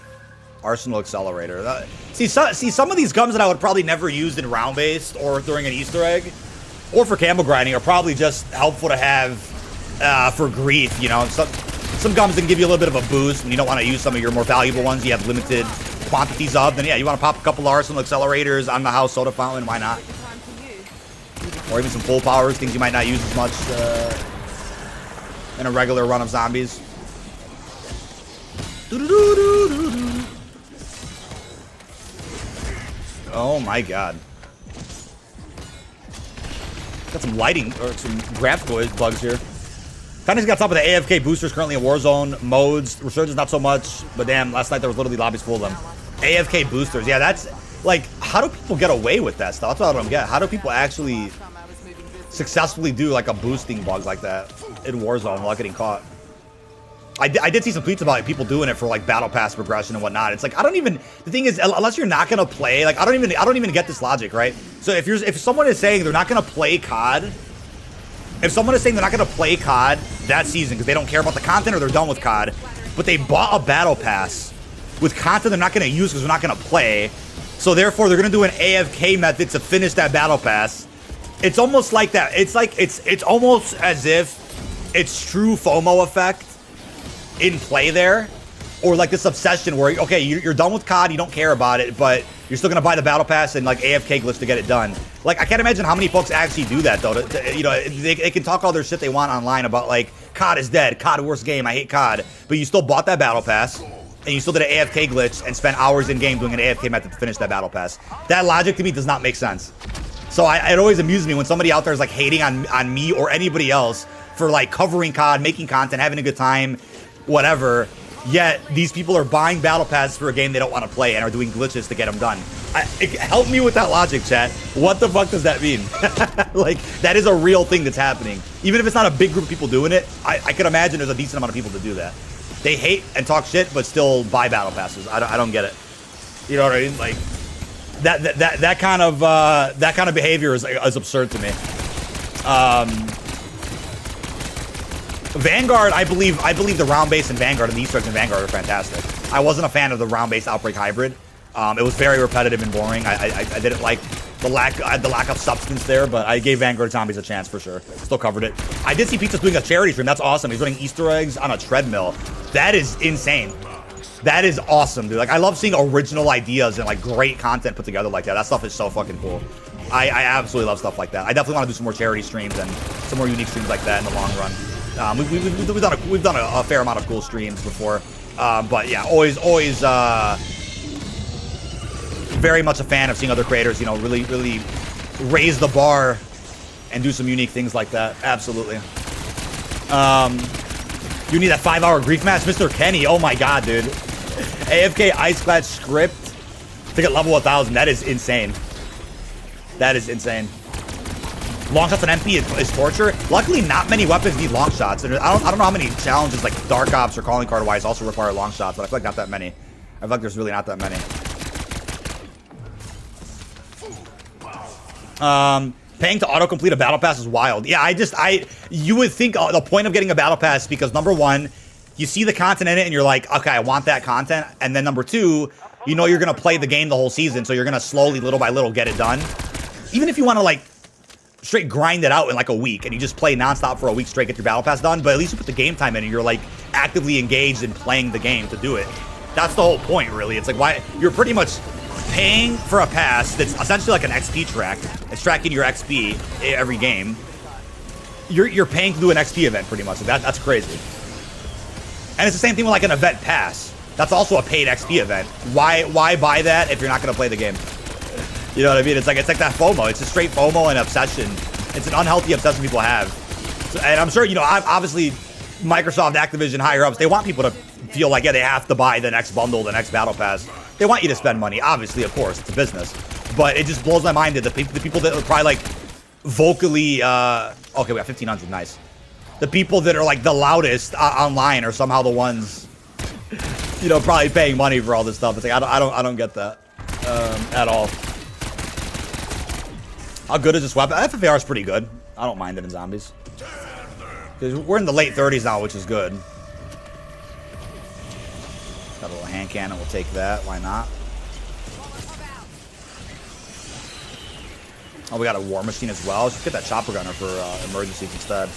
Arsenal Accelerator. See, some of these gums that I would probably never use in round-based or during an Easter egg or for camo grinding are probably just helpful to have for grief, you know. Some gums that can give you a little bit of a boost when you don't want to use some of your more valuable ones you have limited quantities of. Then, yeah, you want to pop a couple of Arsenal Accelerators on the house soda fountain, why not? Or even some full powers, things you might not use as much in a regular run of zombies. Oh my god. Got some lighting or some graphical bugs here. Kind of got top of the AFK boosters currently in Warzone modes. Resurgence not so much, but damn, last night there was literally lobbies full of them. AFK boosters, yeah, that's like, how do people get away with that stuff? That's what I don't get. How do people actually successfully do like a boosting bug like that in Warzone without getting caught? I did see some tweets about it, people doing it for like battle pass progression and whatnot. It's like, I don't even, the thing is, unless you're not gonna play, like I don't even get this logic, right? So if someone is saying they're not gonna play COD, if someone is saying they're not gonna play COD that season because they don't care about the content or they're done with COD, but they bought a battle pass with content they're not gonna use because they're not gonna play, so therefore they're gonna do an AFK method to finish that battle pass. It's almost like that. It's like it's almost as if it's true FOMO effect in play there, or like this obsession where, okay, you're done with COD, you don't care about it, but you're still gonna buy the battle pass and like AFK glitch to get it done. Like, I can't imagine how many folks actually do that though. You know, they can talk all their shit they want online about like COD is dead, COD worst game, I hate COD, but you still bought that battle pass and you still did an AFK glitch and spent hours in game doing an AFK method to finish that battle pass. That logic to me does not make sense. So it always amuses me when somebody out there is like hating on me or anybody else for like covering COD, making content, having a good time, whatever. Yet these people are buying battle passes for a game they don't want to play and are doing glitches to get them done. Help me with that logic, chat. What the fuck does that mean? Like, that is a real thing that's happening. Even if it's not a big group of people doing it, I could imagine there's a decent amount of people that do that. They hate and talk shit, but still buy battle passes. I don't get it. You know what I mean? Like, that kind of behavior is absurd to me. Vanguard, I believe the round-based in Vanguard and the Easter eggs in Vanguard are fantastic. I wasn't a fan of the round-based Outbreak hybrid. It was very repetitive and boring. I didn't like the lack of substance there, but I gave Vanguard Zombies a chance for sure. Still covered it. I did see Pizza's doing a charity stream. That's awesome. He's running Easter eggs on a treadmill. That is insane. That is awesome, dude. Like, I love seeing original ideas and like great content put together like that. That stuff is so fucking cool. I absolutely love stuff like that. I definitely want to do some more charity streams and some more unique streams like that in the long run. We've done a fair amount of cool streams before, but yeah, always very much a fan of seeing other creators, you know, really raise the bar and do some unique things like that. Absolutely. You need that 5-hour grief match, Mr. Kenny. Oh my god, dude. AFK Ice Clad script to get level 1000. That is insane. That is insane. Long shots on MP is torture. Luckily, not many weapons need long shots. And I don't know how many challenges like Dark Ops or Calling Card wise also require long shots, but I feel like not that many. I feel like there's really not that many. Paying to auto-complete a battle pass is wild. Yeah, you would think the point of getting a battle pass is because number one, you see the content in it and you're like, okay, I want that content. And then number two, you know you're going to play the game the whole season, so you're going to slowly, little by little, get it done. Even if you want to, like, straight grind it out in, like, a week, and you just play nonstop for a week straight, get your battle pass done, but at least you put the game time in and you're, like, actively engaged in playing the game to do it. That's the whole point, really. It's like, why you're pretty much paying for a pass that's essentially like an XP track. It's tracking your XP every game. You're paying to do an XP event, pretty much. That's crazy. And it's the same thing with, like, an event pass. That's also a paid XP event. Why buy that if you're not going to play the game? You know what I mean? It's like that FOMO. It's a straight FOMO and obsession. It's an unhealthy obsession people have. So, and I'm sure, you know, obviously Microsoft, Activision, higher ups, they want people to feel like, yeah, they have to buy the next bundle, the next battle pass. They want you to spend money, obviously, of course, it's a business. But it just blows my mind that the people that are probably like vocally, okay, we got 1,500, nice. The people that are like the loudest online are somehow the ones, you know, probably paying money for all this stuff. It's like I don't get that at all. How good is this weapon? FFAR is pretty good. I don't mind it in zombies. Because we're in the late 30s now, which is good. Got a little hand cannon. We'll take that. Why not? Oh, we got a war machine as well. Let's get that chopper gunner for emergencies instead.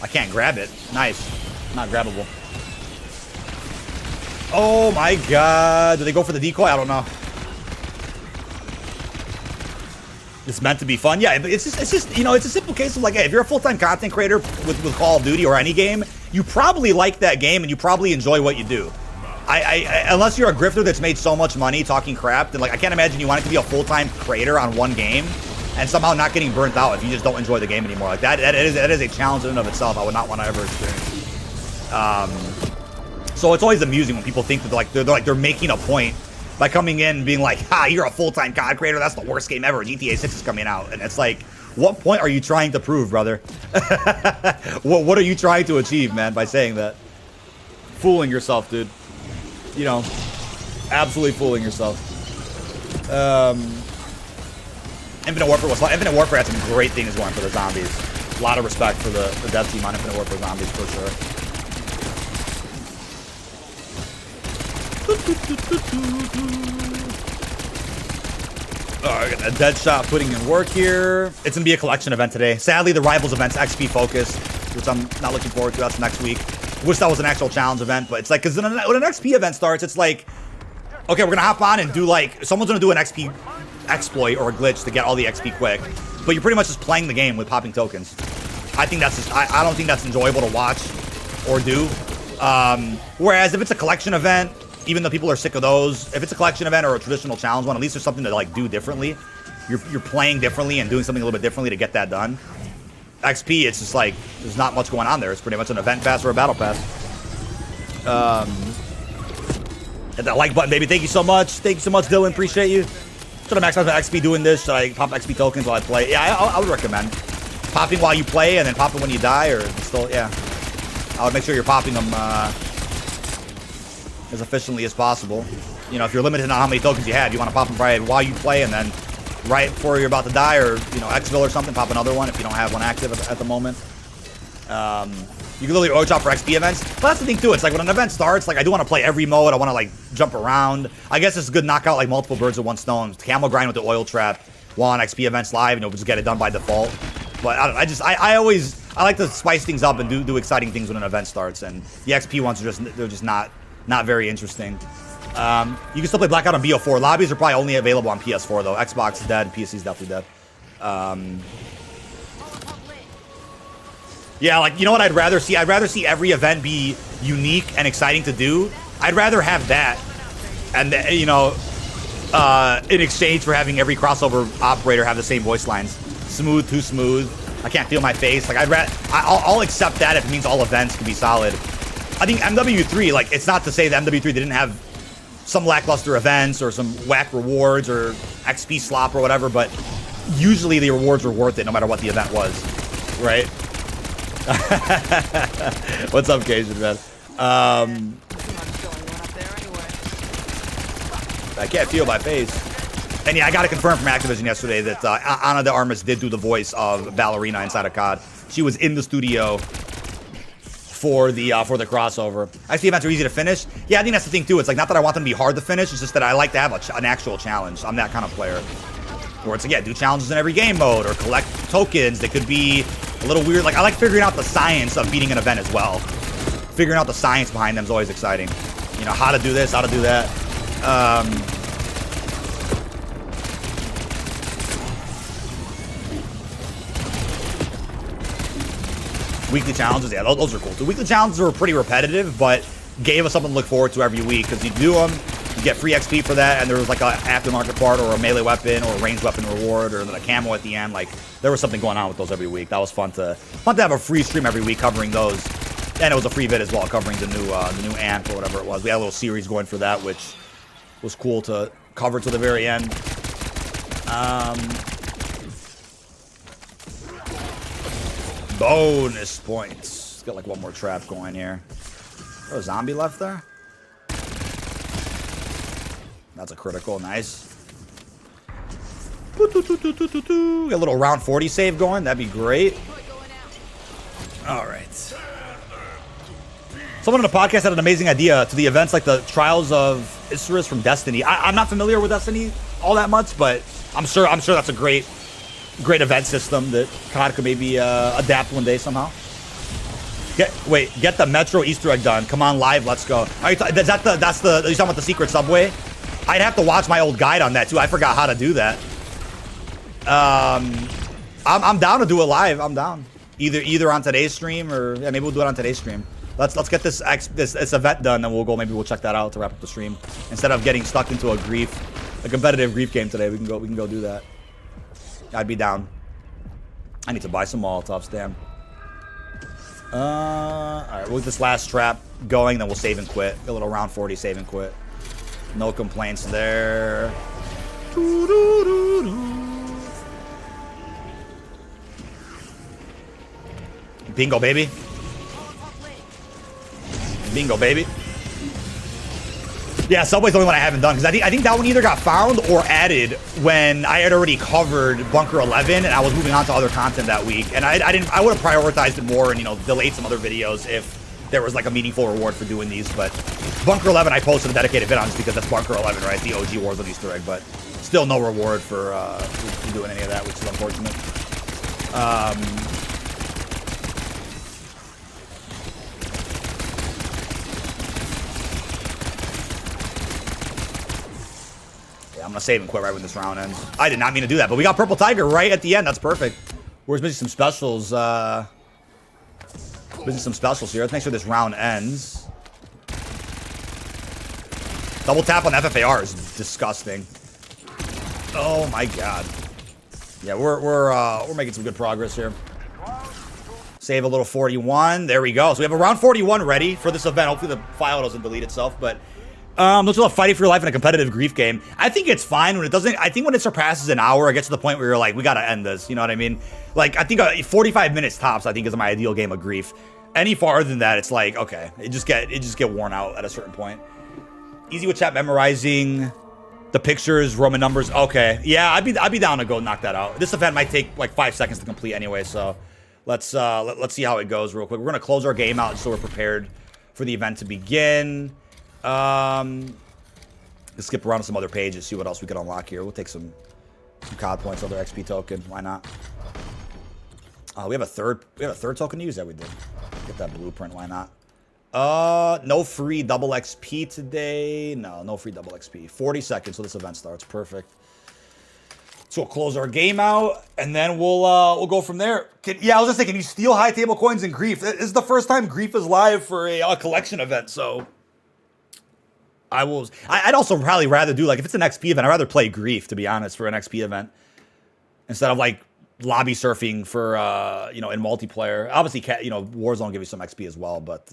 I can't grab it. Nice. Not grabbable. Oh my god. Do they go for the decoy? I don't know. It's meant to be fun. Yeah, but it's just, you know, it's a simple case of like, hey, if you're a full-time content creator with Call of Duty or any game, you probably like that game and you probably enjoy what you do. Unless you're a grifter that's made so much money talking crap, then like I can't imagine you want it to be a full-time creator on one game and somehow not getting burnt out if you just don't enjoy the game anymore. Like that is a challenge in and of itself. I would not want to ever experience. So it's always amusing when people think that they're making a point by coming in and being like, ha, you're a full-time COD creator, that's the worst game ever, GTA 6 is coming out. And it's like, what point are you trying to prove, brother? What are you trying to achieve, man, by saying that? Fooling yourself, dude. You know, absolutely fooling yourself. Infinite Warfare was fun. Infinite Warfare had some great things going for the zombies. A lot of respect for the dev team on Infinite Warfare zombies, for sure. Alright, got a dead shot putting in work here. It's gonna be a collection event today. Sadly, the Rivals event's XP focused, which I'm not looking forward to. That's next week. Wish that was an actual challenge event, but it's like, because when an XP event starts, it's like, okay, we're gonna hop on and do like, someone's gonna do an XP exploit or a glitch to get all the XP quick, but you're pretty much just playing the game with popping tokens. I think that's just, I don't think that's enjoyable to watch or do. Whereas if it's a collection event, even though people are sick of those, if it's a collection event or a traditional challenge one, at least there's something to like do differently. You're playing differently and doing something a little bit differently to get that done. XP, it's just like there's not much going on there. It's pretty much an event pass or a battle pass. Hit that like button, baby. Thank you so much. Thank you so much, Dylan. Appreciate you. Should I max out my XP doing this? Should I pop XP tokens while I play? Yeah, I would recommend popping while you play and then popping when you die, or still, yeah. I would make sure you're popping them as efficiently as possible. You know, if you're limited on how many tokens you have, you want to pop them right while you play, and then right before you're about to die, or, you know, Xville or something, pop another one if you don't have one active at the moment. You can literally auto chop for XP events. But that's the thing, too. It's like when an event starts, like, I do want to play every mode. I want to, like, jump around. I guess it's a good knockout, like, multiple birds with one stone. Camel grind with the oil trap while on XP events live, and you'll just get it done by default. But I don't know. I like to spice things up and do exciting things when an event starts. And the XP ones are they're just not very interesting. You can still play Blackout on BO4. Lobbies are probably only available on PS4, though. Xbox is dead. PC is definitely dead. Yeah, like, you know what I'd rather see? I'd rather see every event be unique and exciting to do. I'd rather have that, and, you know, in exchange for having every crossover operator have the same voice lines. Smooth, too smooth. I can't feel my face. Like, I'll accept that if it means all events can be solid. I think MW3, like, it's not to say that MW3 didn't have some lackluster events or some whack rewards or XP slop or whatever, but usually the rewards were worth it no matter what the event was, right? What's up, Cajun, man? I can't feel my face. And yeah, I got to confirm from Activision yesterday that Ana de Armas did do the voice of Ballerina inside of COD. She was in the studio for the crossover. Actually, events are easy to finish. Yeah, I think that's the thing too. It's like, not that I want them to be hard to finish. It's just that I like to have an actual challenge. I'm that kind of player. Where it's like, yeah, do challenges in every game mode or collect tokens. They could be a little weird. Like, I like figuring out the science of beating an event as well. Figuring out the science behind them is always exciting. You know, how to do this, how to do that. Weekly challenges, yeah, those are cool too. Weekly challenges were pretty repetitive, but gave us something to look forward to every week, because you do them, you get free XP for that, and there was like an aftermarket part or a melee weapon or a ranged weapon reward or a camo at the end. Like, there was something going on with those every week. That was fun to have a free stream every week covering those, and it was a free vid as well covering the new amp or whatever it was. We had a little series going for that, which was cool to cover to the very end. Bonus points. Let's get like one more trap going here. Oh, a zombie left there? That's a critical. Nice. Get a little round 40 save going. That'd be great. All right. Someone in the podcast had an amazing idea to the events like the Trials of Isserus from Destiny. I'm not familiar with Destiny all that much, but I'm sure that's a great event system that COD could maybe adapt one day somehow. Get the Metro Easter egg done. Come on, live, let's go. Are you you're talking about the secret subway? I'd have to watch my old guide on that too. I forgot how to do that. I'm down to do it live. I'm down. Either on today's stream or yeah, maybe we'll do it on today's stream. Let's get this event done, then we'll check that out to wrap up the stream. Instead of getting stuck into a competitive grief game today, we can go do that. I'd be down. I need to buy some Molotovs, damn. Alright, we'll get this last trap going, then we'll save and quit. A little round 40 save and quit. No complaints there. Bingo, baby. Bingo, baby. Yeah, Subway's the only one I haven't done, because I think that one either got found or added when I had already covered Bunker 11 and I was moving on to other content that week. And I would have prioritized it more and, you know, delayed some other videos if there was like a meaningful reward for doing these. But Bunker 11, I posted a dedicated vid on just because that's Bunker 11, right? The OG Warzone Easter egg, but still no reward for doing any of that, which is unfortunate. I'm gonna save and quit right when this round ends. I did not mean to do that, but we got Purple Tiger right at the end. That's perfect. We're busy some specials. Busy some specials here. Let's make sure this round ends. Double tap on FFAR is disgusting. Oh my god. Yeah, we're making some good progress here. Save a little 41. There we go. So we have a round 41 ready for this event. Hopefully the file doesn't delete itself. But let's go fighting for your life in a competitive grief game. I think it's fine when it doesn't. I think when it surpasses an hour, it gets to the point where you're like, we got to end this. You know what I mean? Like, I think 45 minutes tops, I think, is my ideal game of grief. Any farther than that, it's like, okay, it just get worn out at a certain point. Easy with chat memorizing the pictures, Roman numbers. Okay, yeah, I'd be down to go knock that out. This event might take like 5 seconds to complete anyway, so let's see how it goes real quick. We're gonna close our game out so we're prepared for the event to begin. Let's skip around to some other pages, see what else we can unlock here. We'll take some COD points, other XP token. Why not? We have a third token to use. Yeah, we did. Get that blueprint. Why not? No free double XP today. No free double XP. 40 seconds till this event starts. Perfect. So we'll close our game out, and then we'll go from there. Yeah, I was just thinking, you steal high table coins in Grief. This is the first time Grief is live for a collection event, so I'd also probably rather do, like, if it's an XP event, I'd rather play Grief, to be honest, for an XP event instead of like lobby surfing for in multiplayer. Obviously, Warzone give you some XP as well, but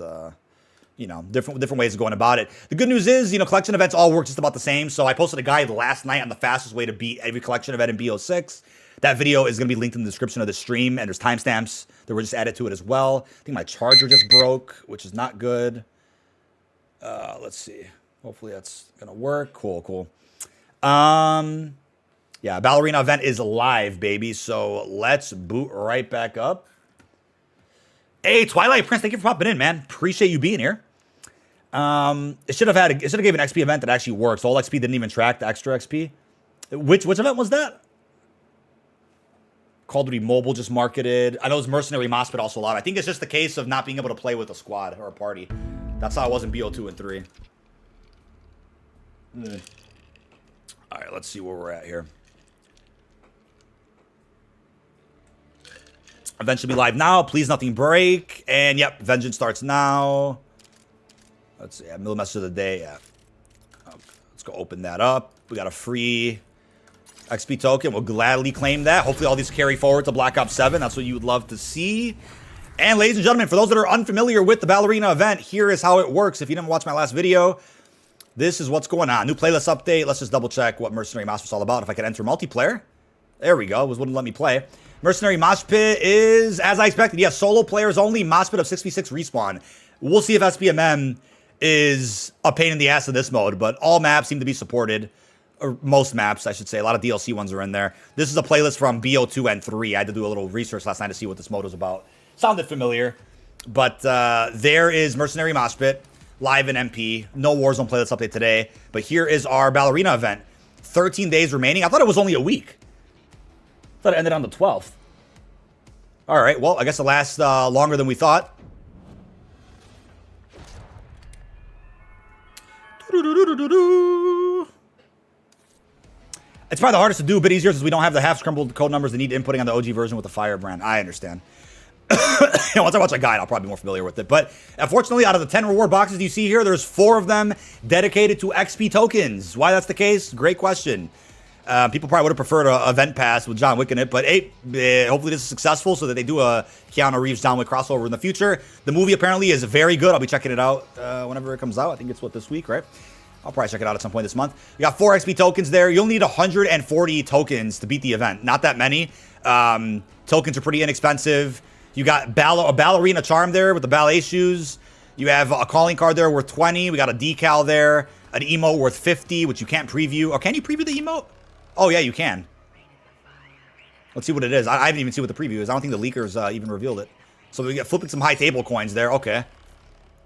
different ways of going about it. The good news is, collection events all work just about the same. So I posted a guide last night on the fastest way to beat every collection event in BO6. That video is going to be linked in the description of the stream, and there's timestamps that were just added to it as well. I think my charger just broke, which is not good. Let's see. Hopefully that's going to work. Cool. Yeah, Ballerina event is live, baby. So let's boot right back up. Hey, Twilight Prince, thank you for popping in, man. Appreciate you being here. It should have gave an XP event that actually works. All XP didn't even track the extra XP. Which event was that? Call of Duty Mobile just marketed. I know it's Mercenary Mospit also allowed. I think it's just the case of not being able to play with a squad or a party. That's how it was in BO2 and 3. All right, let's see where we're at here. Event should be live now. Please nothing break. And yep, Vengeance starts now. Let's see. Middle message of the day. Yeah. Okay, let's go open that up. We got a free XP token. We'll gladly claim that. Hopefully all these carry forward to Black Ops 7. That's what you would love to see. And ladies and gentlemen, for those that are unfamiliar with the Ballerina event, here is how it works. If you didn't watch my last video, this is what's going on. New playlist update. Let's just double check what Mercenary Mosh Pit's all about. If I can enter multiplayer. There we go. It wouldn't let me play. Mercenary Mosh Pit is, as I expected, yes, solo players only. Mosh Pit of 6v6 respawn. We'll see if SPMM is a pain in the ass of this mode, but all maps seem to be supported. Or most maps, I should say. A lot of DLC ones are in there. This is a playlist from BO2 and 3. I had to do a little research last night to see what this mode was about. Sounded familiar. But there is Mercenary Mosh Pit, live in MP. No Warzone playlist update today. But here is our Ballerina event. 13 days remaining. I thought it was only a week. I thought it ended on the 12th. All right, well, I guess it lasts longer than we thought. It's probably the hardest to do, a bit easier since we don't have the half-scrambled code numbers that need inputting on the OG version with the Firebrand. I understand. Once I watch a guide, I'll probably be more familiar with it. But unfortunately, out of the 10 reward boxes you see here, there's 4 of them dedicated to XP tokens. Why that's the case? Great question. People probably would have preferred an event pass with John Wick in it, but hey, hopefully this is successful so that they do a Keanu Reeves John Wick crossover in the future. The movie apparently is very good. I'll be checking it out whenever it comes out. I think it's this week, right? I'll probably check it out at some point this month. We got 4 XP tokens there. You'll need 140 tokens to beat the event. Not that many. Tokens are pretty inexpensive. You got a ballerina charm there with the ballet shoes. You have a calling card there worth 20. We got a decal there. An emote worth 50, which you can't preview. Or can you preview the emote? Oh, yeah, you can. Let's see what it is. I haven't even seen what the preview is. I don't think the leakers even revealed it. So we got flipping some high table coins there. Okay.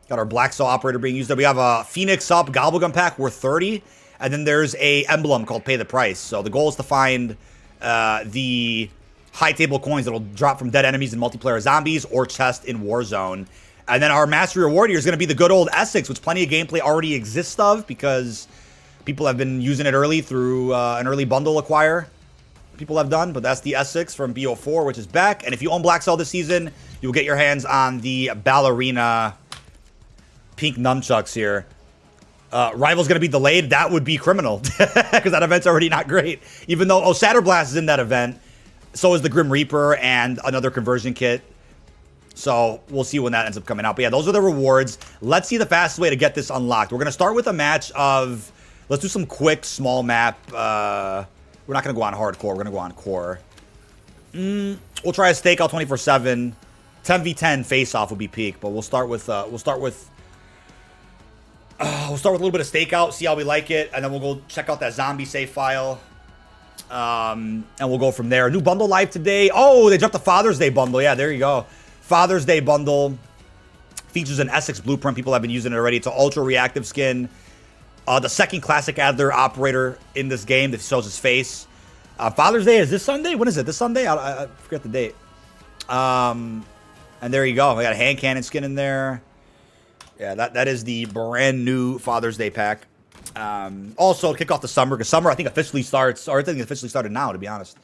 Got our Black Saw operator being used there. We have a Phoenix Up Gobblegum pack worth 30. And then there's a emblem called Pay the Price. So the goal is to find the high table coins that will drop from dead enemies in multiplayer zombies or chest in Warzone. And then our mastery reward here is going to be the good old Essex, which plenty of gameplay already exists of because people have been using it early through an early bundle acquire. People have done, but that's the Essex from BO4, which is back. And if you own Black Cell this season, you'll get your hands on the Ballerina pink nunchucks here. Rival's going to be delayed. That would be criminal because that event's already not great. Even though Shatterblast is in that event, so is the Grim Reaper and another conversion kit. So we'll see when that ends up coming out. But yeah, those are the rewards. Let's see the fastest way to get this unlocked. We're going to start with a match of... Let's do some quick, small map. We're not going to go on hardcore. We're going to go on core. We'll try a stakeout 24/7. 10v10 face-off would be peak. But we'll start with... We'll start with a little bit of stakeout, see how we like it, and then we'll go check out that zombie save file. And we'll go from there. New bundle live today. Oh, they dropped the Father's Day bundle. Yeah, there you go. Father's Day bundle features an Essex blueprint. People have been using it already. It's an ultra reactive skin. The second classic Adler operator in this game that shows his face. Father's Day is this Sunday? When is it? This Sunday? I forget the date. And there you go. We got a hand cannon skin in there. Yeah, that is the brand new Father's Day pack. Also, to kick off the summer, because summer I think officially starts, or I think it officially started now, to be honest,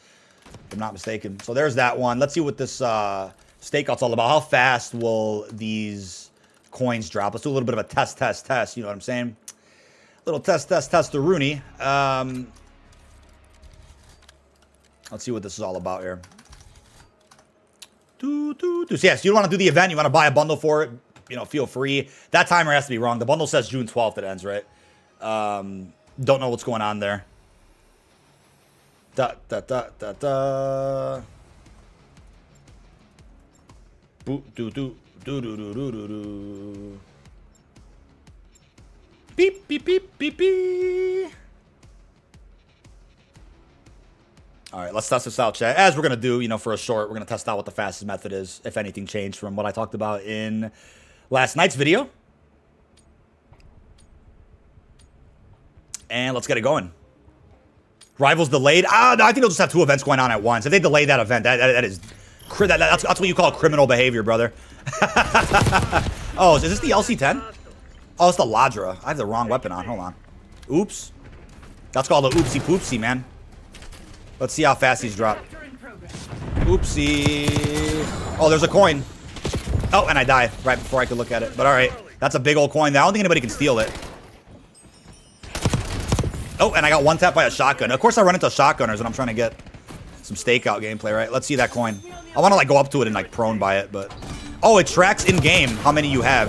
if I'm not mistaken. So there's that one. Let's see what this stakeout's all about. How fast will these coins drop? Let's do a little bit of a test. You know what I'm saying? Little test to Rooney. Let's see what this is all about here. So yes, you don't want to do the event. You want to buy a bundle for it. You know, feel free. That timer has to be wrong. The bundle says June 12th it ends, right? Don't know what's going on there. Beep, beep, beep, beep, beep. All right, let's test this out, chat. As we're going to do, you know, for a short, we're going to test out what the fastest method is, if anything changed from what I talked about in last night's video. And let's get it going. Rivals delayed. No, I think they'll just have two events going on at once. If they delay that event, that's what you call criminal behavior, brother. Oh, is this the LC-10? Oh, it's the Ladra. I have the wrong weapon on. Hold on. Oops. That's called a oopsie poopsie, man. Let's see how fast these drop. Oopsie. Oh, there's a coin. Oh, and I die right before I could look at it. But all right. That's a big old coin. I don't think anybody can steal it. Oh, and I got one tap by a shotgun. Of course, I run into shotgunners, and I'm trying to get some stakeout gameplay, right? Let's see that coin. I want to, like, go up to it and, like, prone by it, but... Oh, it tracks in-game how many you have.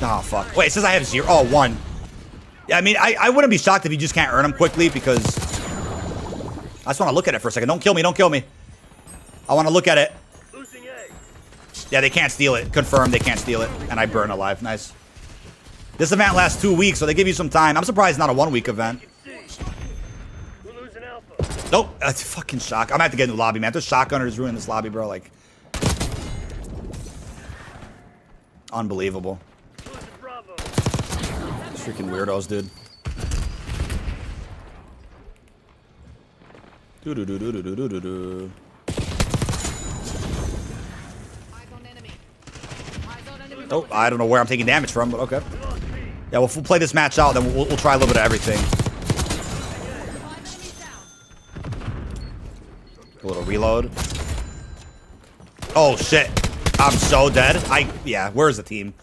Oh, fuck. Wait, it says I have 0. Oh, 1. Yeah, I mean, I wouldn't be shocked if you just can't earn them quickly, because... I just want to look at it for a second. Don't kill me, don't kill me. I want to look at it. Yeah, they can't steal it. Confirmed, they can't steal it. And I burn alive. Nice. This event lasts 2 weeks, so they give you some time. I'm surprised it's not a 1 week event. Nope, that's fucking shock. I'm gonna have to get in the lobby, man. There's shotgunners ruining this lobby, bro. Like, unbelievable. Freaking weirdos, dude. Do. Oh, I don't know where I'm taking damage from, but okay. Yeah, we'll play this match out, then we'll try a little bit of everything. A little reload. Oh, shit. I'm so dead. Yeah, where's the team?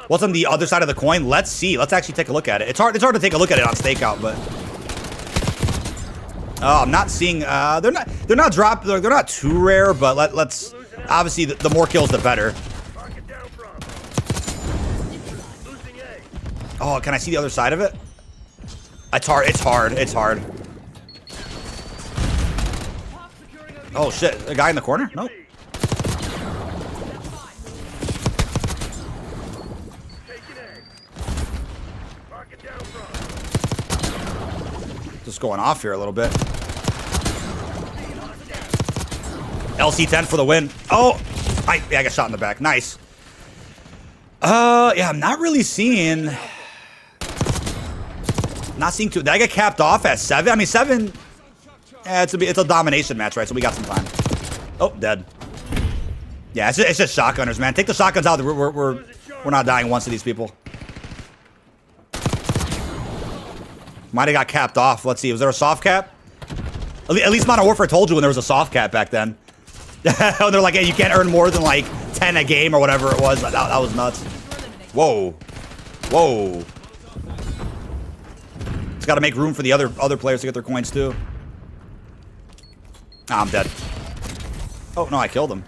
What's on the other side of the coin? Let's see. Let's actually take a look at it. It's hard to take a look at it on stakeout, but... Oh, I'm not seeing... They're not too rare, but let's... Obviously, the more kills, the better. Oh, can I see the other side of it? It's hard. Oh, shit. A guy in the corner? Nope. Just going off here a little bit. LC-10 for the win. Oh! I got shot in the back. Nice. Yeah, I'm not really seeing... Not seeing too... Did I get capped off at 7? I mean, 7... Yeah, it's a domination match, right? So we got some time. Oh, dead. Yeah, it's just shotgunners, man. Take the shotguns out. We're not dying once to these people. Might have got capped off. Let's see. Was there a soft cap? At least Modern Warfare told you when there was a soft cap back then. And they're like, hey, you can't earn more than like 10 a game or whatever it was. That was nuts. Whoa. Whoa. It's got to make room for the other players to get their coins too. Ah, I'm dead. Oh, no, I killed him.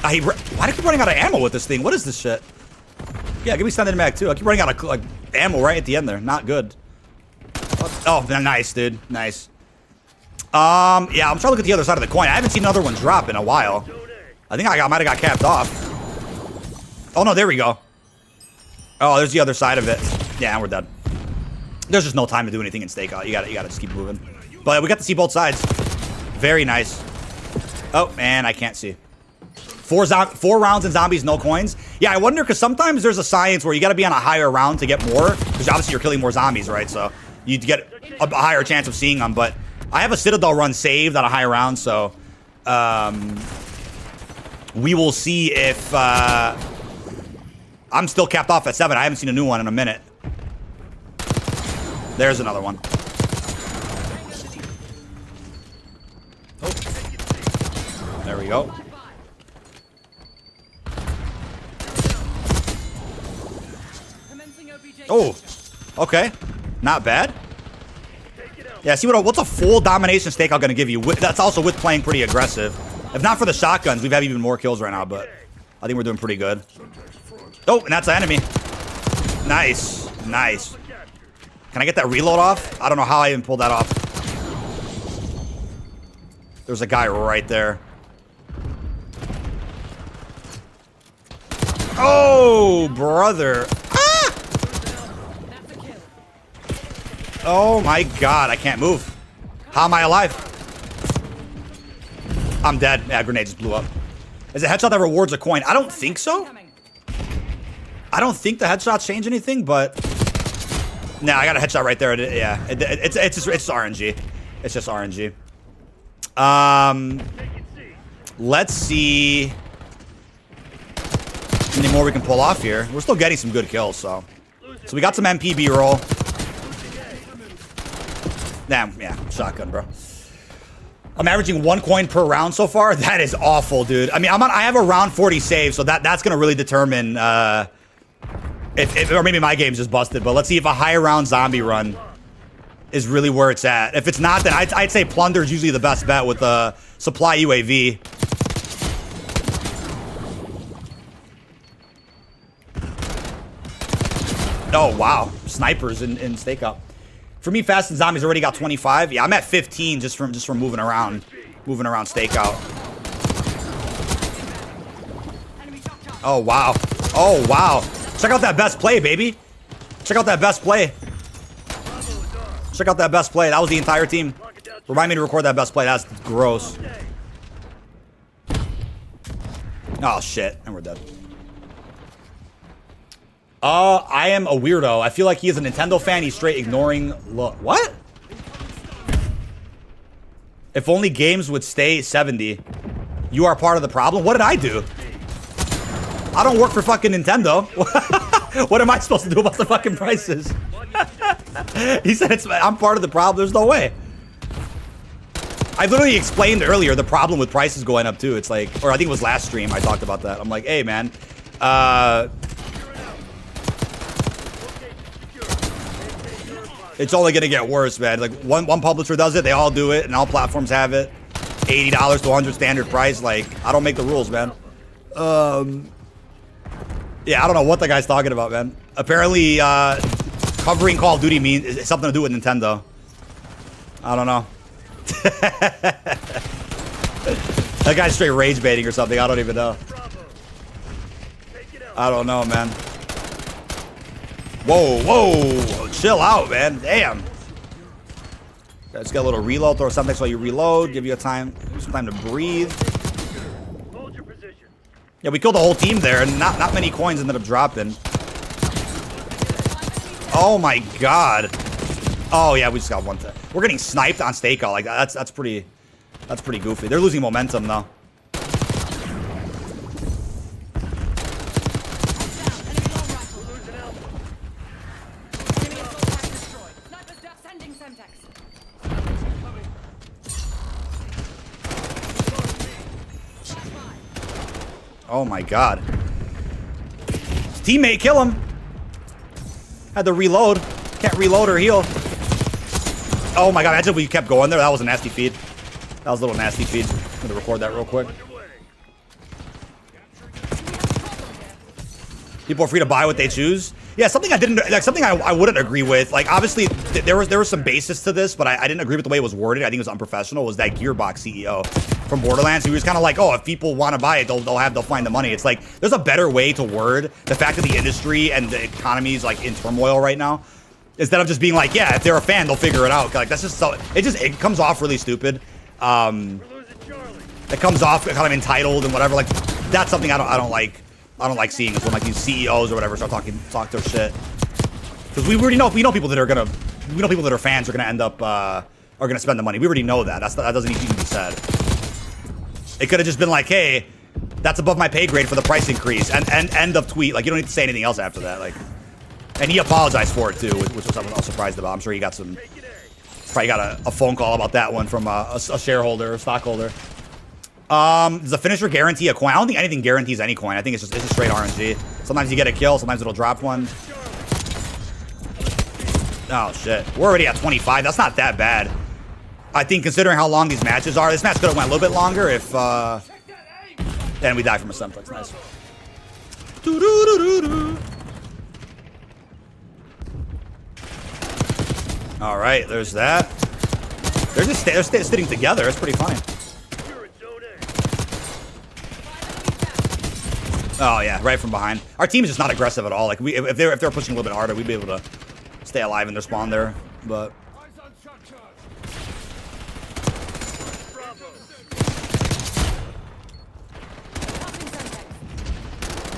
Why do I keep running out of ammo with this thing? What is this shit? Yeah, give me standing mag too. I keep running out of like, ammo right at the end there. Not good. Oh, nice, dude. Nice. Yeah, I'm trying to look at the other side of the coin. I haven't seen another one drop in a while. I think I might have got capped off. Oh, no, there we go. Oh, there's the other side of it. Yeah, and we're dead. There's just no time to do anything in stakeout. You gotta just keep moving. But we got to see both sides. Very nice. Oh, man, I can't see. 4 rounds in zombies, no coins. Yeah, I wonder, because sometimes there's a science where you got to be on a higher round to get more. Because obviously you're killing more zombies, right? So you get a higher chance of seeing them. But I have a Citadel run saved on a high round, so we will see if I'm still capped off at 7. I haven't seen a new one in a minute. There's another one. Oh. There we go. Oh, okay. Not bad. Yeah, see what's a full domination stakeout going to give you? That's also with playing pretty aggressive. If not for the shotguns, we'd have even more kills right now, but I think we're doing pretty good. Oh, and that's an enemy. Nice. Nice. Can I get that reload off? I don't know how I even pulled that off. There's a guy right there. Oh, brother. Oh my god, I can't move. How am I alive? I'm dead. Yeah, grenade just blew up. Is it headshot that rewards a coin? I don't think so. I don't think the headshots change anything, but... Nah, I got a headshot right there. Yeah, it's just RNG. It's just RNG. Let's see... how many more we can pull off here. We're still getting some good kills, so... So we got some MPB roll. Damn, yeah, shotgun, bro. I'm averaging 1 coin per round so far. That is awful, dude. I mean, I have a round 40 save, so that's gonna really determine if or maybe my game's just busted. But let's see if a high round zombie run is really where it's at. If it's not, then I'd say plunder is usually the best bet with the supply UAV. Oh wow, snipers in stakeout. For me, Fast and Zombies already got 25. Yeah, I'm at 15 just from moving around stakeout. Oh wow. Oh wow. Check out that best play, baby. Check out that best play. Check out that best play. That was the entire team. Remind me to record that best play. That's gross. Oh shit, and we're dead. I am a weirdo. I feel like he is a Nintendo fan. He's straight ignoring. What? If only games would stay 70. You are part of the problem. What did I do? I don't work for fucking Nintendo. What am I supposed to do about the fucking prices? He said I'm part of the problem. There's no way. I literally explained earlier the problem with prices going up too. It's like, or I think it was last stream I talked about that. I'm like, hey man, it's only gonna get worse, man. Like one publisher does it, they all do it, and all platforms have it. $80 to $100 standard price. Like, I don't make the rules, man. Yeah, I don't know what the guy's talking about, man. Apparently, covering Call of Duty means something to do with Nintendo. I don't know. That guy's straight rage baiting or something. I don't even know. I don't know, man. Whoa, whoa. Chill out, man. Damn. Let's get a little reload. Throw something so you reload. Give you some time to breathe. Yeah, we killed the whole team there, and not many coins ended up dropping. Oh my god. Oh yeah, we just got one. We're getting sniped on stakeout like that. That's pretty goofy. They're losing momentum though. Oh my god. His teammate, kill him. Had to reload. Can't reload or heal. Oh my god, imagine if we kept going there. That was a nasty feed. That was a little nasty feed. I'm gonna record that real quick. People are free to buy what they choose. Yeah, something I didn't, like something I wouldn't agree with. Like obviously there was some basis to this, but I didn't agree with the way it was worded. I think it was unprofessional. Was that Gearbox CEO from Borderlands? He was kind of like, oh, if people want to buy it, they'll find the money. It's like there's a better way to word the fact that the industry and the economy is like in turmoil right now. Instead of just being like, yeah, if they're a fan, they'll figure it out. Like that's just so it comes off really stupid. It comes off kind of entitled and whatever. Like that's something I don't like. I don't like seeing is when like these CEOs or whatever start talk their shit. Because we know people that are fans are gonna end up are gonna spend the money. We already know that. That doesn't even be said. It could have just been like, hey, that's above my pay grade for the price increase, and end of tweet. Like you don't need to say anything else after that. Like, and he apologized for it too, which was something I was surprised about. I'm sure he got probably got a phone call about that one from a shareholder or stockholder. Does the finisher guarantee a coin? I don't think anything guarantees any coin. I think it's just straight RNG. Sometimes you get a kill, sometimes it'll drop one. Oh shit. We're already at 25. That's not that bad. I think considering how long these matches are, this match could have went a little bit longer if and we died from a simplex. Nice. Alright, there's that. They're sitting together, it's pretty funny. Oh yeah, right from behind. Our team is just not aggressive at all. Like if they're pushing a little bit harder, we'd be able to stay alive in their spawn there. But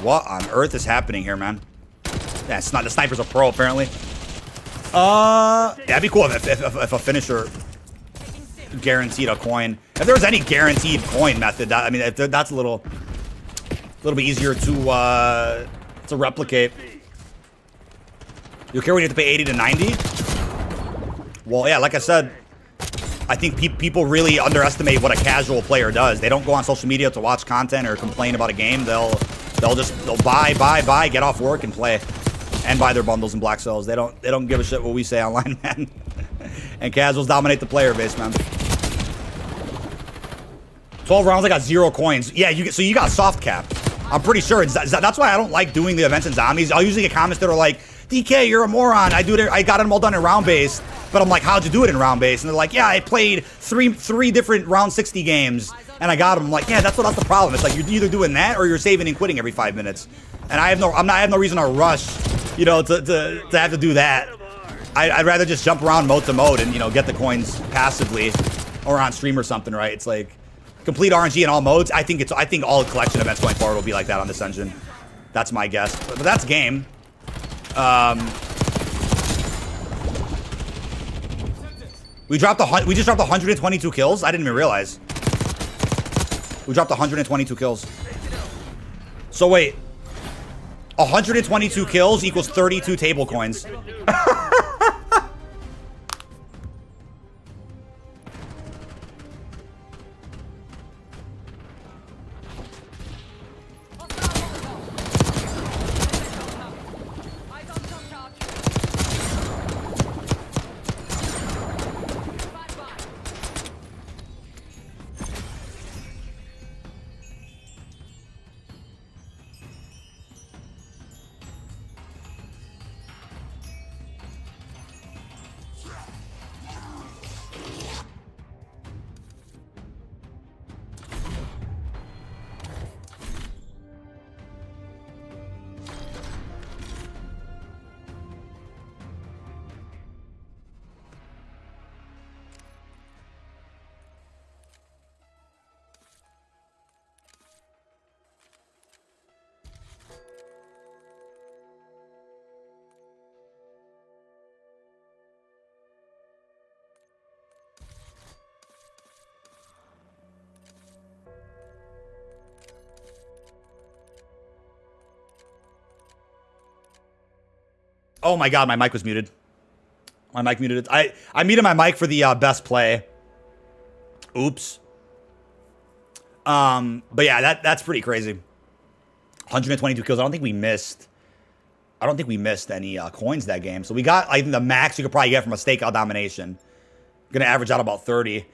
what on earth is happening here, man? Yeah, it's not the sniper's a pro apparently. Yeah, it'd be cool if a finisher guaranteed a coin. If there was any guaranteed coin method, I mean, that's a little bit easier to replicate. You okay when you have to pay 80 to 90? Well, yeah, like I said, I think people really underestimate what a casual player does. They don't go on social media to watch content or complain about a game. They'll buy, get off work and play, and buy their bundles and black cells. They don't give a shit what we say online, man. And casuals dominate the player base, man. 12 rounds, I got 0 coins. Yeah, so you got soft cap. I'm pretty sure that's why I don't like doing the events in zombies. I'll usually get comments that are like, DK, you're a moron. I got them all done in round based. But I'm like, how'd you do it in round based? And they're like, yeah, I played three different round 60 games and I got them. I'm like, yeah, that's the problem. It's like you're either doing that or you're saving and quitting every 5 minutes. And I have no reason to rush, you know, to have to do that. I'd rather just jump around mode to mode and, you know, get the coins passively or on stream or something, right? It's like complete RNG in all modes. I think all collection events going forward will be like that on this engine. That's my guess. But that's game. We just dropped 122 kills. I didn't even realize. We dropped 122 kills. So wait. 122 kills equals 32 table coins. Oh my god, my mic was muted. My mic muted. I muted my mic for the best play. Oops. But yeah, that's pretty crazy. 122 kills. I don't think we missed any coins that game. So we got, I think, the max you could probably get from a stakeout domination Gonna average out about 30.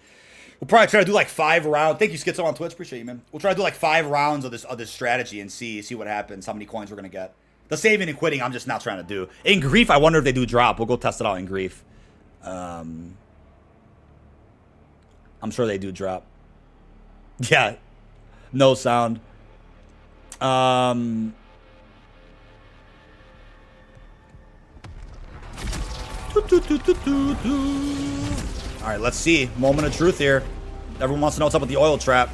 We'll probably try to do like 5 rounds. Thank you, Schizo on Twitch. Appreciate you, man. We'll try to do like 5 rounds of this strategy and see what happens. How many coins we're gonna get. The saving and quitting, I'm just not trying to do. In Grief, I wonder if they do drop. We'll go test it out in Grief. I'm sure they do drop. Yeah. No sound. All right, let's see. Moment of truth here. Everyone wants to know what's up with the oil trap.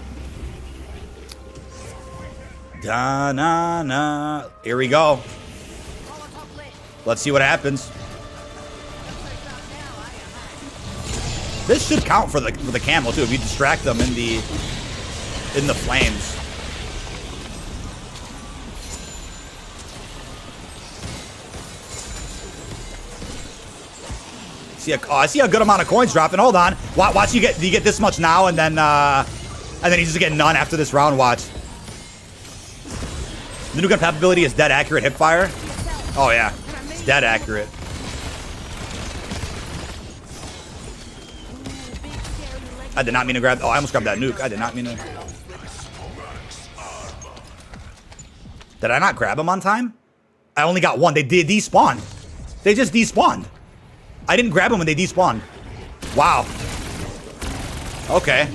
Da na na. Here we go. Let's see what happens. This should count for the camo too if you distract them in the flames. I see a good amount of coins dropping. Hold on. Watch you get this much now and then you just get none after this round. Watch. The new gun ability is dead accurate hip fire. Oh yeah, it's dead accurate. I did not mean to grab. Oh, I almost grabbed that nuke. I did not mean to. Did I not grab him on time? I only got one. They did despawn. They just despawned. I didn't grab them when they despawned. Wow. Okay.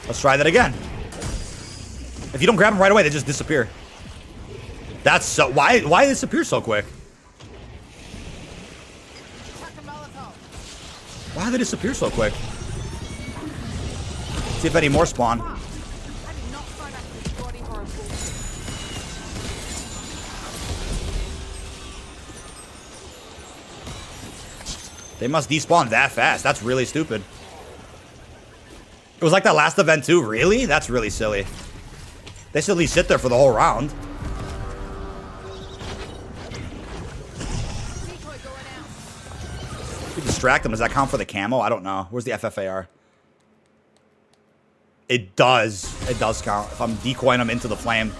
Let's try that again. If you don't grab them right away, they just disappear. That's so... Why did they disappear so quick? Why did they disappear so quick? See if any more spawn. They must despawn that fast. That's really stupid. It was like that last event too. Really? That's really silly. They should at least sit there for the whole round. If you distract them, does that count for the camo? I don't know. Where's the FFAR? It does. It does count. If I'm decoying them into the flame.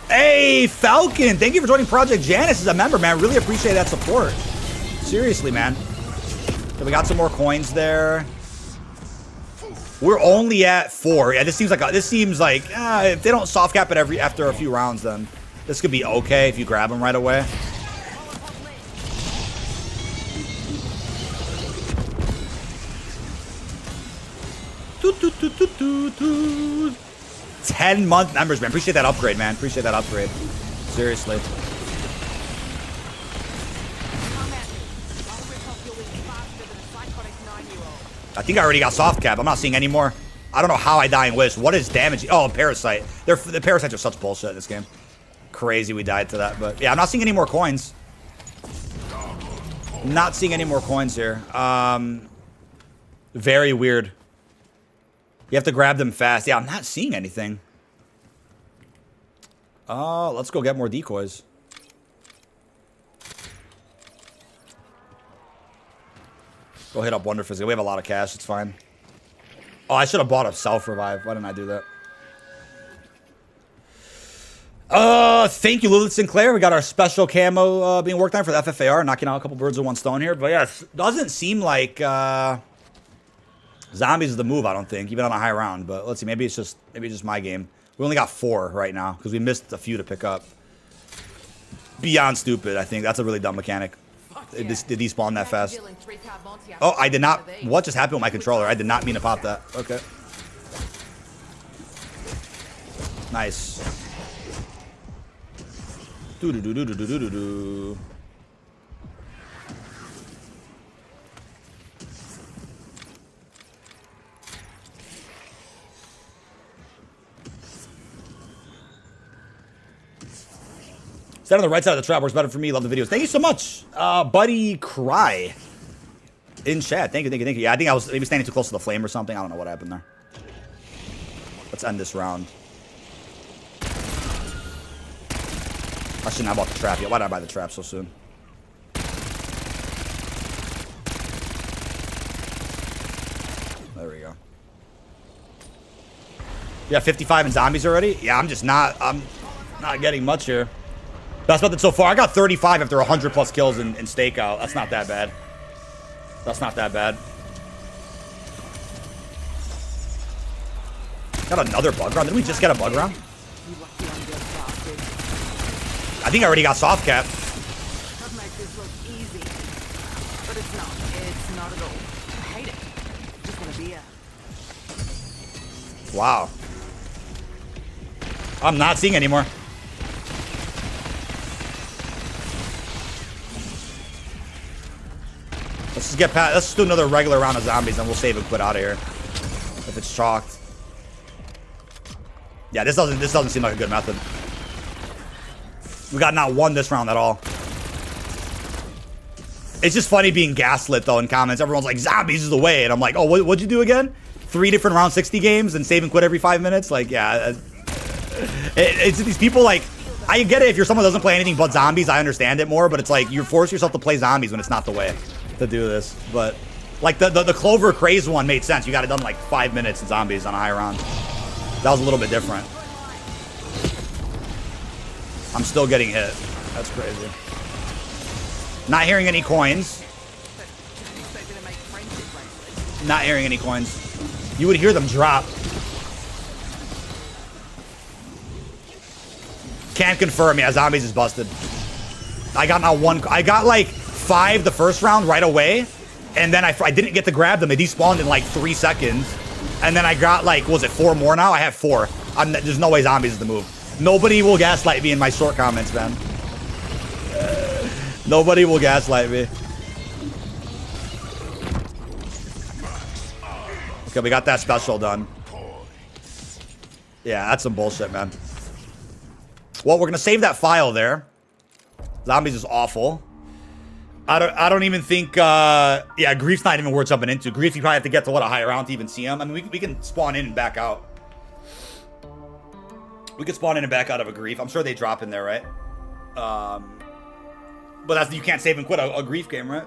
Hey, Falcon! Thank you for joining Project Janice as a member, man. Really appreciate that support. Seriously, man. So we got some more coins there. We're only at 4. Yeah, this seems like if they don't soft cap it after a few rounds, then this could be okay if you grab them right away. Doo, doo, doo, doo, doo, doo. 10-month members, man. Appreciate that upgrade, man. Appreciate that upgrade. Seriously. I think I already got soft cap. I'm not seeing any more. I don't know how I die in Wish. What is damage? Oh, Parasite. The Parasites are such bullshit in this game. Crazy we died to that. But yeah, I'm not seeing any more coins. Not seeing any more coins here. Very weird. You have to grab them fast. Yeah, I'm not seeing anything. Let's go get more decoys. Go hit up Wonder Physical. We have a lot of cash. It's fine. Oh, I should have bought a self-revive. Why didn't I do that? Thank you, Lilith Sinclair. We got our special camo being worked on for the FFAR. Knocking out a couple birds with one stone here. But yeah, it doesn't seem like... Zombies is the move, I don't think, even on a high round. But let's see, maybe it's just my game. We only got 4 right now because we missed a few to pick up. Beyond stupid, I think. That's a really dumb mechanic. Did despawn that fast? Oh, I did not. What just happened with my controller? I did not mean to pop that. Okay. Nice. Do do do do do do do do. Stand on the right side of the trap works better for me. Love the videos. Thank you so much, Buddy Cry. In chat. Thank you. Yeah, I think I was maybe standing too close to the flame or something. I don't know what happened there. Let's end this round. I shouldn't have bought the trap yet. Why did I buy the trap so soon? There we go. Yeah, 55 in zombies already? Yeah, I'm not getting much here. Best method so far. I got 35 after 100 plus kills in stakeout. That's not that bad. That's not that bad. Got another bug round. Didn't we just get a bug round? You lucky undead bastard. I think I already got soft cap. That makes this look easy. But it's not. It's not at all. I hate it. Just want a beer. Wow. I'm not seeing anymore. Let's just get past. Let's just do another regular round of zombies, and we'll save and quit out of here. If it's chalked. Yeah, this doesn't seem like a good method. We got not one this round at all. It's just funny being gaslit though in comments. Everyone's like, zombies is the way, and I'm like, oh, what'd you do again? 3 different round 60 games and save and quit every 5 minutes? Like, yeah. It's these people like, I get it if you're someone who doesn't play anything but zombies, I understand it more, but it's like you force yourself to play zombies when it's not the way to do this. But like the Clover Craze one made sense. You got it done in like 5 minutes in zombies on a high round. That was a little bit different. I'm still getting hit. That's crazy. Not hearing any coins. Not hearing any coins. You would hear them drop. Can't confirm. Yeah, zombies is busted. I got not one. I got like 5 the first round right away. And then I didn't get to grab them. They despawned in like 3 seconds. And then I got like, what was it, 4 more now? I have 4. There's no way zombies is the move. Nobody will gaslight me in my short comments, man. Nobody will gaslight me. Okay, we got that special done. Yeah, that's some bullshit, man. Well, we're gonna save that file there. Zombies is awful. I don't even think, yeah, Grief's not even worth jumping into. Grief, you probably have to get to, what, a higher round to even see him. I mean, we can spawn in and back out. We could spawn in and back out of a Grief. I'm sure they drop in there, right? But that's, you can't save and quit a Grief game, right?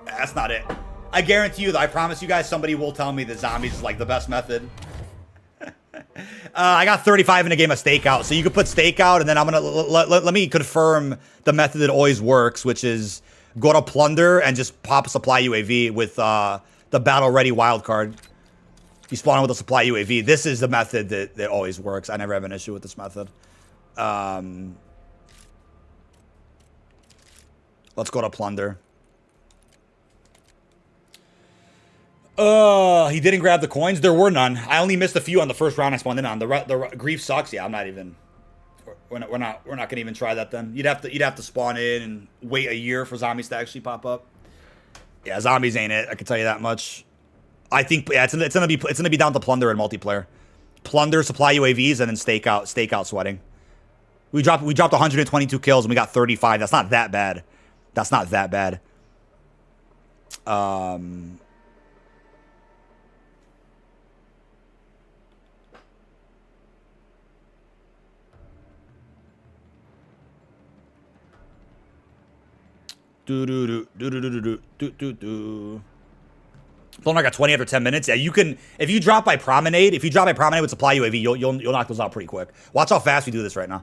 That's not it. I guarantee you, I promise you guys, somebody will tell me that zombies is like the best method. I got 35 in a game of stakeout, so you could put stakeout, and then I'm gonna let me confirm the method that always works, which is go to plunder and just pop a supply UAV with the battle ready wildcard. You spawn in with a supply UAV. This is the method that always works. I never have an issue with this method. Let's go to plunder. He didn't grab the coins. There were none. I only missed a few on the first round I spawned in on. The Grief sucks. Yeah, I'm not even. We're not gonna even try that then. You'd have to spawn in and wait a year for zombies to actually pop up. Yeah, zombies ain't it. I can tell you that much. I think yeah, it's gonna be down to plunder and multiplayer. Plunder, supply UAVs, and then stakeout sweating. We dropped 122 kills and we got 35. That's not that bad. That's not that bad. Plunder got 20 after 10 minutes. Yeah, you can if you drop by promenade. If you drop by promenade with supply UAV, you'll knock those out pretty quick. Watch how fast we do this right now.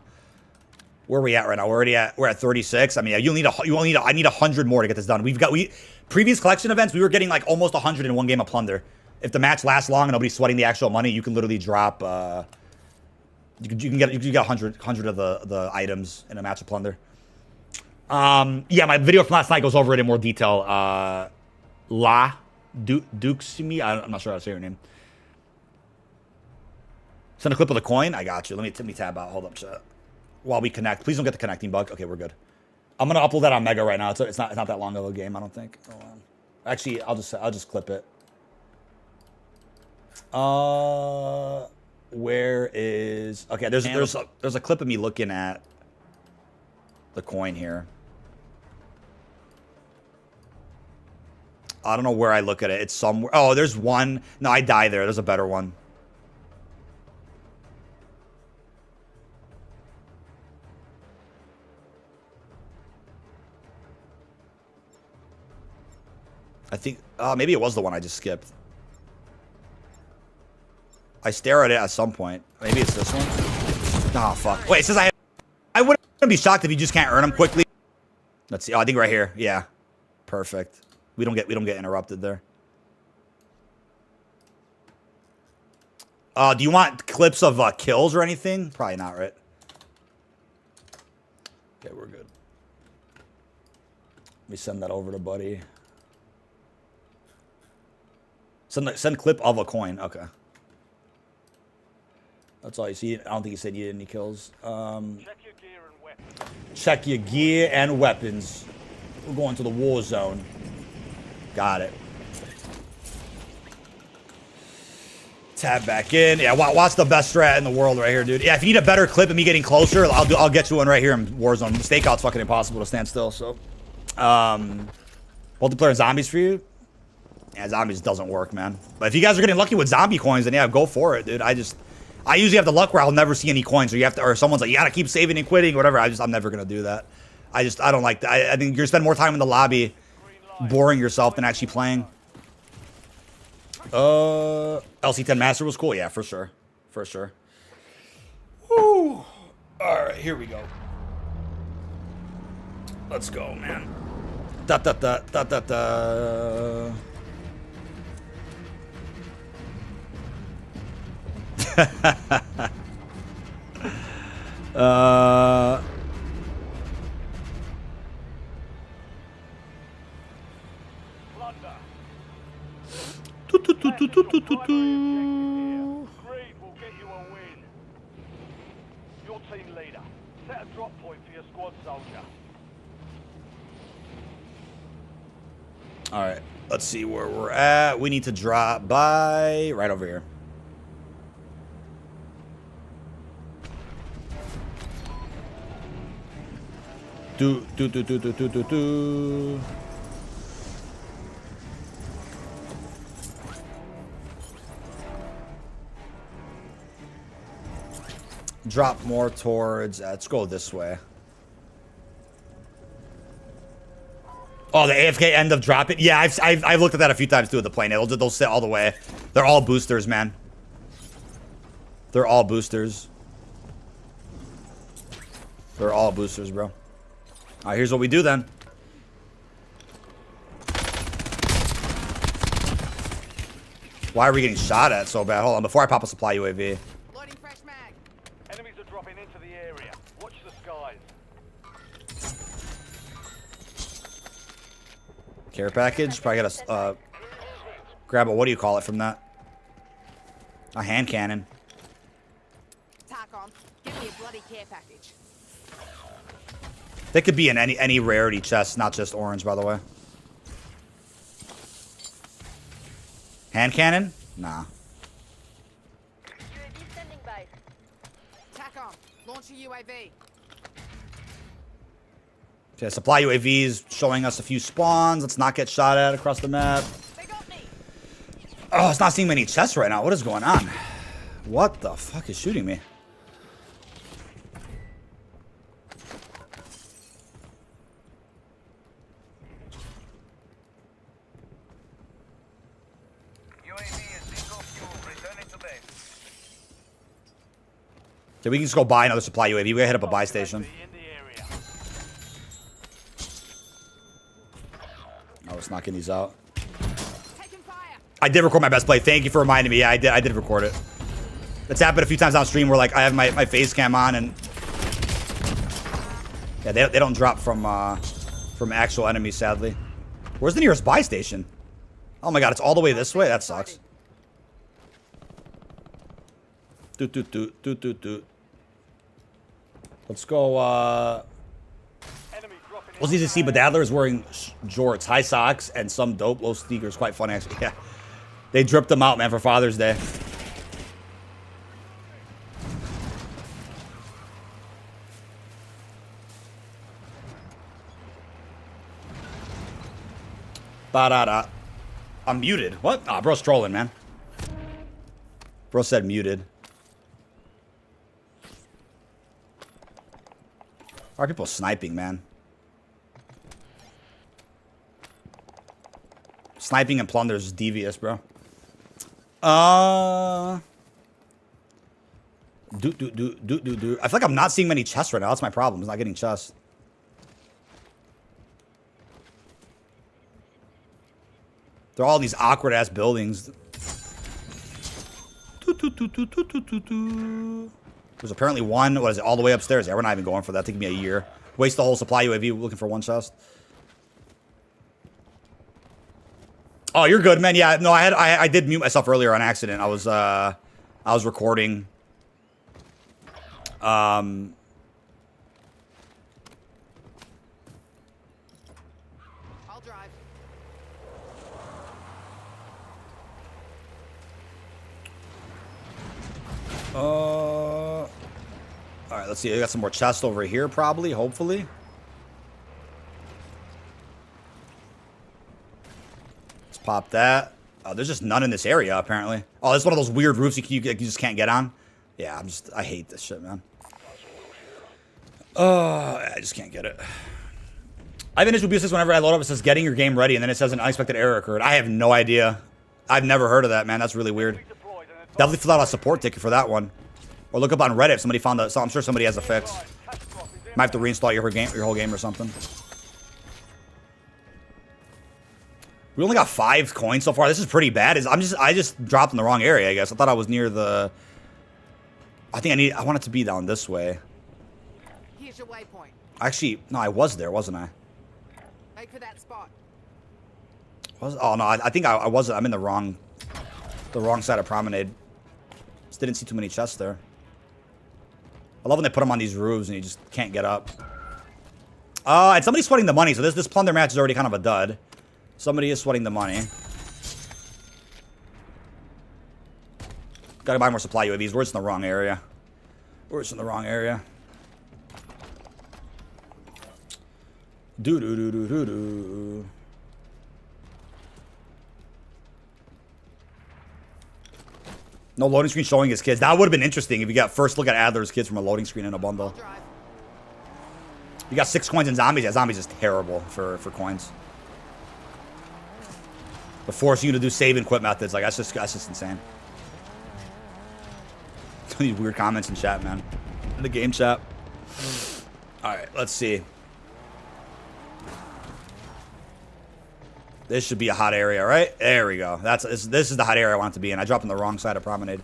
Where are we at right now? We're at 36. I mean, yeah, I need 100 more to get this done. Previous collection events, we were getting like almost 100 in one game of plunder. If the match lasts long and nobody's sweating the actual money, you can literally drop. You can get 100 of the items in a match of plunder. Yeah, my video from last night goes over it in more detail. Dukesimi, I'm not sure how to say her name. Send a clip of the coin. I got you. Let me tab out. Hold up, chat. While we connect, please don't get the connecting bug. Okay, we're good. I'm gonna upload that on Mega right now. It's not that long of a game, I don't think. Hold on. Actually, I'll just clip it. Where is? Okay, there's a clip of me looking at the coin here. I don't know where I look at it. It's somewhere. Oh, there's one. No, I die there. There's a better one. I think, maybe it was the one I just skipped. I stare at it at some point. Maybe it's this one. Oh, fuck. Wait, it says I would I'd be shocked if you just can't earn them quickly. Let's see. Oh, I think right here. Yeah. Perfect. We don't get interrupted there. Do you want clips of kills or anything? Probably not, right? Okay, we're good. Let me send that over to Buddy. Send clip of a coin. Okay. That's all you see. I don't think he said you had any kills. Check your gear and weapons. Check your gear and weapons. We're going to the war zone. Got it. Tab back in. Yeah, watch the best strat in the world right here, dude. Yeah, if you need a better clip of me getting closer, I'll get you one right here in Warzone. Stakeout's fucking impossible to stand still, so. Multiplayer and zombies for you? Yeah, zombies doesn't work, man. But if you guys are getting lucky with zombie coins, then yeah, go for it, dude. I usually have the luck where I'll never see any coins, or you have to, or someone's like, you gotta keep saving and quitting, or whatever. I'm never gonna do that. I don't like that. I think you're gonna spend more time in the lobby boring yourself than actually playing. LC10 Master was cool, yeah, for sure. For sure. Woo. Alright, here we go. Let's go, man. Da da da da da da. Plunder. Tu, tu, tu, tu, tu, tu, tu, tu. Greed will get you a win. Your team leader. Set a drop point for your squad soldier. All right, let's see where we're at. We need to drop by right over here. Do do do do do do do do. Drop more towards. Let's go this way. Oh, the AFK end of drop it. Yeah, I've looked at that a few times too with the plane. They'll sit all the way. They're all boosters, man. They're all boosters. They're all boosters, bro. All right, here's what we do then. Why are we getting shot at so bad? Hold on, before I pop a supply UAV. Loading fresh mag. Enemies are dropping into the area. Watch the skies. Care package. Probably gotta grab a, what do you call it from that? A hand cannon. Tack on. Give me a bloody care package. They could be in any rarity chest, not just orange, by the way. Hand cannon? Nah. UAV standing by. Tack on. Launch a UAV. Okay, supply UAVs showing us a few spawns. Let's not get shot at across the map. They got me. Oh, it's not seeing many chests right now. What is going on? What the fuck is shooting me? Okay, we can just go buy another supply UAV. We gotta hit up a buy station. In the area. Oh, it's knocking these out. Taking fire. I did record my best play. Thank you for reminding me. Yeah, I did record it. It's happened a few times on stream where like I have my face cam on and yeah, they don't drop from actual enemies, sadly. Where's the nearest buy station? Oh my god, it's all the way this way? That sucks. Doot doot doot doot doot doot. Let's go Enemy dropping We'll see to see, but Adler is wearing jorts, high socks, and some dope low sneakers. Quite funny, actually. Yeah, they dripped them out, man, for Father's Day. Ba-da-da. I'm muted. What? Ah, bro's trolling, man. Bro said muted. Are people sniping, man? Sniping and plunder is I feel like I'm not seeing many chests right now. That's my problem. I'm not getting chests. They're all these awkward ass buildings. There's apparently one. What is it? All the way upstairs. Yeah, we're not even going for that. Take me a year. Waste the whole supply UAV looking for one chest. Oh, you're good, man. Yeah, no, I did mute myself earlier on accident. I was recording. I'll drive. All right, let's see. I got some more chests over here, probably, hopefully. Let's pop that. Oh, there's just none in this area, apparently. Oh, this is one of those weird roofs you just can't get on. Yeah, I hate this shit, man. I just can't get it. I have an issue with this whenever I load up, it says getting your game ready, and then it says an unexpected error occurred. I have no idea. I've never heard of that, man. That's really weird. Definitely fill out a support ticket for that one. Or look up on Reddit if somebody found that. So I'm sure somebody has a fix. Might have to reinstall your whole game or something. We only got 5 coins so far. This is pretty bad. I just dropped in the wrong area, I guess. I thought I was near the... I want it to be down this way. Here's your waypoint. Actually, no, I was there, wasn't I? Make for that spot. Oh no, I think I wasn't. I'm in the wrong side of Promenade. Just didn't see too many chests there. I love when they put them on these roofs and you just can't get up. And somebody's sweating the money, so this plunder match is already kind of a dud. Somebody is sweating the money. Gotta buy more supply UAVs. We're just in the wrong area. We're just in the wrong area. Do. No loading screen showing his kids. That would have been interesting if you got first look at Adler's kids from a loading screen in a bundle. I'll drive. You got 6 coins in zombies. Yeah, zombies is terrible for coins. But forcing you to do save and quit methods, like that's just insane. These weird comments in chat, man. In the game chat. Alright, let's see. This should be a hot area, right? There we go. This is the hot area I want it to be in. I dropped on the wrong side of Promenade.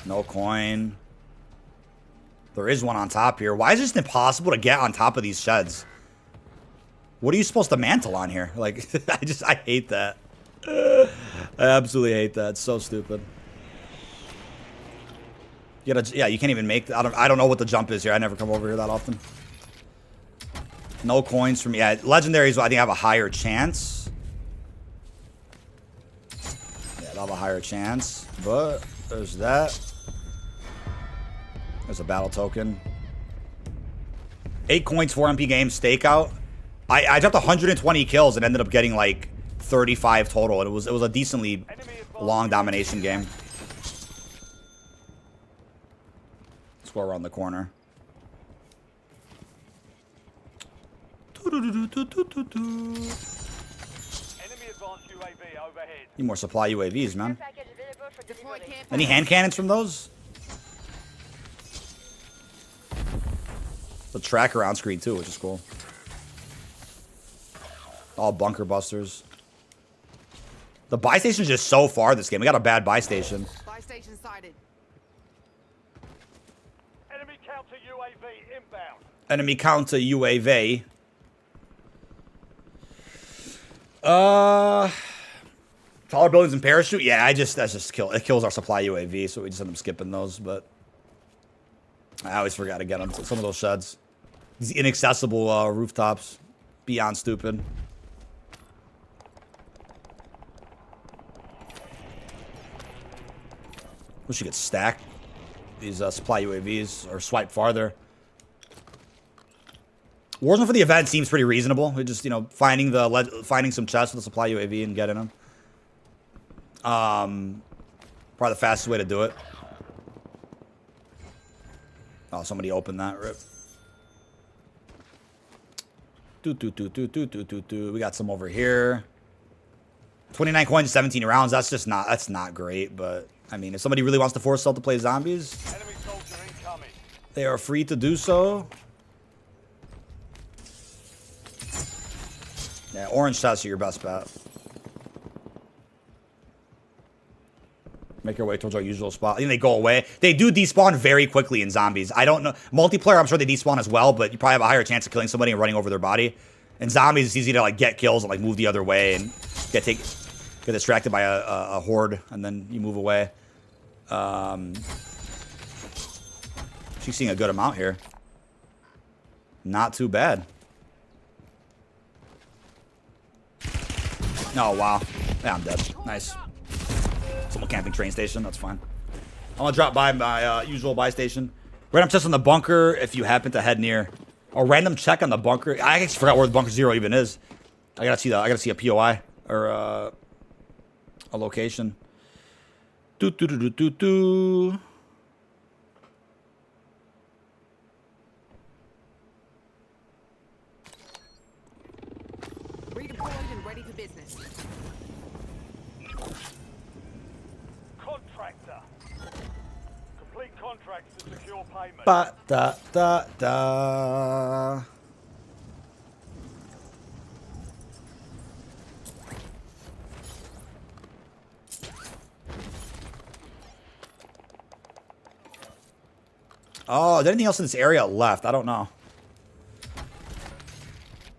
No coin. There is one on top here. Why is it just impossible to get on top of these sheds? What are you supposed to mantle on here? Like, I hate that. I absolutely hate that. It's so stupid. You can't even make. I don't know what the jump is here. I never come over here that often. No coins from me. Yeah, legendaries. I think have a higher chance. Yeah, they'll have a higher chance. But there's that. There's a battle token. 8 coins, 4 MP games, stakeout. I dropped 120 kills and ended up getting like 35 total. It was a decently long domination game. Let's go around the corner. Enemy advanced UAV overhead. Need more supply UAVs, man. Package available for Deploy delivery. camp. Any hand cannons from those? The tracker on screen too, which is cool. All bunker busters. The buy station is just so far this game. We got a bad buy station. Buy station sighted. Enemy counter UAV inbound. Enemy counter UAV. Taller buildings and parachute. Yeah, it kills our supply UAV, so we just end up skipping those. But I always forgot to get them. Some of those sheds, these inaccessible rooftops, beyond stupid. Wish you could stack these supply UAVs or swipe farther. Warzone for the event seems pretty reasonable. We just, finding some chests with a supply UAV and getting them. Probably the fastest way to do it. Oh, somebody opened that. Rip. We got some over here. 29 coins, 17 rounds. That's not great. But I mean, if somebody really wants to force themselves to play zombies, Enemy soldier incoming. they are free to do so. Yeah, orange chests are your best bet. Make your way towards our usual spot. I think they go away. They do despawn very quickly in zombies. I don't know. Multiplayer, I'm sure they despawn as well, but you probably have a higher chance of killing somebody and running over their body. In zombies, it's easy to like get kills and like move the other way and get distracted by a horde, and then you move away. She's seeing a good amount here. Not too bad. Oh, wow. Yeah, I'm dead. Nice. Someone camping train station. That's fine. I'm going to drop by my usual buy station. Random chest on the bunker if you happen to head near. A random check on the bunker. I actually forgot where the bunker 0 even is. I gotta see a POI or a location. Do. Redeployed and ready for business. Contractor. Complete contracts to secure payment. Ba-da-da-da. Oh, is there anything else in this area left? I don't know.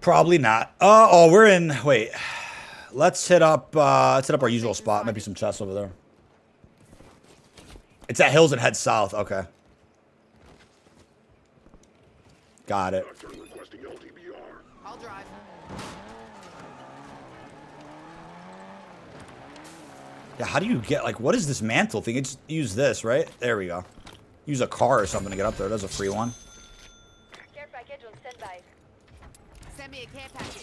Probably not. Oh, we're in. Wait. Let's hit up our usual spot. Might be some chests over there. It's at hills and head south. Okay. Got it. I'll drive. Yeah, how do you get, like, what is this mantle thing? Just use this, right? There we go. Use a car or something to get up there. That's a free one. Care package on standby. Send me a care package.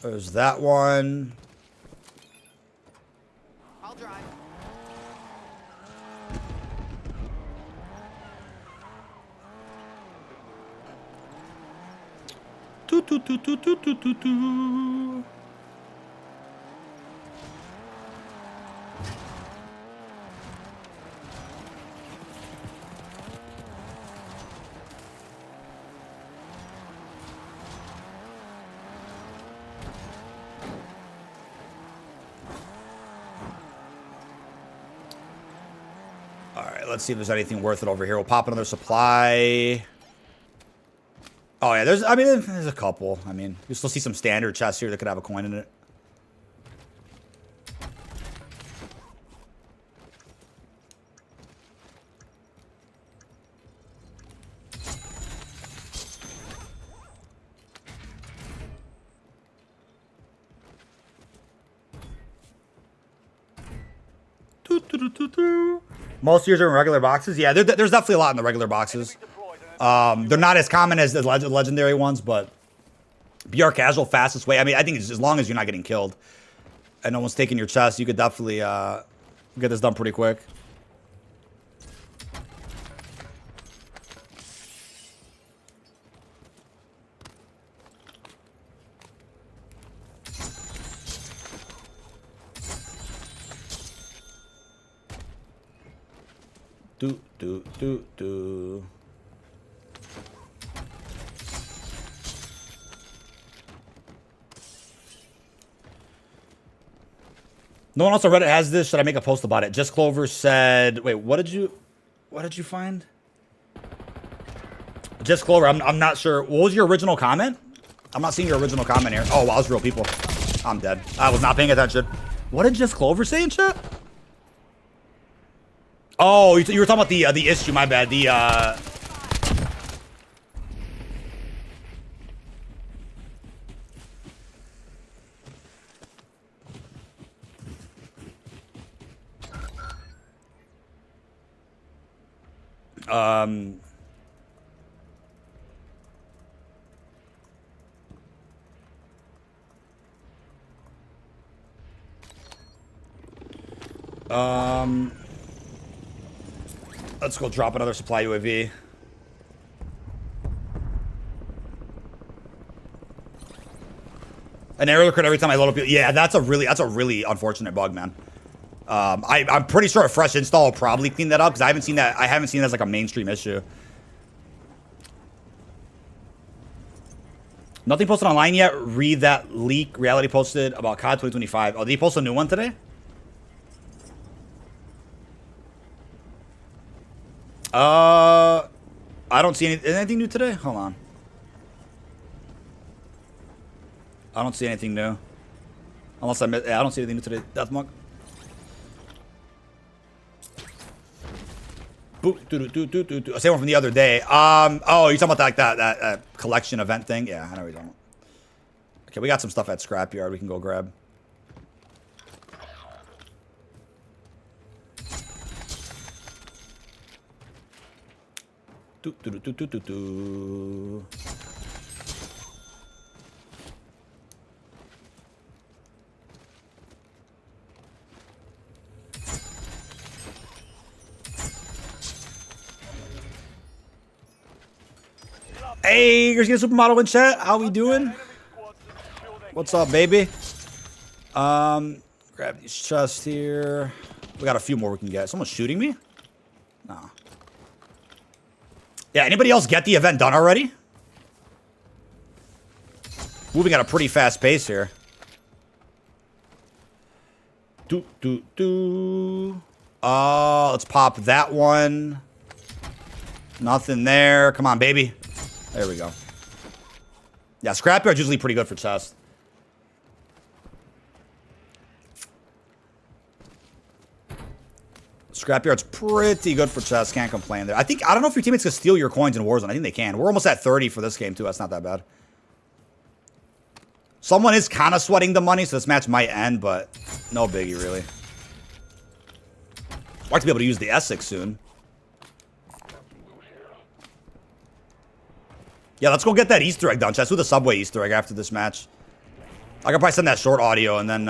There's that one. I'll drive. Do. All right, let's see if there's anything worth it over here. We'll pop another supply. Oh yeah, there's a couple. I mean, you still see some standard chests here that could have a coin in it. Most of yours are in regular boxes. Yeah, there's definitely a lot in the regular boxes. They're not as common as the legendary ones, but BR casual, fastest way. I mean, I think it's as long as you're not getting killed and no one's taking your chest, you could definitely get this done pretty quick. Do. No one else on Reddit has this. Should I make a post about it? Just Clover said, wait, what did you find? Just Clover, I'm not sure. What was your original comment? I'm not seeing your original comment here. Oh, wow, it's real people. I'm dead. I was not paying attention. What did Just Clover say in chat? Oh, you were talking about the issue, my bad. Let's go drop another supply UAV. An error occurred every time I load up. Yeah, that's a really unfortunate bug, man. I'm pretty sure a fresh install will probably clean that up because I haven't seen that as like a mainstream issue. Nothing posted online yet. Read that leak Reality posted about COD 2025. Oh, did he post a new one today? I don't see anything new today. Hold on. I don't see anything new. Unless I missed. Yeah, I don't see anything new today. Deathmonk. Same one from the other day. Oh, you're talking about that collection event thing? Yeah, I know what you're talking about. Okay, we got some stuff at Scrapyard we can go grab. Hey, here's your supermodel in chat. How we doing? What's up, baby? Grab these chests here. We got a few more we can get. Someone's shooting me? No. Yeah, anybody else get the event done already? Moving at a pretty fast pace here. Let's pop that one. Nothing there. Come on, baby. There we go. Yeah, Scrapyard's usually pretty good for chest. Scrapyard's pretty good for chest. Can't complain there. I don't know if your teammates can steal your coins in Warzone. I think they can. We're almost at 30 for this game, too. That's not that bad. Someone is kind of sweating the money, so this match might end, but no biggie, really. I'd like to be able to use the Essex soon. Yeah, let's go get that Easter egg done. Let's do the subway Easter egg after this match. I can probably send that short audio and then,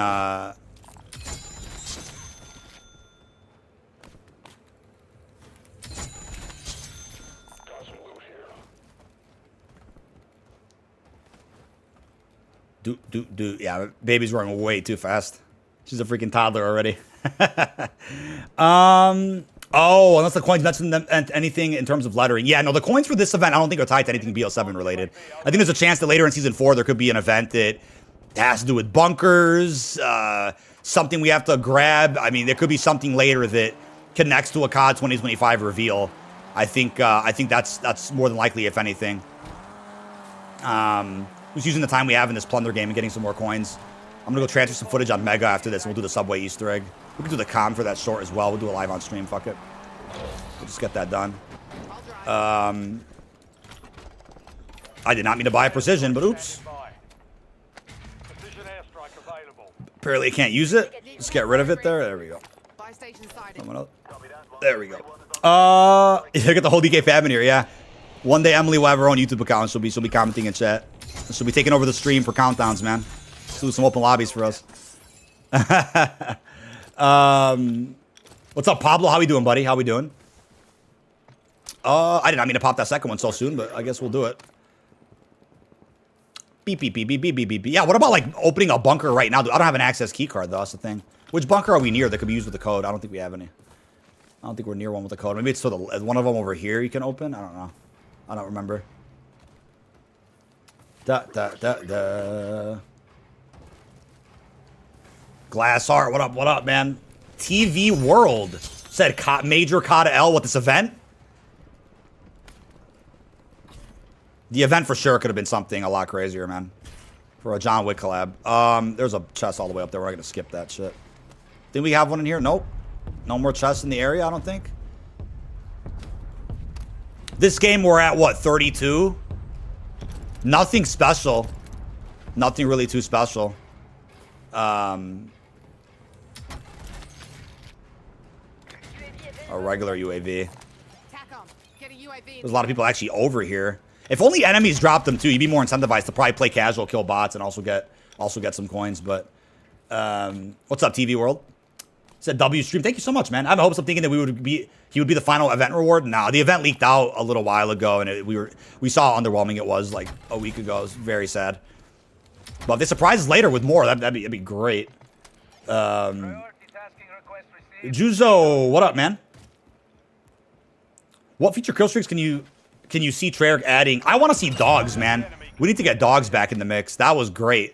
Yeah, baby's running way too fast. She's a freaking toddler already. Oh, unless the coins mention them anything in terms of lettering. Yeah, no, the coins for this event I don't think are tied to anything BL7 related. I think there's a chance that later in Season 4 there could be an event that has to do with bunkers, something we have to grab. I mean, there could be something later that connects to a COD 2025 reveal. I think that's more than likely, if anything. Just using the time we have in this plunder game and getting some more coins. I'm gonna go transfer some footage on Mega after this, and we'll do the subway Easter egg. We can do the com for that short as well. We'll do it live on stream. Fuck it. We'll just get that done. I did not mean to buy a precision, but oops. Apparently I can't use it. Just get rid of it there. There we go. There we go. Look at the whole DK fam in here. Yeah. One day Emily will have her own YouTube account. She'll be commenting in chat. She'll be taking over the stream for countdowns, man. Let's do some open lobbies for us. What's up, Pablo? How we doing, buddy? How we doing? I did not mean to pop that second one so soon, but I guess we'll do it. Beep, beep, beep, beep, beep, beep, beep. Yeah, what about, like, opening a bunker right now? I don't have an access key card, though. That's the thing. Which bunker are we near that could be used with the code? I don't think we have any. I don't think we're near one with the code. Maybe it's still one of them over here you can open? I don't know. I don't remember. Glass Heart, what up, man? TV World said major COD L with this event. The event for sure could have been something a lot crazier, man. For a John Wick collab. There's a chest all the way up there. We're not gonna skip that shit. Think we have one in here? Nope. No more chests in the area, I don't think. This game we're at what, 32? Nothing special. Nothing really too special. A regular UAV. There's a lot of people actually over here. If only enemies dropped them too, you'd be more incentivized to probably play casual, kill bots, and also get some coins. But what's up, TV World? Said W stream. Thank you so much, man. I have hopes. I'm thinking that he would be the final event reward. Nah, the event leaked out a little while ago, and we saw how underwhelming it was like a week ago. It was very sad. But if they surprise us later with more, that'd be great. Juzo, what up, man? What future kill streaks can you see Treyarch adding? I want to see dogs, man. We need to get dogs back in the mix. That was great.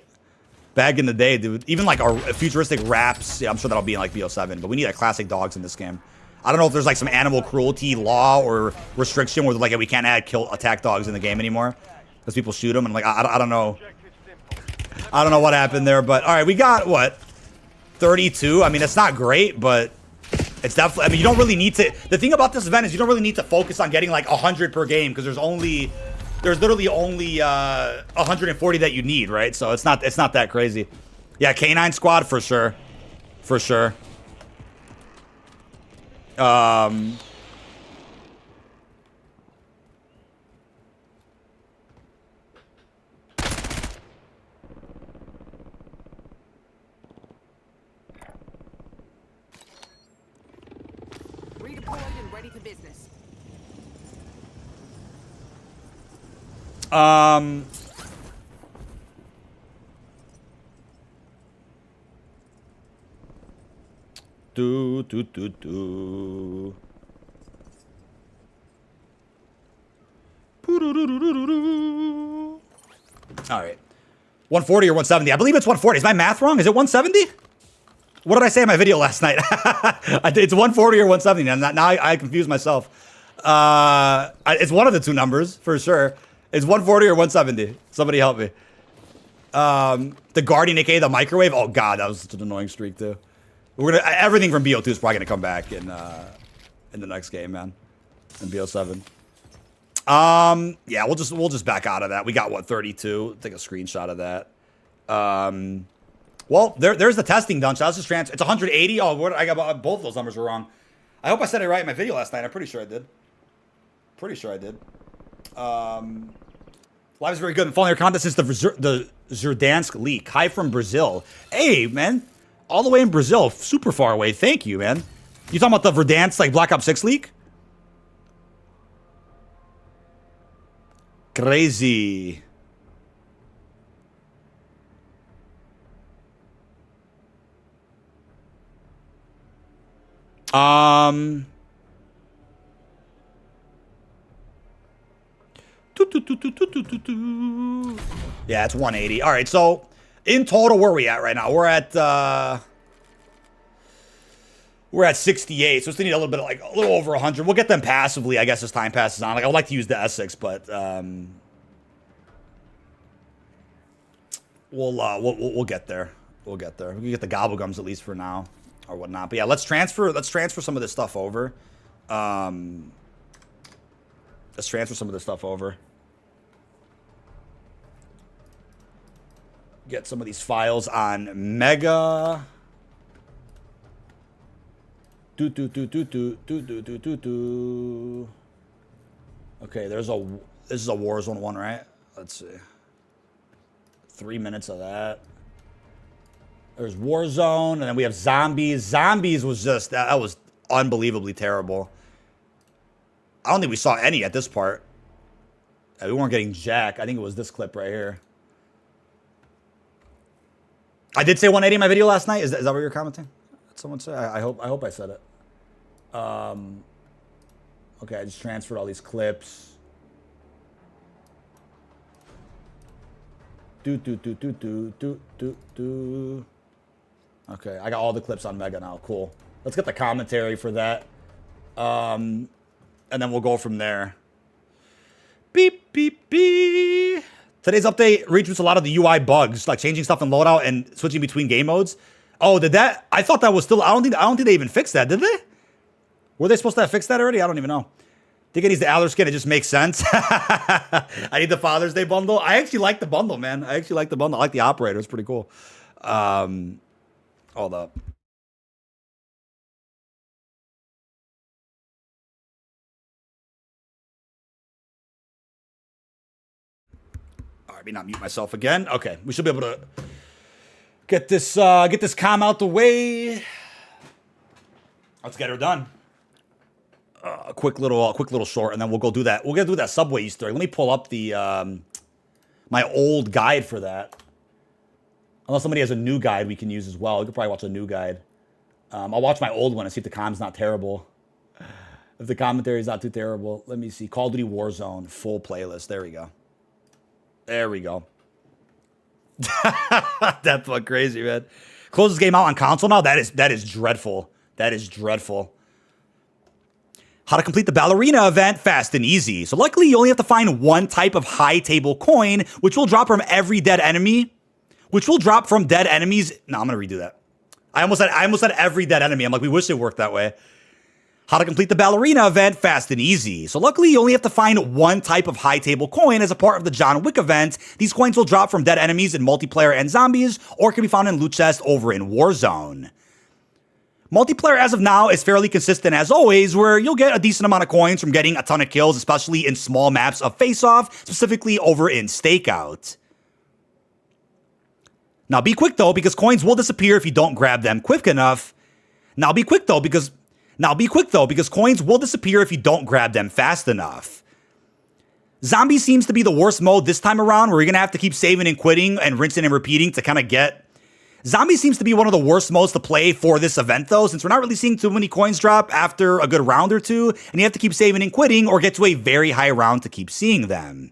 Back in the day, dude. Even like our futuristic raps. Yeah, I'm sure that'll be in like BO7. But we need like classic dogs in this game. I don't know if there's like some animal cruelty law or restriction where like we can't add attack dogs in the game anymore because people shoot them and like I don't know. I don't know what happened there, but all right, we got what 32. I mean, it's not great, but it's definitely. I mean, you don't really need to. The thing about this event is you don't really need to focus on getting like 100 per game because there's literally only 140 that you need, right? So it's not that crazy. Yeah, Canine Squad for sure, for sure. Redeployed and ready for business. Do. All right. 140 or 170? I believe it's 140. Is my math wrong? Is it 170? What did I say in my video last night? It's 140 or 170. Now I confuse myself. It's one of the two numbers for sure. It's 140 or 170. Somebody help me. The Guardian, aka the microwave. Oh god, that was such an annoying streak too. Everything from BO2 is probably gonna come back in the next game, man. In BO7. Yeah, we'll just back out of that. We got what 32. Take a screenshot of that. Well, there's the testing done. So that's just transfer. It's 180. Oh, I got both of those numbers were wrong. I hope I said it right in my video last night. I'm pretty sure I did. Live is very good. And following your contest is the Zerdansk leak. Hi from Brazil. Hey, man. All the way in Brazil. Super far away. Thank you, man. You talking about the Verdansk, like, Black Ops 6 leak? Crazy. Yeah, it's 180. All right, so in total, where are we at right now? We're at 68, so we still need a little bit, like a little over 100. We'll get them passively, I guess, as time passes on. Like I would like to use the Essex, but we'll get there. We'll get there. We can get the gobblegums at least for now, or whatnot. But yeah, let's transfer some of this stuff over. Let's transfer some of this stuff over. Get some of these files on Mega. Okay, this is a Warzone one, right? Let's see. 3 minutes of that. There's Warzone, and then we have Zombies. Zombies was just that was unbelievably terrible. I don't think we saw any at this part. We weren't getting jack. I think it was this clip right here. I did say 180 in my video last night. Is that what you're commenting? Did someone say? I hope I said it. Okay, I just transferred all these clips. Okay, I got all the clips on Mega now. Cool. Let's get the commentary for that. And then we'll go from there. Beep, beep, beep. Today's update reboots a lot of the UI bugs, like changing stuff in loadout and switching between game modes. Oh, did that? I thought that was still. I don't think they even fixed that, did they? Were they supposed to have fixed that already? I don't even know. I think it needs the Adler skin. It just makes sense. I need the Father's Day bundle. I actually like the bundle, man. I actually like the bundle. I like the operator. It's pretty cool. Hold up. All right, me not mute myself again. Okay, we should be able to get this comm out the way. Let's get her done. A quick little short, and then we'll go do that. We're gonna do that Subway Easter egg. Let me pull up the my old guide for that. Unless somebody has a new guide we can use as well. We could probably watch a new guide. I'll watch my old one and see if the com's not terrible. If the commentary is not too terrible. Let me see. Call of Duty Warzone, full playlist. There we go. There we go. That's what crazy, man. Close this game out on console now? That is dreadful. That is dreadful. How to complete the Ballerina event fast and easy. So luckily, you only have to find one type of high table coin, which will drop from every dead enemy. Which will drop from dead enemies. No, I'm going to redo that. I almost said every dead enemy. I'm like, we wish it worked that way. How to complete the Ballerina event fast and easy. So luckily, you only have to find one type of high table coin as a part of the John Wick event. These coins will drop from dead enemies in multiplayer and zombies, or can be found in loot chests over in Warzone. Multiplayer as of now is fairly consistent as always, where you'll get a decent amount of coins from getting a ton of kills, especially in small maps of face-off, specifically over in Stakeout. Now be quick though, because coins will disappear if you don't grab them quick enough. Now be quick though, because coins will disappear if you don't grab them fast enough. Zombie seems to be the worst mode this time around, where you're going to have to keep saving and quitting and rinsing and repeating to kind of get... Zombie seems to be one of the worst modes to play for this event though, since we're not really seeing too many coins drop after a good round or two, and you have to keep saving and quitting or get to a very high round to keep seeing them.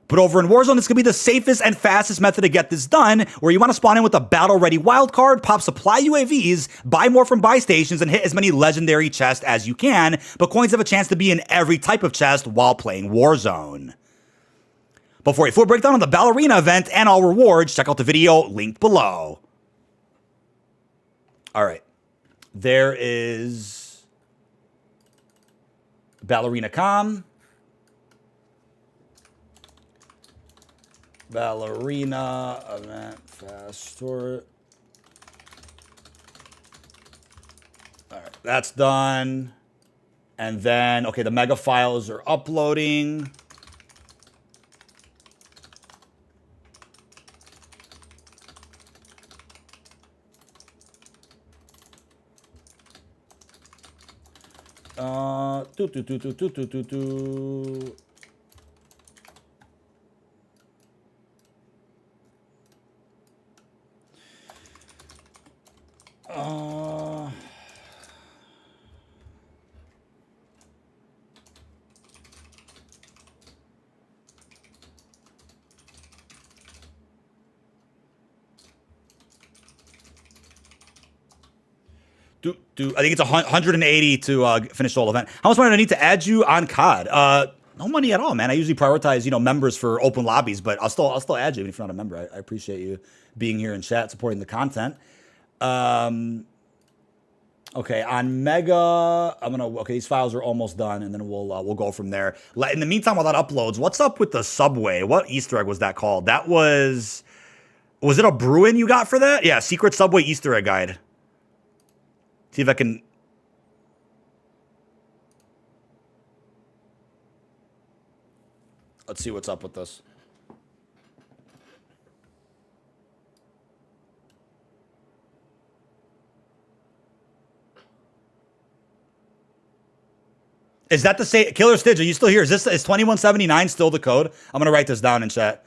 But over in Warzone, this could be the safest and fastest method to get this done, where you want to spawn in with a battle-ready wildcard, pop supply UAVs, buy more from buy stations, and hit as many legendary chests as you can, but coins have a chance to be in every type of chest while playing Warzone. But for a full breakdown on the Ballerina event and all rewards, check out the video linked below. All right. There is Ballerina.com. Ballerina event fast forward. All right, that's done. And then, okay, the mega files are uploading. Do, do, do, do, do, do, do, do. I think it's 180 to finish the whole event. How much money do I need to add you on COD? No money at all, man. I usually prioritize, members for open lobbies, but I'll still add you even if you're not a member. I appreciate you being here in chat, supporting the content. Okay, on Mega, these files are almost done, and then we'll go from there. In the meantime, while that uploads, what's up with the Subway? What Easter egg was that called? Was it a Bruin you got for that? Yeah, Secret Subway Easter egg guide. See if I can... Let's see what's up with this. Is that the same? Killer Stitch, are you still here? Is 2179 still the code? I'm going to write this down in chat.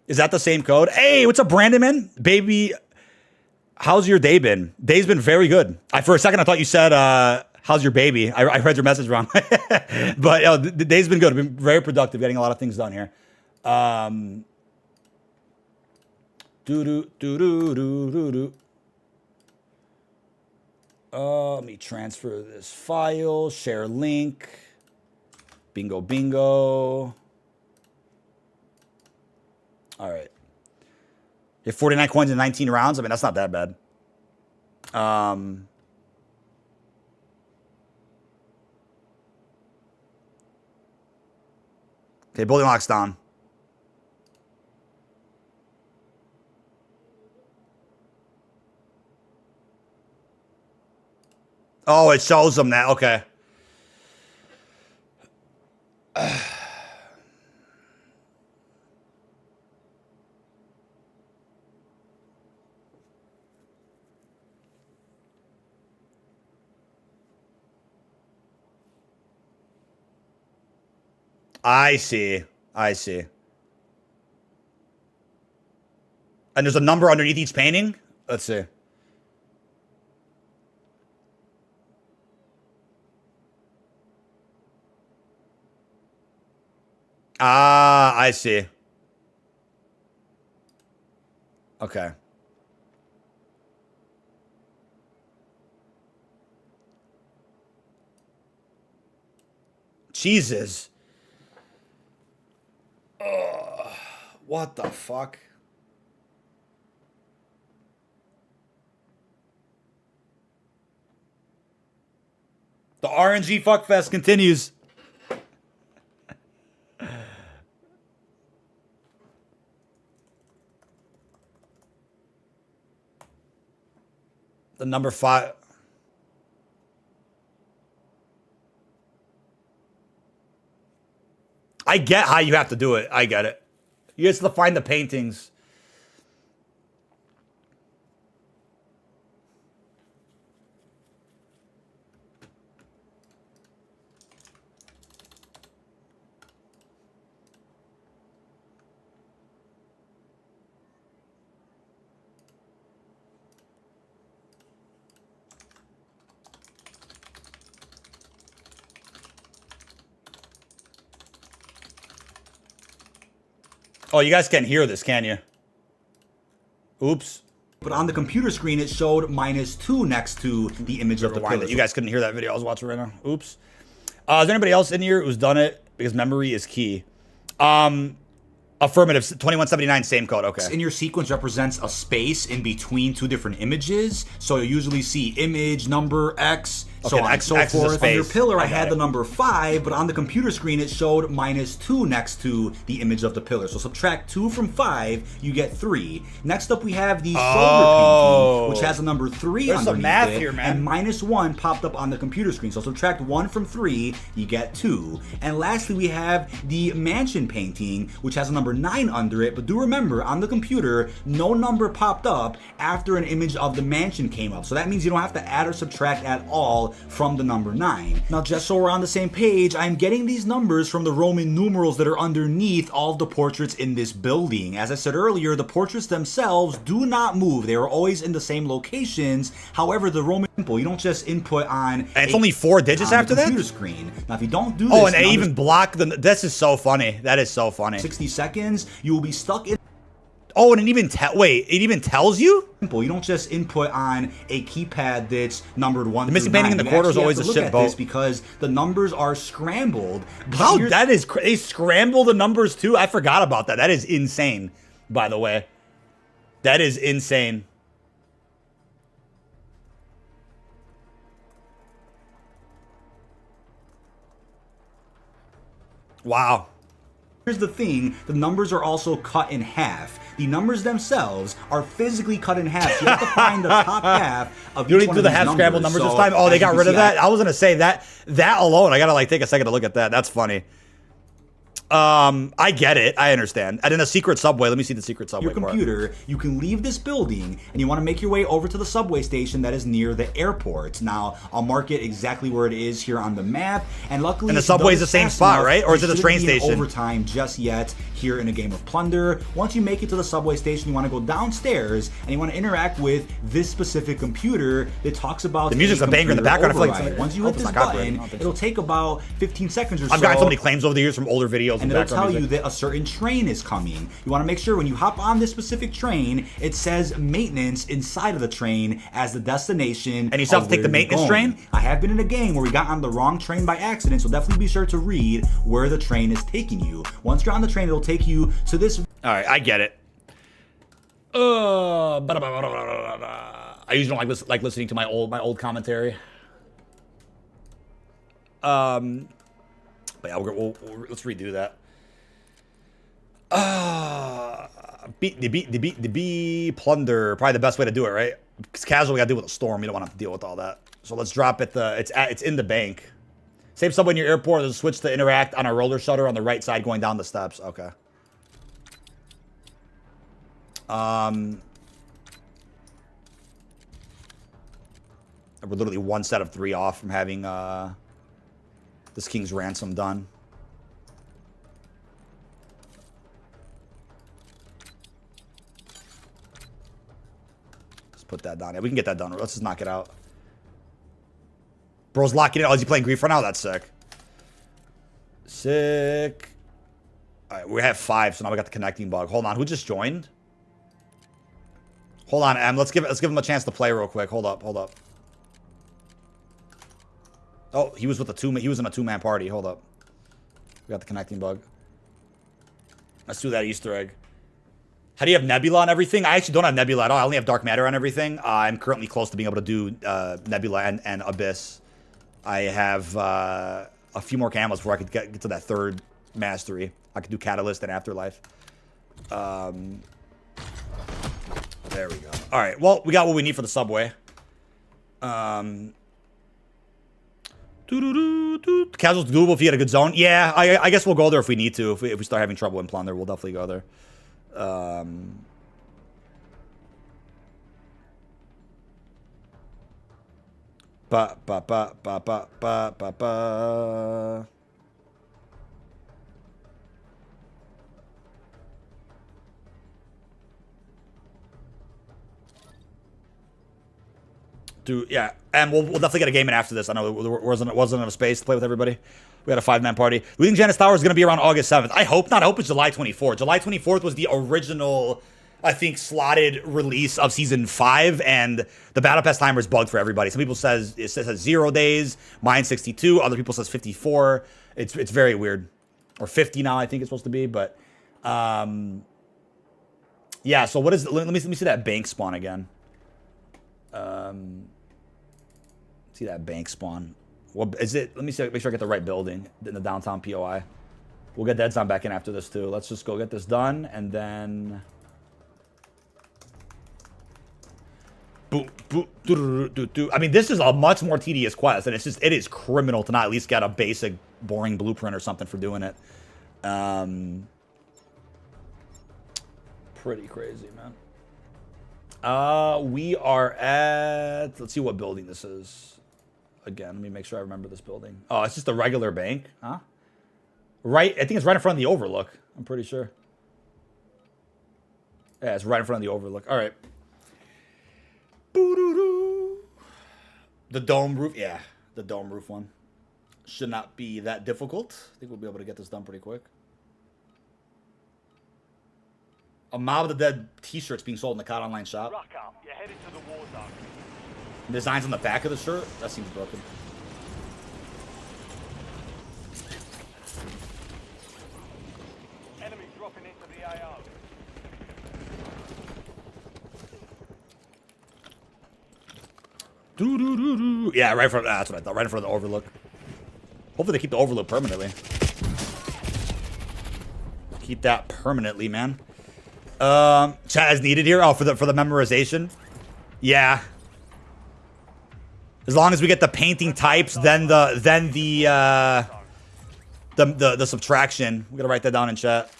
Is that the same code? Hey, what's up, Brandon, man? Baby... How's your day been? Day's been very good. For a second, I thought you said, how's your baby? I read your message wrong. But the day's been good. I've been very productive, getting a lot of things done here. Let me transfer this file. Share link. Bingo, bingo. All right. You have 49 coins in 19 rounds. I mean, that's not that bad. Okay, building lock's down. Oh, it shows them that. Okay. I see. I see. And there's a number underneath each painting? Let's see. Ah, I see. Okay. Jesus. Ugh. What the fuck? The RNG fuckfest continues. The number 5. I get how you have to do it. I get it. You have to find the paintings. Oh, you guys can't hear this, can you? Oops. But on the computer screen, it showed -2 next to the image of the pillar. You guys couldn't hear that video I was watching right now. Oops. Is there anybody else in here who's done it? Because memory is key. Affirmative. 2179, same code. Okay. In your sequence represents a space in between two different images. So you'll usually see image, number, X, so on and so X is a forth. On your space. pillar, I I got had it. the number 5, but on the computer screen, it showed -2 next to the image of the pillar. So subtract 2 from 5, you get 3. Next up, we have the shoulder painting, which has the number 3 There's some underneath math it, here, man. and -1 popped up on the computer screen. So subtract 1 from 3, you get 2. And lastly, we have the mansion painting, which has a number 9 under it. But do remember, on the computer, no number popped up after an image of the mansion came up. So that means you don't have to add or subtract at all from the number 9. Now, just so we're on the same page, I'm getting these numbers from the Roman numerals that are underneath all of the portraits in this building. As I said earlier, the portraits themselves do not move. They are always in the same locations. However, the Roman symbol, you don't just input on And it's only 4 digits on after the that? computer screen. Now, if you don't do this, Oh, and they now even block the... This is so funny. That is so funny. 60 seconds, you will be stuck in. Oh, and it even... Wait, it even tells you? Simple. You don't just input on a keypad that's numbered 1 The missing through painting 9. in the You corner is actually always have a to shit look at boat. this because the numbers are scrambled. But How here's- that is... They scramble the numbers, too? I forgot about that. That is insane, by the way. That is insane. Wow. Here's the thing, the numbers are also cut in half. The numbers themselves are physically cut in half. So you have to find the top half of You each don't one do of the these half scrambled numbers this So, time? Oh, as they you got can rid of see, that? I was going to say that alone. I got to like take a second to look at that. That's funny. I get it. I understand. And in a secret subway, let me see the secret subway your part. computer, you can leave this building and you want to make your way over to the subway station that is near the airport. Now, I'll mark it exactly where it is here on the map. And luckily, And the if subway is though the same fast spot, enough, right? Or is there it a shouldn't train be an station? overtime just yet here in a game of Plunder. Once you make it to the subway station, you want to go downstairs and you want to interact with this specific computer that talks about The music's a banger in the computer background. I feel like override. it's- Once you I hope hit it's this not copyrighted. I button, don't think it'll so. take about 15 seconds or so. I've gotten so many claims over the years from older videos And and it'll tell background you music. that a certain train is coming. You want to make sure when you hop on this specific train, it says maintenance inside of the train as the destination. And you still have to take the maintenance train? I have been in a game where we got on the wrong train by accident, so definitely be sure to read where the train is taking you. Once you're on the train, it'll take you to this. All right, I get it. I usually don't like listening to my old commentary. But yeah, let's redo that. The B plunder, probably the best way to do it, right? Because casual, we gotta deal with a storm. You don't want to have to deal with all that. So let's drop it. It's in the bank. Same subway in your airport. There's a switch to interact on a roller shutter on the right side going down the steps. Okay. We're literally one set of 3 off from having this King's Ransom done. put that down. Yeah, we can get that done. Let's just knock it out. Bro's locking it. Oh, is he playing Grief right now? That's sick. Sick. All right, we have 5, so now we got the connecting bug. Hold on, who just joined? Hold on, Em. Let's give him a chance to play real quick. Hold up. Oh, he was with he was in a 2-man party. Hold up. We got the connecting bug. Let's do that Easter egg. How do you have Nebula on everything? I actually don't have Nebula at all. I only have Dark Matter on everything. I'm currently close to being able to do Nebula and Abyss. I have a few more camos before I could get to that 3rd mastery. I could do Catalyst and Afterlife. There we go. All right. Well, we got what we need for the subway. Casual's doable if you get a good zone. Yeah, I guess we'll go there if we need to. If we start having trouble in Plunder, we'll definitely go there. Dude, yeah, and we'll definitely get a game in after this. I know there wasn't enough space to play with everybody. We had a 5-man party. We think Janice Tower is going to be around August 7th. I hope not. I hope it's July 24th. July 24th was the original, I think, slotted release of Season 5, and the Battle Pass timer is bugged for everybody. Some people it says 0 days. Mine 62. Other people says 54. It's very weird. Or 50 now, I think it's supposed to be. But, yeah, so what is... Let me see that bank spawn again. See that bank spawn. What is it? Let me see, make sure I get the right building in the downtown POI. We'll get Dead Zone back in after this too. Let's just go get this done and then boop, boop, doo, doo, doo. I mean, this is a much more tedious quest, and it is criminal to not at least get a basic boring blueprint or something for doing it. Pretty crazy, man. We are at, let's see what building this is. Again, let me make sure I remember this building. Oh, it's just a regular bank, huh? Right, I think it's right in front of the Overlook. I'm pretty sure. Yeah, it's right in front of the Overlook. All right. Boo-doo-doo. The dome roof, yeah, the dome roof one. Should not be that difficult. I think we'll be able to get this done pretty quick. A Mob of the Dead t-shirts being sold in the COD Online shop. Ruck up. You're headed to the war zone. Designs on the back of the shirt? That seems broken. Enemy dropping into the AO. Doo-doo-doo-doo. Yeah, right in front. That's what I thought. Right in front of the Overlook. Hopefully they keep the Overlook permanently. Keep that permanently, man. Chat is needed here. Oh, for the memorization. Yeah. As long as we get the painting types, then the subtraction. We gotta write that down in chat.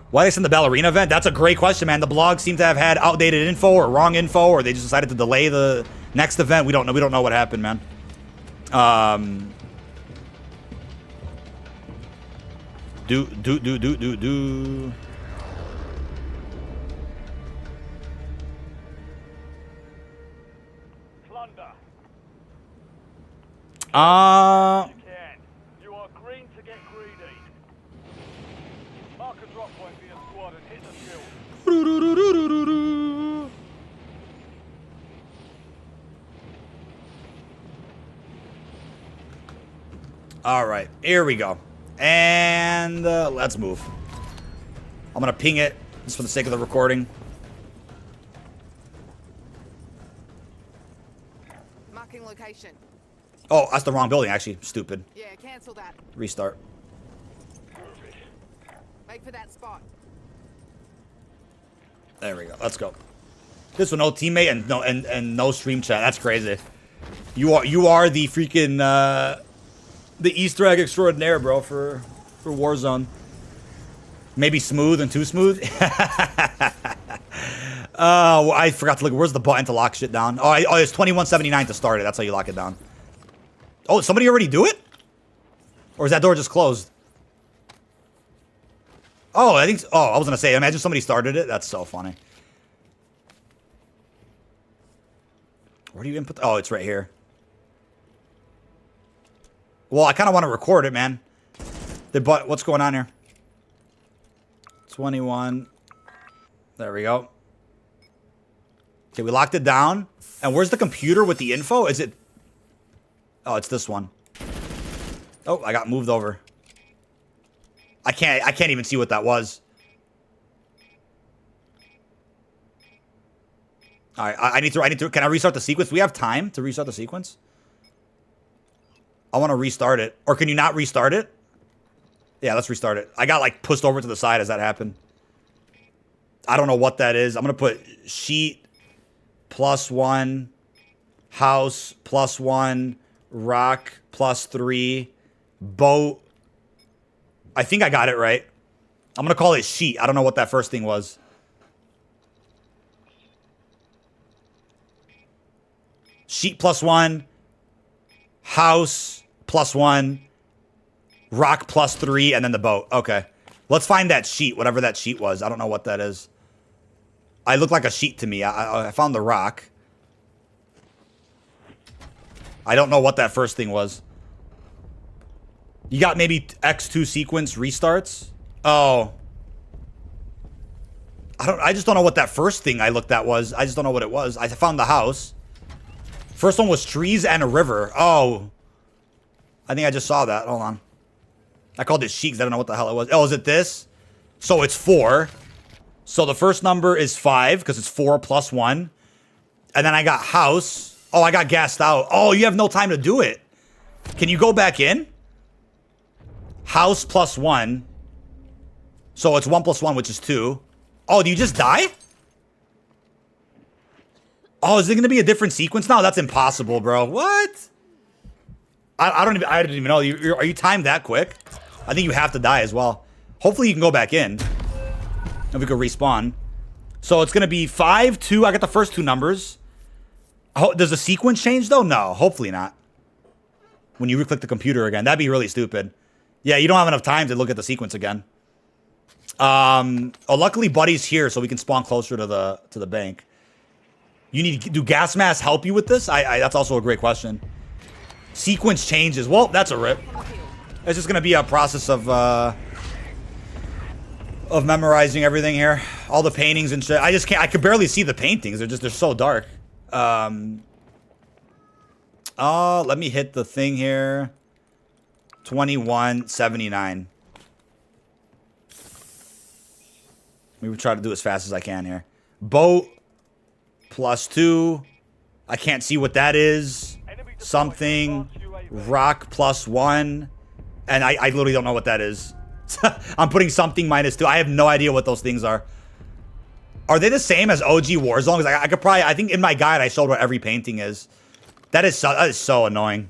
Why they send the Ballerina event? That's a great question, man. The blogs seem to have had outdated info or wrong info, or they just decided to delay the next event. We don't know. We don't know what happened, man. Do. Plunder. You can. You are green to get greedy. Mark a drop point for your squad and hit the field. All right, here we go. And let's move. I'm going to ping it just for the sake of the recording. Marking location. Oh, that's the wrong building, actually. Stupid. Yeah, cancel that. Restart. Wait for that spot. There we go. Let's go. This one, no teammate and no stream chat. That's crazy. You are the freaking the Easter egg extraordinaire, bro, for Warzone. Maybe smooth and too smooth. Well, I forgot to look. Where's the button to lock shit down? Oh, it's 2179 to start it. That's how you lock it down. Oh, somebody already do it? Or is that door just closed? Oh, I think. Oh, I was gonna say. Imagine somebody started it. That's so funny. Where do you input? Oh, it's right here. Well, I kind of want to record it, man. But what's going on here? 21. There we go. Okay, we locked it down. And where's the computer with the info? Is it? Oh, it's this one. Oh, I got moved over. I can't even see what that was. All right, I need to. Can I restart the sequence? Do we have time to restart the sequence? I want to restart it. Or can you not restart it? Yeah, let's restart it. I got like pushed over to the side as that happened. I don't know what that is. I'm going to put sheet +1, house +1, rock +3, boat. I think I got it right. I'm going to call it sheet. I don't know what that first thing was. Sheet +1, house +1, rock +3, and then the boat. Okay. Let's find that sheet, whatever that sheet was. I don't know what that is. I look like a sheet to me. I found the rock. I don't know what that first thing was. You got maybe X2 sequence restarts? Oh. I just don't know what that first thing I looked at was. I just don't know what it was. I found the house. First one was trees and a river. Oh. I think I just saw that. Hold on. I called it sheet because I don't know what the hell it was. Oh, is it this? So it's 4. So the first number is 5 because it's 4 + 1. And then I got house. Oh, I got gassed out. Oh, you have no time to do it. Can you go back in? House +1. So it's 1 + 1, which is 2. Oh, do you just die? Oh, is it going to be a different sequence now? That's impossible, bro. What? I didn't even know. Are you timed that quick? I think you have to die as well. Hopefully you can go back in. And we can respawn. So it's going to be 5, 2. I got the first 2 numbers. Oh, does the sequence change though? No, hopefully not. When you click the computer again. That'd be really stupid. Yeah, you don't have enough time to look at the sequence again. Oh, luckily Buddy's here so we can spawn closer to the bank. You need to do gas mask help you with this? That's also a great question. Sequence changes. Well, that's a rip. It's just gonna be a process of memorizing everything here. All the paintings and shit. I could barely see the paintings. They're so dark. Oh, let me hit the thing here. 2179. We will try to do as fast as I can here. Boat +2. I can't see what that is. Something. Rock +1. And I literally don't know what that is. I'm putting something -2. I have no idea what those things are. Are they the same as OG Warzone? Because I could probably... I think in my guide I showed what every painting is. That is so annoying.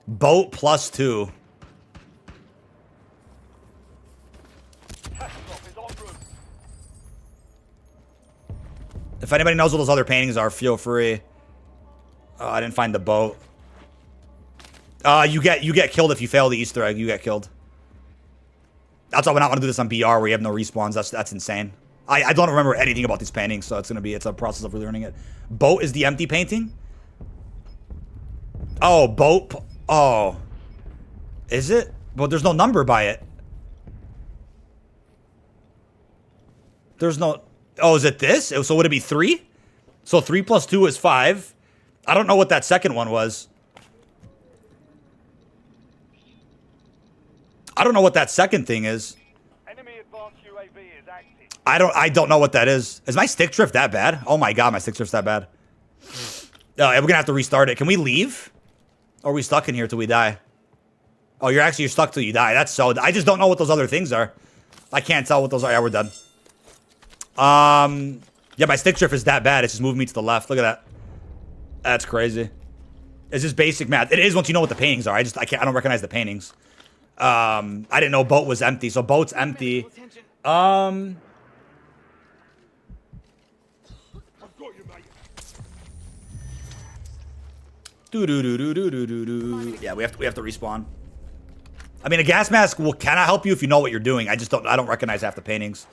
Boat +2. If anybody knows what those other paintings are, feel free. Oh, I didn't find the boat. You get killed if you fail the Easter egg. You get killed. That's why we're not going to do this on BR where you have no respawns. That's insane. I don't remember anything about these paintings, so it's a process of relearning it. Boat is the empty painting? Oh, boat. Oh. Is it? But there's no number by it. There's no... Oh, is it this? So would it be 3? So 3 + 2 is 5. I don't know what that second one was. I don't know what that second thing is. Enemy advanced UAV is active. I don't know what that is. Is my stick drift that bad? Oh my god, my stick drift's that bad. We're gonna have to restart it. Can we leave? Or are we stuck in here till we die? Oh, you're stuck till you die. That's so... I just don't know what those other things are. I can't tell what those are. Yeah, we're done. Yeah, my stick drift is that bad. It's just moving me to the left. Look at that. That's crazy. It's just basic math. It is once you know what the paintings are. I don't recognize the paintings. I didn't know boat was empty. So boat's empty. Yeah, we have to respawn. I mean, a gas mask will cannot help you if you know what you're doing. I don't recognize half the paintings.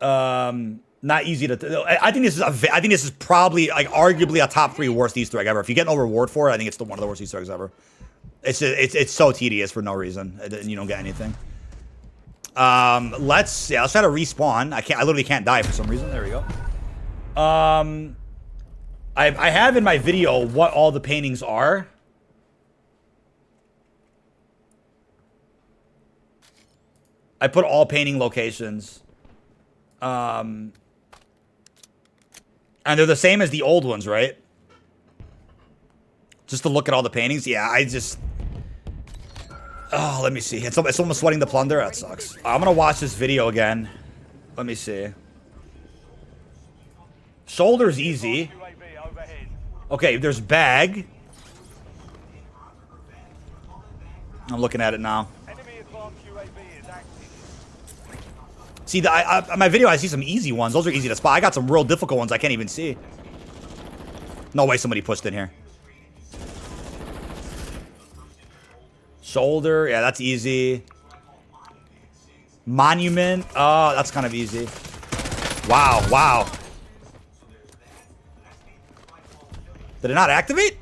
Not easy to. I think this is probably like arguably a top 3 worst Easter egg ever. If you get no reward for it, I think it's one of the worst Easter eggs ever. It's so tedious for no reason, and you don't get anything. Let's try to respawn. I literally can't die for some reason. There we go. I have in my video what all the paintings are. I put all painting locations. And they're the same as the old ones, right? Just to look at all the paintings. Yeah, oh, let me see. It's almost sweating the plunder. That sucks. I'm gonna watch this video again. Let me see. Shoulder's easy. UAV overhead. Okay, there's bag. I'm looking at it now. Enemy advanced UAV is active. See, my video, I see some easy ones. Those are easy to spot. I got some real difficult ones I can't even see. No way somebody pushed in here. Shoulder. Yeah, that's easy. Monument. Oh, that's kind of easy. Wow, wow. Did it not activate?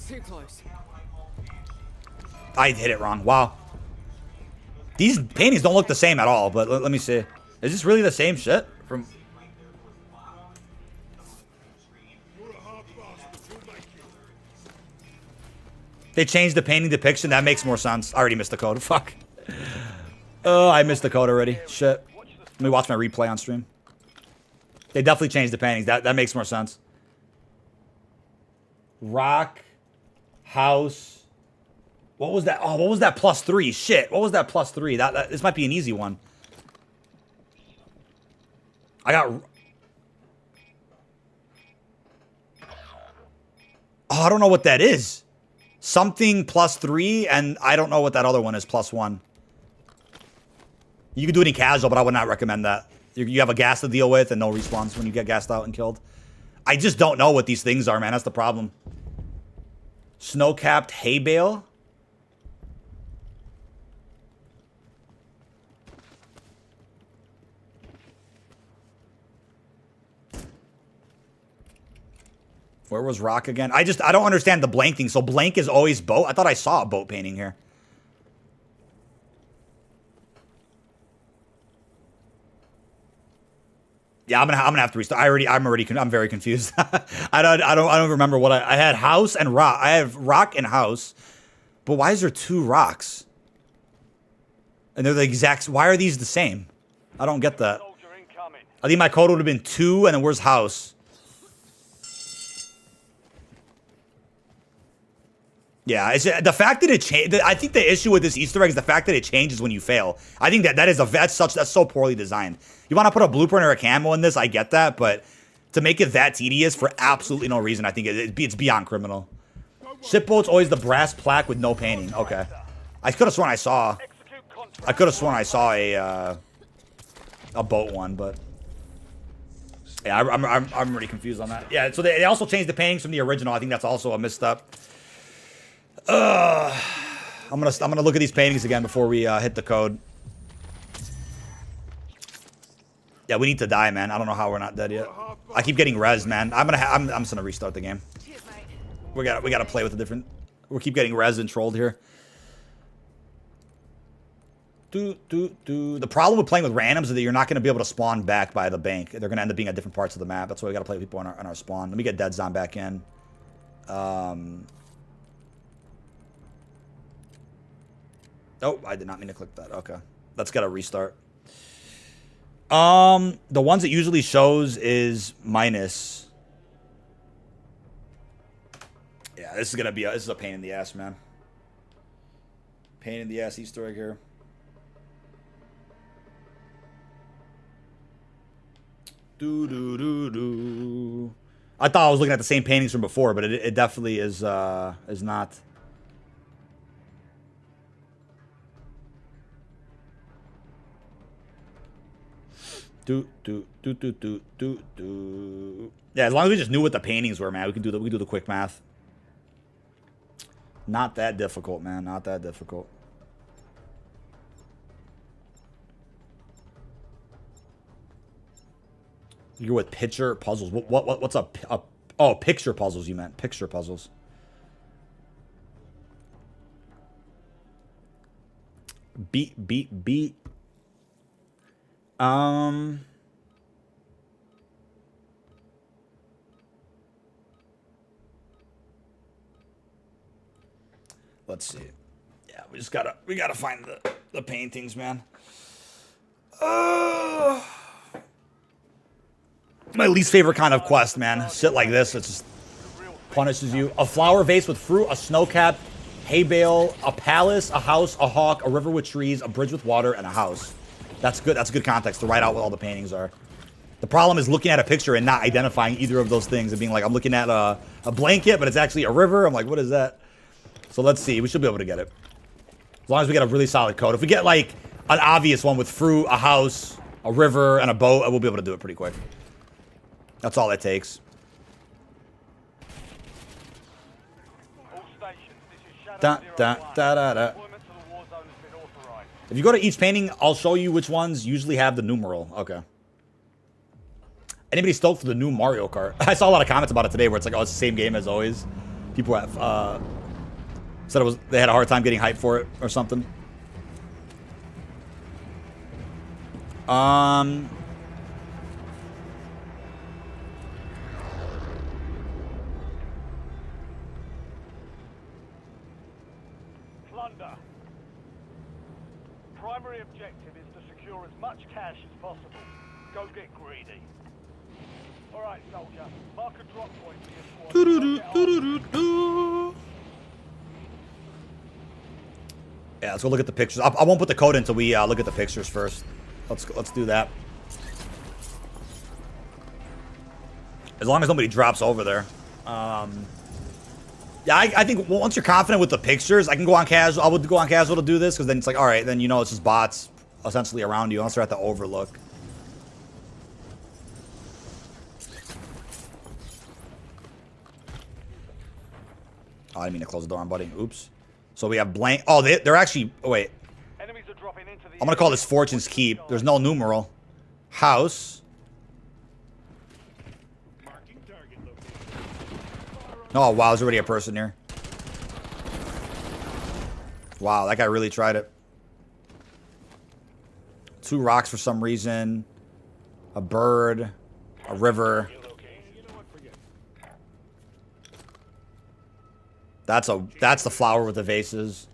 Too close. I hit it wrong. Wow. These paintings don't look the same at all, but let me see. Is this really the same shit? From... They changed the painting depiction. That makes more sense. I already missed the code. Fuck. Oh, I missed the code already. Shit. Let me watch my replay on stream. They definitely changed the paintings. That makes more sense. Rock. House. What was that? Oh, what was that +3? Shit. What was that +3? This might be an easy one. I got... Oh, I don't know what that is. Something +3, and I don't know what that other one is, +1. You can do it in casual, but I would not recommend that. You have a gas to deal with and no respawns when you get gassed out and killed. I just don't know what these things are, man. That's the problem. Snow-capped hay bale. Where was rock again? I don't understand the blank thing. So blank is always boat? I thought I saw a boat painting here. Yeah, I'm gonna have to restart. I'm very confused. I don't remember what I had. House and rock. I have rock and house, but why is there 2 rocks? And they're the exact. Why are these the same? I don't get that. Soldier incoming. I think my code would have been 2, and then where's house? Yeah, it's the fact that it changed. I think the issue with this Easter egg is the fact that it changes when you fail. I think that's so poorly designed. You want to put a blueprint or a camo in this, I get that, but to make it that tedious for absolutely no reason, I think it's beyond criminal. Shipboat's always the brass plaque with no painting. Okay, I could have sworn I saw. I could have sworn I saw a boat one, but yeah, I'm really confused on that. Yeah, so they also changed the paintings from the original. I think that's also a misstep. I'm gonna look at these paintings again before we hit the code. Yeah, we need to die, man. I don't know how we're not dead yet. I keep getting res, man. I'm just gonna restart the game. Cheers, mate. We gotta play with the different. We keep getting res and trolled here. The problem with playing with randoms is that you're not gonna be able to spawn back by the bank. They're gonna end up being at different parts of the map. That's why we gotta play with people on our spawn. Let me get Dead Zom back in. Oh, I did not mean to click that. Okay. Let's get a restart. The ones it usually shows is minus. Yeah, this is a pain in the ass, man. Pain in the ass Easter egg here. I thought I was looking at the same paintings from before, but it definitely is not. Yeah, as long as we just knew what the paintings were, man, we can do the quick math. Not that difficult, man. Not that difficult. You're with picture puzzles. What's up? Oh, picture puzzles. You meant picture puzzles. Beat. Let's see. Yeah, we gotta find the paintings, man. My least favorite kind of quest, man. Shit like this, it just punishes you. A flower vase with fruit, a snow cap, hay bale, a palace, a house, a hawk, a river with trees, a bridge with water, and a house. That's good. That's good context to write out what all the paintings are. The problem is looking at a picture and not identifying either of those things and being like, I'm looking at a blanket, but it's actually a river. I'm like, what is that? So let's see. We should be able to get it. As long as we get a really solid code. If we get like an obvious one with fruit, a house, a river, and a boat, we'll be able to do it pretty quick. That's all it takes. All stations, this is Shadow Da, 01. da, da, da, da. Deployment to the war zone has been authorized. If you go to each painting, I'll show you which ones usually have the numeral. Okay. Anybody stoked for the new Mario Kart? I saw a lot of comments about it today where it's like, oh, it's the same game as always. People have, said they had a hard time getting hyped for it or something. Plunder. Primary objective is to secure as much cash as possible. Go get greedy. Alright, soldier. Mark a drop point for your squad. Yeah, let's go look at the pictures. I won't put the code in until we look at the pictures first. Let's do that. As long as nobody drops over there. Yeah, I think once you're confident with the pictures, I can go on casual. I would go on casual to do this because then it's like, all right, then you know it's just bots essentially around you unless they're at the overlook. Oh, I didn't mean to close the door on buddy. Oops. So we have blank. Oh, they're actually. Oh, wait. Enemies are dropping into the I'm gonna call this Fortune's Keep. There's no numeral. House. Oh, wow. There's already a person here. Wow, that guy really tried it. 2 rocks for some reason. A bird. A river. That's the flower with the vases.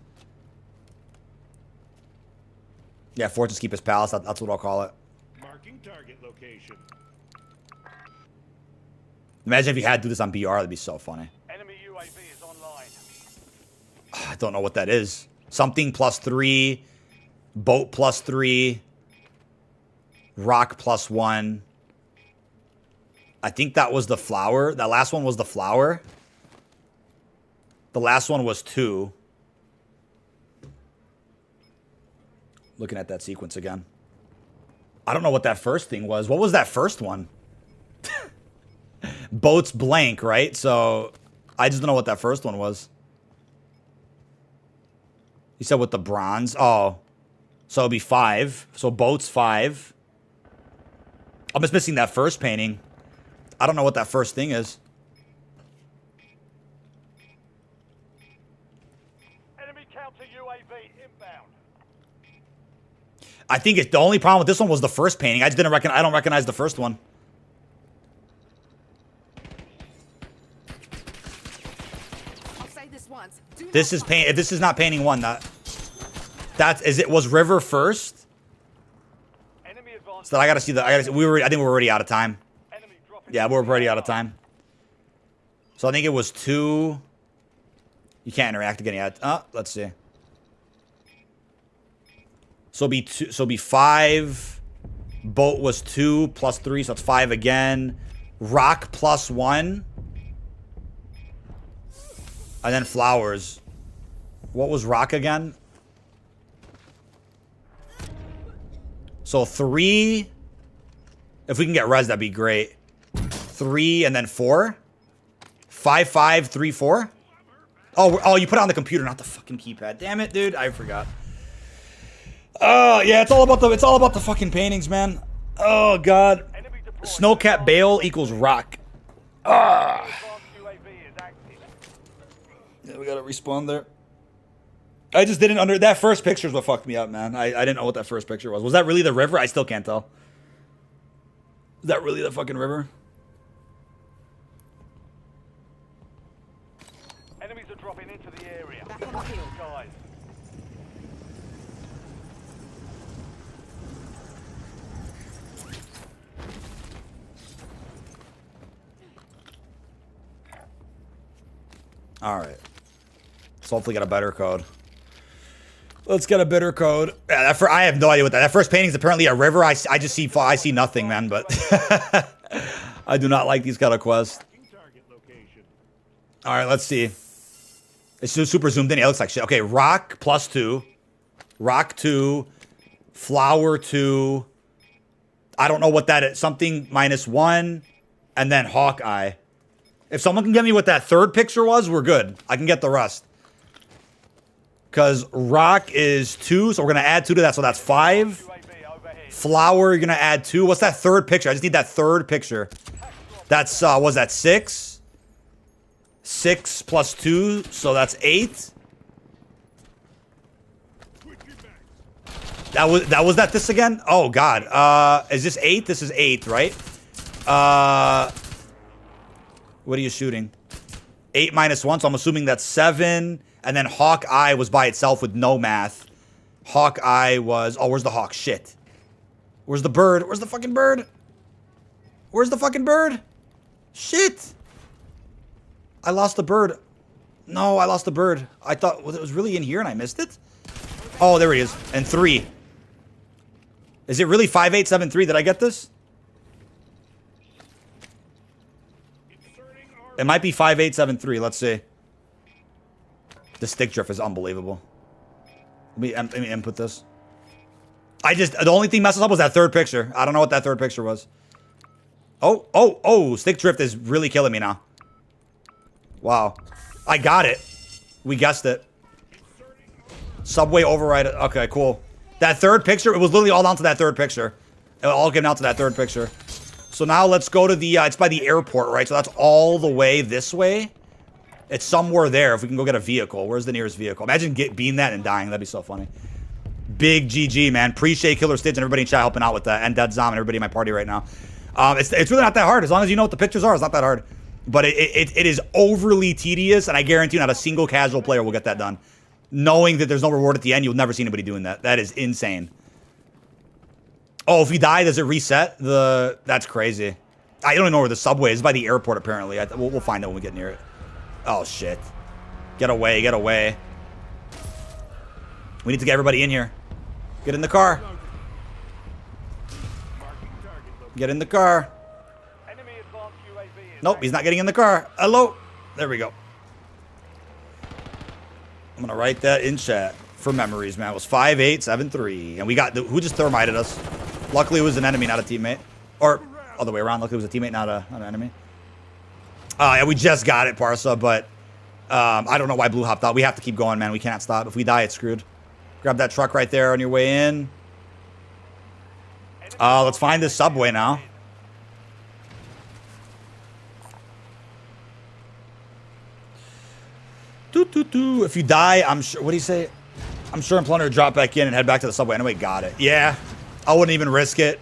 Yeah, Fortune's Keep his palace. That's what I'll call it. Marking target location. Imagine if you had to do this on BR. That'd be so funny. Enemy UAV is online. I don't know what that is. Something +3. Boat +3. Rock +1. I think that was the flower. That last one was the flower. The last one was 2. Looking at that sequence again. I don't know what that first thing was. What was that first one? Boat's blank, right? So I just don't know what that first one was. You said with the bronze. Oh. So it'd be 5. So boat's 5. I'm just missing that first painting. I don't know what that first thing is. Enemy counter UAV inbound. I think the only problem with this one was the first painting. I just didn't I don't recognize the first one. I'll say this once. Do This not is fuck- This is not painting 1. Was River first? Enemy advanced. So I gotta see I think we're already out of time. Enemy dropping. Yeah, we're already out of time. So I think it was 2. You can't interact again yet. Let's see. So be 2. So be 5. Boat was 2 +3, so it's 5 again. Rock +1. And then flowers. What was rock again? So 3, If we can get res, that'd be great. 3 and then 4. 5, 5, 3, 4. Oh, you put it on the computer, not the fucking keypad. Damn it, dude. I forgot. Oh, yeah, it's all about the fucking paintings, man. Oh, God. Enemy deployed. Snowcap Bale equals rock. Ah. Advanced UAV is active. Yeah, we gotta respawn there. I just didn't under that first picture is what fucked me up, man. I didn't know what that first picture was. Was that really the river? I still can't tell. Is that really the fucking river? Enemies are dropping into the area. Back on the Watch field. the skies. All right. Let's hopefully get a better code. Let's get a better code. Yeah, I have no idea what that first painting is. Apparently a river. I just see nothing, man. But I do not like these kind of quests. Target location. All right, let's see. It's just super zoomed in. It looks like shit. Okay, rock +2, rock 2, flower 2. I don't know what that is. Something -1, and then Hawkeye. If someone can get me what that third picture was, we're good. I can get the rest. Because rock is 2, so we're going to add 2 to that, so that's 5. UAV overhead. Flower, you're going to add 2. What's that third picture? I just need that third picture. That's, was that 6? 6 plus 2, so that's 8. That was this again? Oh, God. Is this 8? This is 8, right? What are you shooting? 8 -1, so I'm assuming that's 7. And then Hawkeye was by itself with no math. Hawkeye was... Oh, where's the hawk? Shit. Where's the bird? Where's the fucking bird? Where's the fucking bird? Shit. I lost the bird. No, I lost the bird. I thought it was really in here and I missed it. Oh, there he is. And 3. Is it really 5873? Did I get this? It might be 5873. Let's see. The stick drift is unbelievable. Let me input this. The only thing messes up was that third picture. I don't know what that third picture was. Oh, stick drift is really killing me now. Wow. I got it. We guessed it. Subway override. Okay, cool. That third picture, it was literally all down to that third picture. It all came down to that third picture. So now let's go to the, it's by the airport, right? So that's all the way this way. It's somewhere there if we can go get a vehicle. Where's the nearest vehicle? Imagine being that and dying. That'd be so funny. Big GG, man. Appreciate Killer Stitch and everybody in chat helping out with that. And Dead Zom and everybody in my party right now. It's really not that hard. As long as you know what the pictures are, it's not that hard. But it is overly tedious, and I guarantee not a single casual player will get that done. Knowing that there's no reward at the end, you'll never see anybody doing that. That is insane. Oh, if we die, does it reset? That's crazy. I don't even know where the subway is. It's by the airport, apparently. We'll find it when we get near it. Oh, shit. Get away, get away. We need to get everybody in here. Get in the car. Get in the car. Enemy advanced UAV is Nope, he's not getting in the car. Hello. There we go. I'm going to write that in chat for memories, man. It was 5873. And we got... Who just thermited us? Luckily, it was an enemy, not a teammate. Or other way around. Luckily, it was a teammate, not an enemy. Yeah, we just got it, Parsa, but I don't know why Blue hopped out. We have to keep going, man. We can't stop. If we die, it's screwed. Grab that truck right there on your way in. Let's find this subway now. If you die, I'm sure... What do you say? I'm sure I'm planning to drop back in and head back to the subway. Anyway, got it. Yeah, I wouldn't even risk it.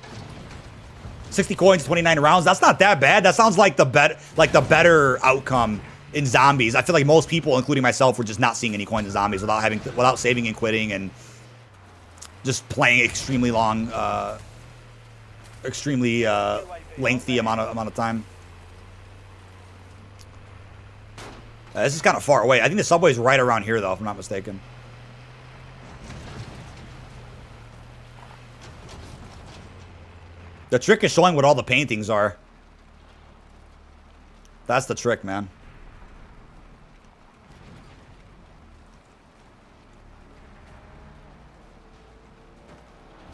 60 coins, 29 rounds. That's not that bad. That sounds like the better outcome in zombies. I feel like most people, including myself, were just not seeing any coins in zombies without saving and quitting and just playing extremely long, extremely lengthy amount of time. This is kind of far away. I think the subway's right around here, though, if I'm not mistaken. The trick is showing what all the paintings are. That's the trick, man.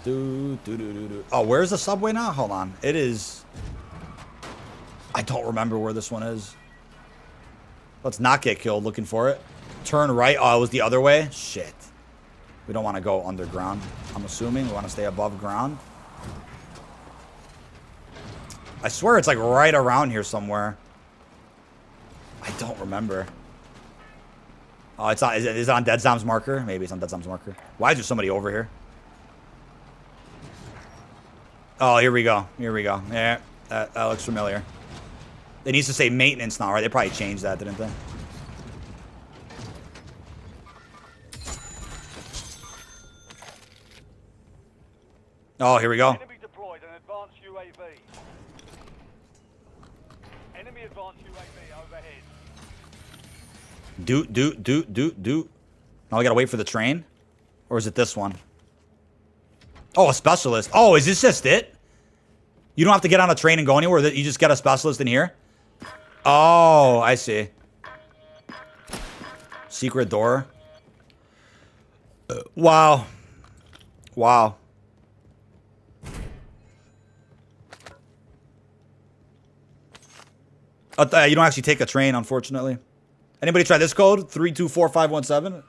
Oh, where's the subway now? Hold on. It is... I don't remember where this one is. Let's not get killed looking for it. Turn right. Oh, it was the other way? Shit. We don't want to go underground. I'm assuming we want to stay above ground. I swear it's like right around here somewhere. I don't remember. Oh, it's on. Is it on Dead Zom's marker? Maybe it's on Dead Zom's marker. Why is there somebody over here? Oh, here we go. Here we go. Yeah, that looks familiar. It needs to say maintenance now, right? They probably changed that, didn't they? Oh, here we go. Enemy deployed an advanced UAV. Enemy advanced UAV overhead. Do. Now we gotta wait for the train? Or is it this one? Oh, a specialist. Oh, is this just it? You don't have to get on a train and go anywhere. You just get a specialist in here? Oh, I see. Secret door. Wow. Wow. You don't actually take a train, unfortunately. Anybody try this code? 324517?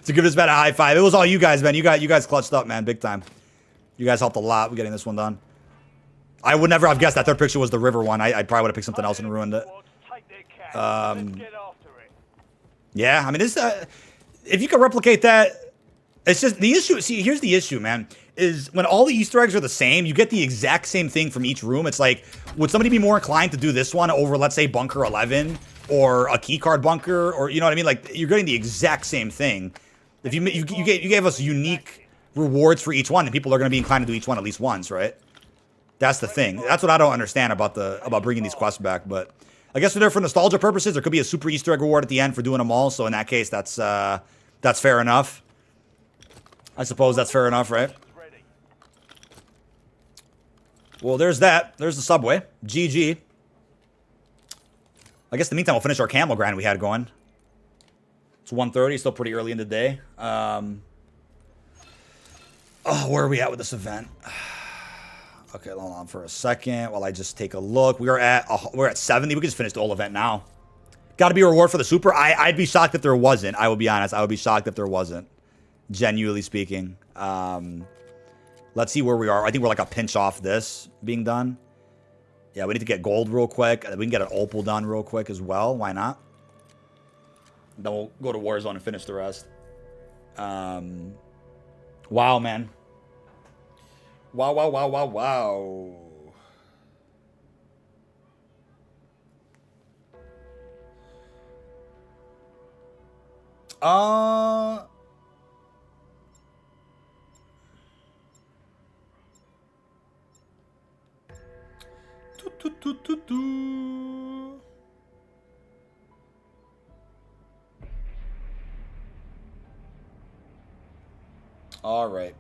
To give this man a high five. It was all you guys, man. You guys clutched up, man. Big time. You guys helped a lot with getting this one done. I would never have guessed that third picture was the river one. I probably would have picked something else and ruined it. Let's get after it. Yeah, I mean, this, if you can replicate that, it's just the issue. See, here's the issue, man, is when all the Easter eggs are the same, you get the exact same thing from each room. It's like, would somebody be more inclined to do this one over, let's say, Bunker 11 or a keycard bunker, or you know what I mean? Like, you're getting the exact same thing. If you gave us unique rewards for each one, and people are going to be inclined to do each one at least once, right? That's the thing. That's what I don't understand about bringing these quests back. But I guess they're there for nostalgia purposes. There could be a super Easter egg reward at the end for doing them all. So in that case, that's fair enough. I suppose that's fair enough, right? Well, there's that. There's the subway. GG. I guess in the meantime, we'll finish our camel grind we had going. It's 1:30, still pretty early in the day. Oh, where are we at with this event? Okay, hold on for a second while I just take a look. We're at 70. We can just finish the whole event now. Got to be a reward for the super. I'd be shocked if there wasn't. I will be honest. I would be shocked if there wasn't. Genuinely speaking. Let's see where we are. I think we're like a pinch off this being done. Yeah, we need to get gold real quick. We can get an opal done real quick as well. Why not? Then we'll go to Warzone and finish the rest. Wow, man. Wow. All right.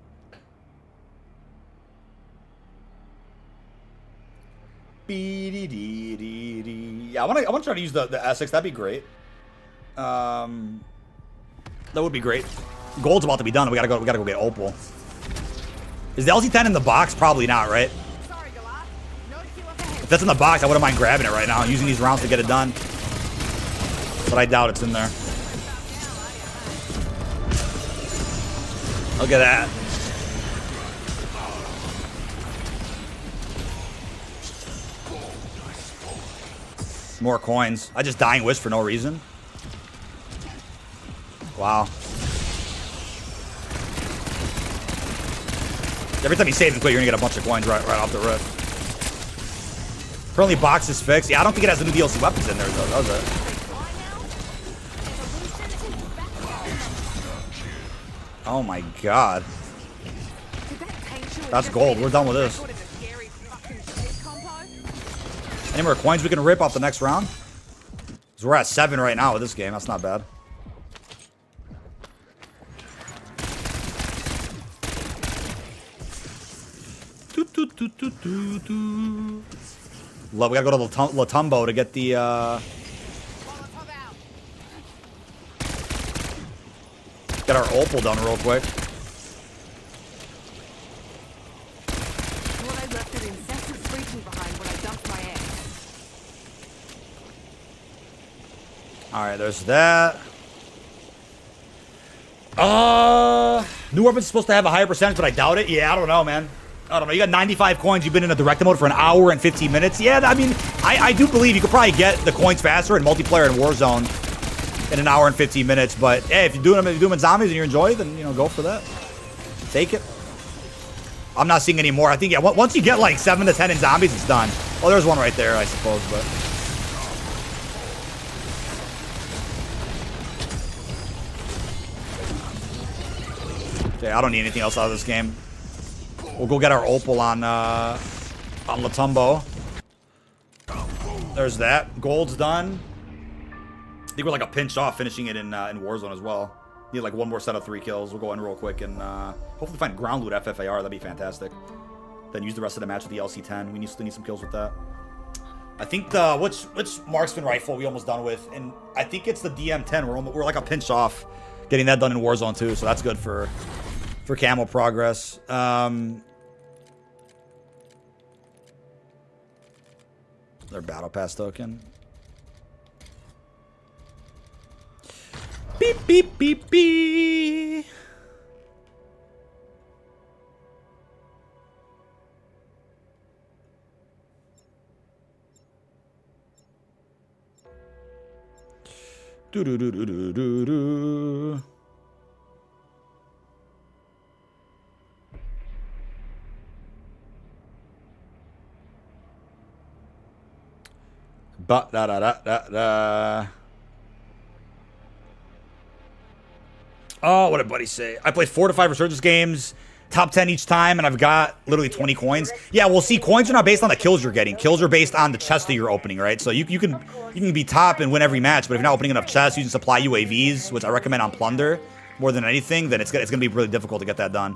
Yeah, I want to try to use the Essex. That'd be great. That would be great. Gold's about to be done. We gotta go get opal. Is the LT10 in the box? Probably not, right? Sorry, Galat. No queue up ahead. If that's in the box, I wouldn't mind grabbing it right now, using these rounds to get it done. But I doubt it's in there. Look at that. More coins. I just dying wish for no reason. Wow. Every time you save and quit, you're gonna get a bunch of coins right off the rip. Currently, box is fixed. Yeah, I don't think it has the new DLC weapons in there, though, does it? Oh my god. That's gold. We're done with this. Any more coins we can rip off the next round? Because we're at 7 right now with this game. That's not bad. Love, we gotta go to Latumbo to get the get our opal done real quick. All right, there's that. New weapon's supposed to have a higher percentage, but I doubt it. Yeah, I don't know, man. I don't know. You got 95 coins. You've been in a direct mode for an hour and 15 minutes. Yeah, I mean, I do believe you could probably get the coins faster in multiplayer and Warzone in an hour and 15 minutes. But hey, if you're doing them in zombies and you enjoy it, then, you know, go for that. Take it. I'm not seeing any more. I think, yeah, once you get like 7 to 10 in zombies, it's done. Oh, there's one right there, I suppose, but... Okay, I don't need anything else out of this game. We'll go get our opal on Latumbo. There's that. Gold's done. I think we're like a pinch off finishing it in Warzone as well. Need like one more set of 3 kills. We'll go in real quick and hopefully find ground loot FFAR. That'd be fantastic. Then use the rest of the match with the LC-10. We still need some kills with that. I think the which marksman rifle we almost done with, and I think it's the DM-10. We're like a pinch off getting that done in Warzone too, so that's good for camo progress. Their battle pass token. Beep beep beep beep. Do do do do do do do. But da da da da da. Oh, what did buddy say? I played 4 to 5 Resurgence games, top 10 each time, and I've got literally 20 coins. Yeah, well, see, coins are not based on the kills you're getting. Kills are based on the chest that you're opening, right? So you can be top and win every match, but if you're not opening enough chests, using supply UAVs, which I recommend on Plunder more than anything, then it's gonna be really difficult to get that done.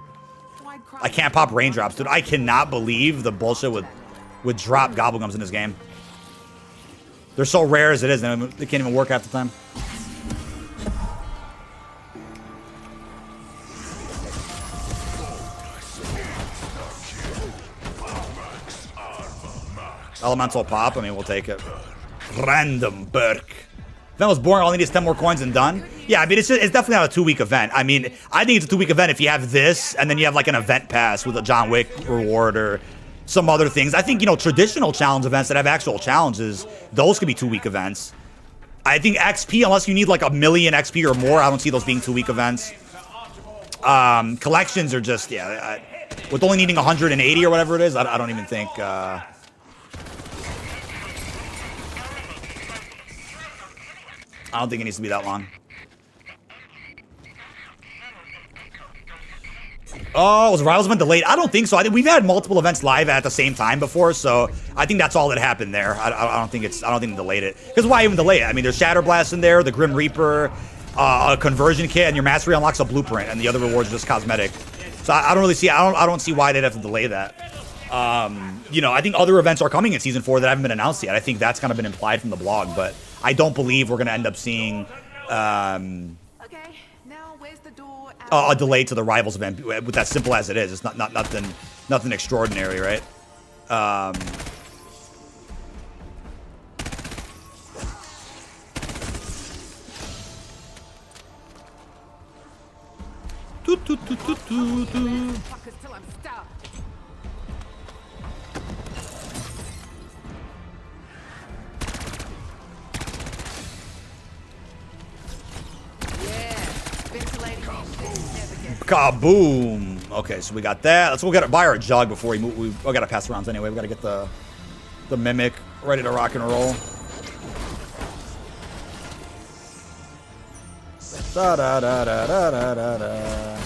I can't pop raindrops, dude. I cannot believe the bullshit with drop gobblegums in this game. They're so rare as it is, and they can't even work half the time. Elemental pop, I mean, we'll take it. Random Burke. If that was boring, all I need is 10 more coins and done. Yeah, I mean, it's definitely not a 2-week event. I mean, I think it's a 2-week event if you have this, and then you have like an event pass with a John Wick reward or some other things. I think, you know, traditional challenge events that have actual challenges, those could be 2-week events. I think XP, unless you need like 1,000,000 XP or more, I don't see those being 2-week events. Collections are just, yeah, with only needing 180 or whatever it is, I don't even think... I don't think it needs to be that long. Oh, was Rivals event delayed? I don't think so. I think we've had multiple events live at the same time before, so I think that's all that happened there. I don't think they delayed it. Because why even delay it? I mean, there's Shatter Blast in there, the Grim Reaper, a conversion kit, and your mastery unlocks a blueprint, and the other rewards are just cosmetic. So I don't really see. I don't see why they'd have to delay that. You know, I think other events are coming in Season 4 that haven't been announced yet. I think that's kind of been implied from the blog, but I don't believe we're going to end up seeing Okay, now where's the door a delay to the Rivals event with that simple as it is. It's not nothing extraordinary, right? Fuckers till I'm stuck. Kaboom! Okay, so we got that. Let's go buy our jug before we move. We gotta pass the rounds anyway. We gotta get the mimic ready to rock and roll. Da da da da da da da da.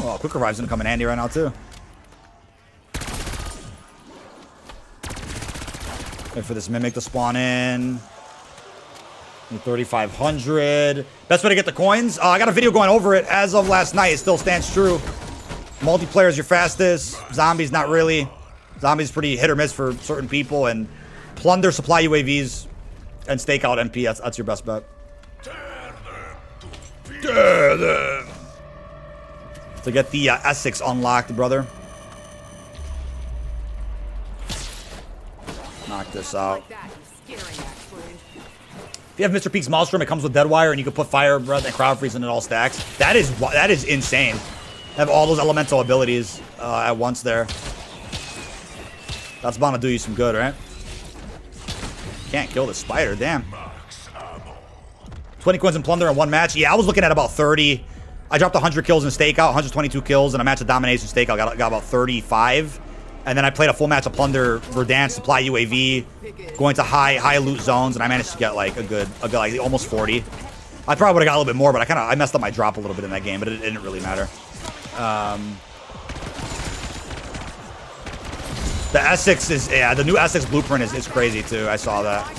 Oh, quick revive's gonna come in handy right now too. Wait for this mimic to spawn in. 3,500. Best way to get the coins? I got a video going over it as of last night. It still stands true. Multiplayer is your fastest. Zombies, not really. Zombies pretty hit or miss for certain people. And plunder, supply UAVs, and stake out MP. That's your best bet. Dare them. To get the Essex unlocked, brother. this out. Like that, you're scaring, actually. If you have Mr. Peak's Maelstrom, it comes with Deadwire, and you can put Fire Breath and Crowd Freeze, and it all stacks. That is insane. Have all those elemental abilities at once there. That's bound to do you some good, right? Can't kill the spider, damn. 20 coins in Plunder in one match. Yeah, I was looking at about 30. I dropped 100 kills in Stakeout, 122 kills, and a match of Domination Stakeout. Got about 35. And then I played a full match of Plunder, Verdansk, Supply UAV, going to high loot zones, and I managed to get like a good like almost 40. I probably would have got a little bit more, but I messed up my drop a little bit in that game, but it didn't really matter. The Essex is, yeah, the new Essex blueprint is crazy too. I saw that.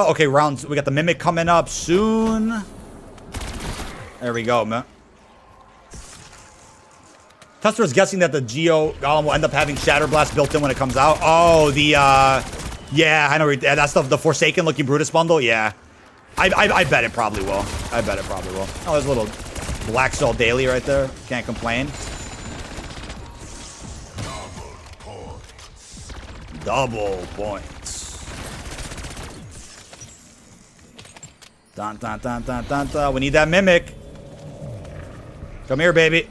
Okay, rounds. We got the Mimic coming up soon. There we go, man. Tester is guessing that the Geo Golem will end up having Shatter Blast built in when it comes out. Oh, yeah, I know. That's the Forsaken looking Brutus bundle. Yeah, I bet it probably will. I bet it probably will. Oh, there's a little Black Soul Daily right there. Can't complain. Double points. Dun, dun, dun, dun, dun, dun. We need that Mimic. Come here, baby.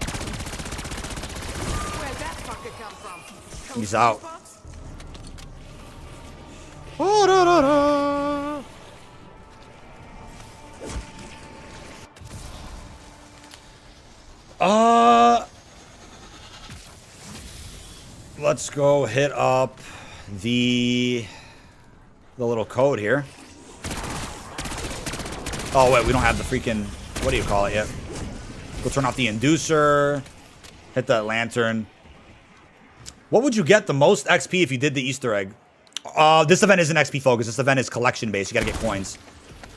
Where'd that fucker come from? He's out. Let's go hit up the little code here. Oh wait, we don't have the freaking, what do you call it yet? Go turn off the inducer. Hit that lantern. What would you get the most XP if you did the Easter egg? This event isn't XP focused. This event is collection based. You gotta get coins.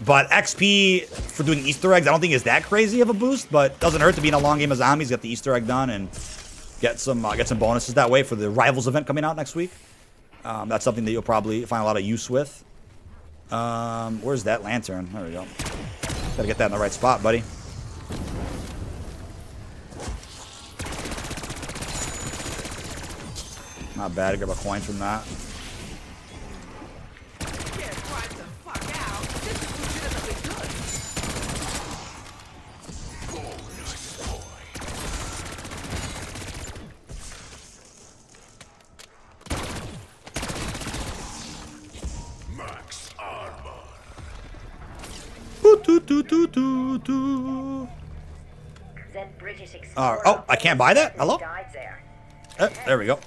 But XP for doing Easter eggs, I don't think is that crazy of a boost. But doesn't hurt to be in a long game of zombies, get the Easter egg done, and get some bonuses that way for the Rivals event coming out next week. That's something that you'll probably find a lot of use with. Where's that lantern? There we go. Gotta get that in the right spot, buddy. Not bad. Grab a coin from that. Oh, I can't buy that? Hello? There we go.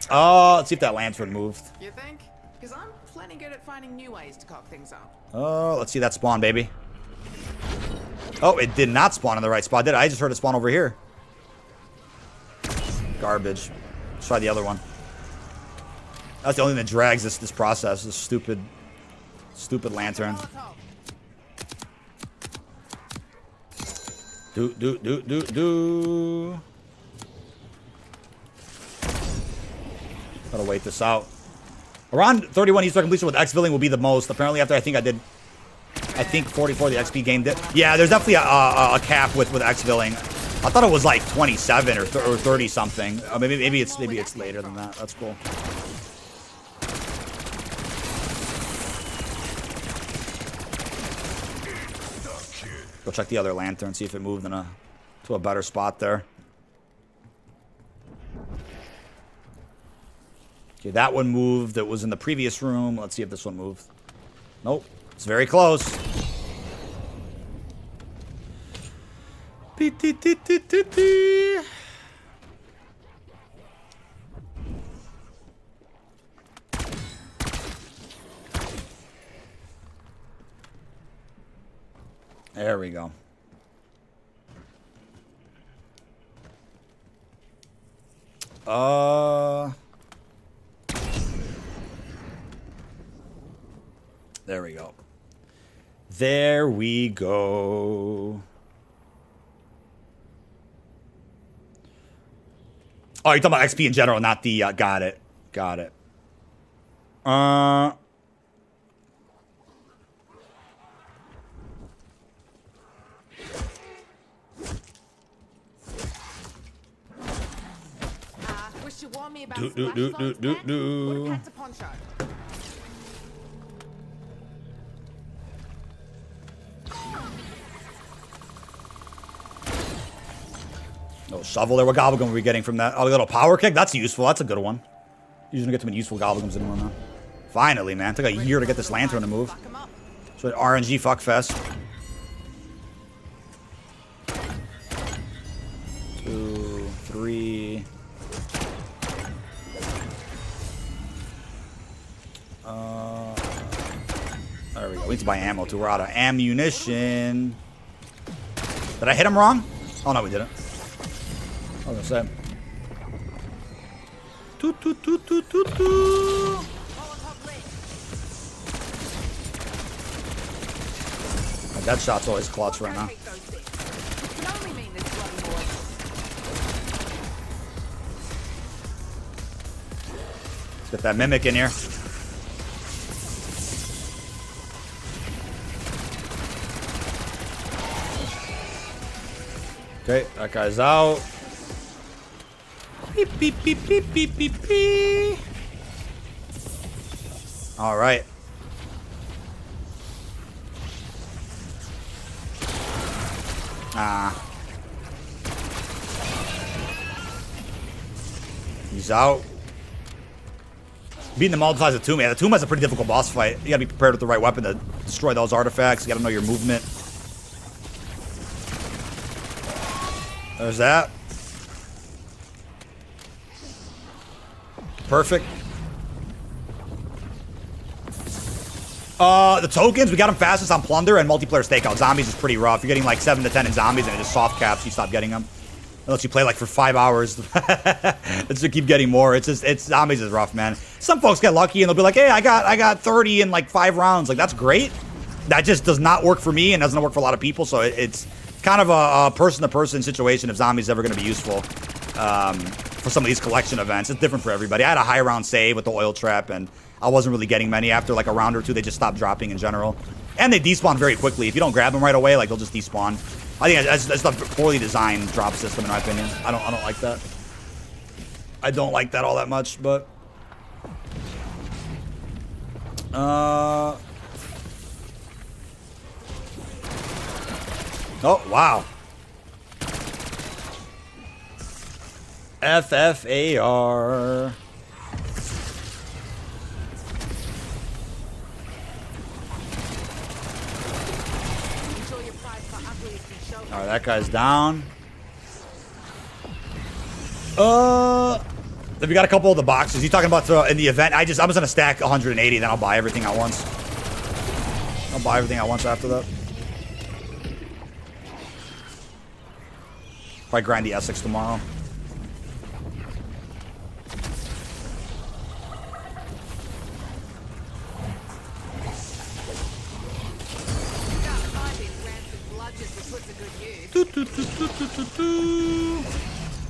Let's see if that lantern moved. You think? Because I'm plenty good at finding new ways to cock things up. Let's see that spawn, baby. Oh, it did not spawn in the right spot, did it? I just heard it spawn over here. Garbage. Let's try the other one. That's the only thing that drags this process. This stupid lantern. Do. Gotta wait this out. Around 31 Easter completion with X-Villing will be the most. Apparently, after I think 44 the XP gained it. Yeah, there's definitely a cap with X-Villing. I thought it was like 27 or 30 something. Maybe it's later than that. That's cool. Go check the other lantern, see if it moved to a better spot there. Okay, that one moved. That was in the previous room. Let's see if this one moved. Nope. It's very close. There we go. There we go. There we go. Oh, you're talking about XP in general, not the, got it. warn me about Do, splash do, zones, do, man? do. Would've packed a poncho. No shovel there. What gobblegum are we getting from that? Oh, a little power kick? That's useful. That's a good one. Usually don't get too many useful gobblegums anymore now. Finally, man. Took a year to get this lantern to move. Fuck 'em up. So RNG fuckfest. 2, 3. There we go. We need to buy ammo too. We're out of ammunition. Did I hit him wrong? Oh no, we didn't. I was gonna say. Toot, toot, toot, toot, toot, toot. My dead shot's always clutch right now. Take those things. It can only mean there's bloody more. Let's get that mimic in here. Okay, that guy's out. Beep, beep, beep, beep, beep, beep, beep. All right. He's out. Beating the multiplies of Tomb. Yeah, the Tomb has a pretty difficult boss fight. You gotta be prepared with the right weapon to destroy those artifacts. You gotta know your movement. There's that. Perfect. The tokens, we got them fastest on Plunder and Multiplayer Stakeout. Zombies is pretty rough. You're getting like 7 to 10 in zombies and it just soft caps. You stop getting them. Unless you play like for 5 hours. It's to keep getting more. It's zombies is rough, man. Some folks get lucky and they'll be like, hey, I got 30 in like 5 rounds. Like, that's great. That just does not work for me and doesn't work for a lot of people. So it's kind of a person-to-person situation if zombies ever going to be useful for some of these collection events. It's different for everybody. I had a high round save with the oil trap, and I wasn't really getting many. After like a round or two, they just stopped dropping in general. And they despawn very quickly. If you don't grab them right away, like they'll just despawn. I think that's a poorly designed drop system, in my opinion. I don't like that. I don't like that all that much, but... Oh, wow. FFAR. Alright, that guy's down. Then we got a couple of the boxes. You talking about in the event? I'm just gonna stack 180, then I'll buy everything at once. I'll buy everything at once after that. Probably grind the Essex tomorrow.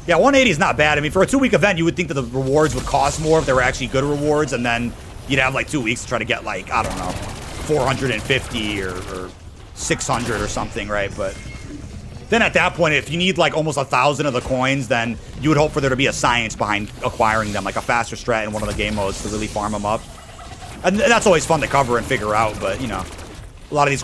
Yeah, 180 is not bad. I mean, for a 2-week event, you would think that the rewards would cost more if they were actually good rewards, and then you'd have like 2 weeks to try to get like, I don't know, 450 or 600 or something, right? But then at that point, if you need like almost 1,000 of the coins, then you would hope for there to be a science behind acquiring them, like a faster strat in one of the game modes to really farm them up. And that's always fun to cover and figure out, but you know, a lot of these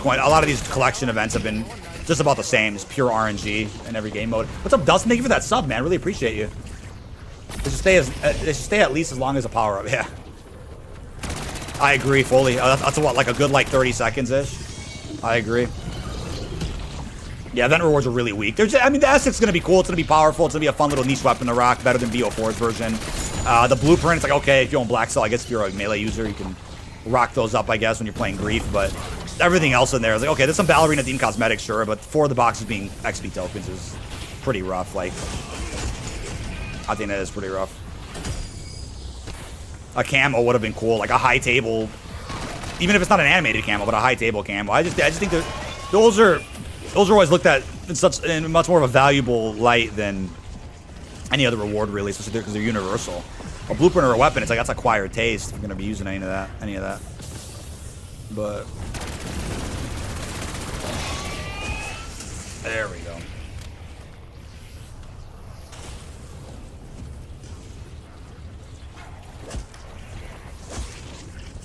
collection events have been just about the same. It's pure RNG in every game mode. What's up, Dustin? Thank you for that sub, man. Really appreciate you. They should stay at least as long as a power up. Yeah, I agree fully. That's what, like a good like 30 seconds ish. I agree. Yeah, event rewards are really weak. I mean, the Essex is gonna be cool. It's gonna be powerful. It's gonna be a fun little niche weapon to rock. Better than BO4's version. The blueprint, it's like, okay, if you own Black Cell, I guess if you're a melee user, you can rock those up, I guess, when you're playing Grief. But everything else in there is like, okay, there's some Ballerina theme cosmetics, sure, but 4 of the boxes being XP tokens is pretty rough. Like, I think that is pretty rough. A camo would have been cool, like a high table, even if it's not an animated camo, but a high table camo. I just think that those are always looked at in much more of a valuable light than any other reward, really, especially because they're universal. A blueprint or a weapon, it's like that's acquired taste. If you're gonna be using any of that. But there we go.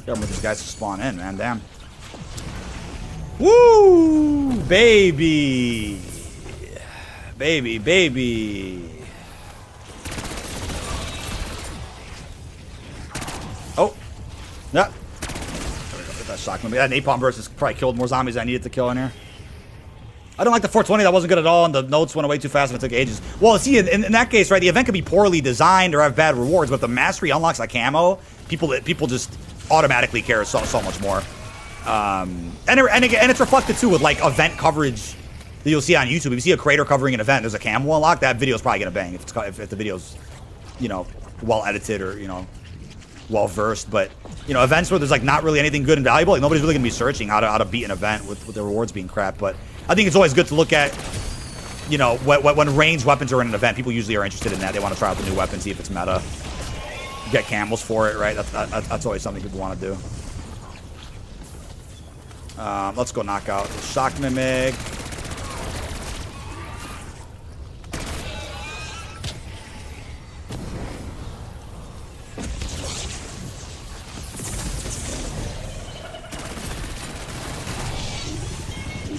Gotta move these guys to spawn in, man. Damn. Woo! Baby! Baby, baby. Oh. Yeah. Get that shotgun. That napalm burst has probably killed more zombies than I needed to kill in here. I don't like the 420. That wasn't good at all, and the notes went away too fast and it took ages. Well, see, in that case, right, the event could be poorly designed or have bad rewards, but if the mastery unlocks like camo, people just automatically care so much more. And it's reflected, too, with, like, event coverage that you'll see on YouTube. If you see a creator covering an event, there's a camo unlock, that video's probably going to bang if the video's, you know, well-edited or, you know, well-versed. But, you know, events where there's, like, not really anything good and valuable, like, nobody's really going to be searching how to beat an event with the rewards being crap. But I think it's always good to look at, you know, when ranged weapons are in an event, people usually are interested in that. They want to try out the new weapon, see if it's meta. Get camos for it, right? That's always something people want to do. Let's go knock out the Shock Mimic.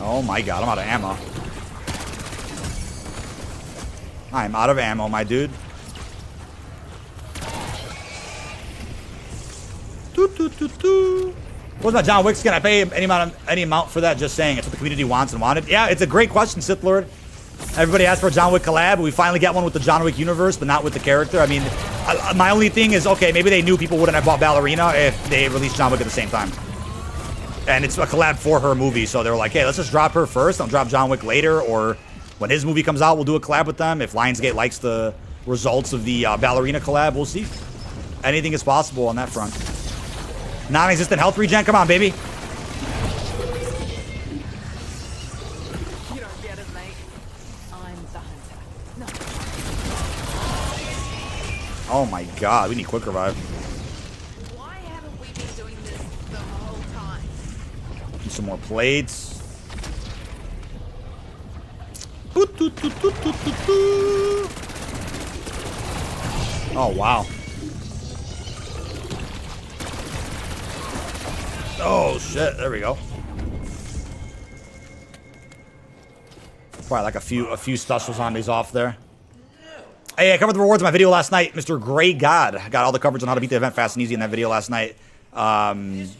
Oh my god, I'm out of ammo. I'm out of ammo, my dude. What's my John Wick skin? I pay any amount for that, just saying. It's what the community wants and wanted. Yeah, it's a great question, Sith Lord. Everybody asked for a John Wick collab. We finally got one with the John Wick universe, but not with the character. I mean, my only thing is, okay, maybe they knew people wouldn't have bought Ballerina if they released John Wick at the same time. And it's a collab for her movie, so they were like, hey, let's just drop her first. I'll drop John Wick later, or when his movie comes out, we'll do a collab with them. If Lionsgate likes the results of the Ballerina collab, we'll see. Anything is possible on that front. Non-existent health regen, come on, baby. You don't get it, mate. I'm the hunter. No. Oh my god, we need quick revive. Why haven't we been doing this the whole time? Need some more plates. Oh, wow. Oh, shit. There we go. Probably like a few special zombies off there. Hey, I covered the rewards in my video last night. Mr. Grey God. I got all the coverage on how to beat the event fast and easy in that video last night. If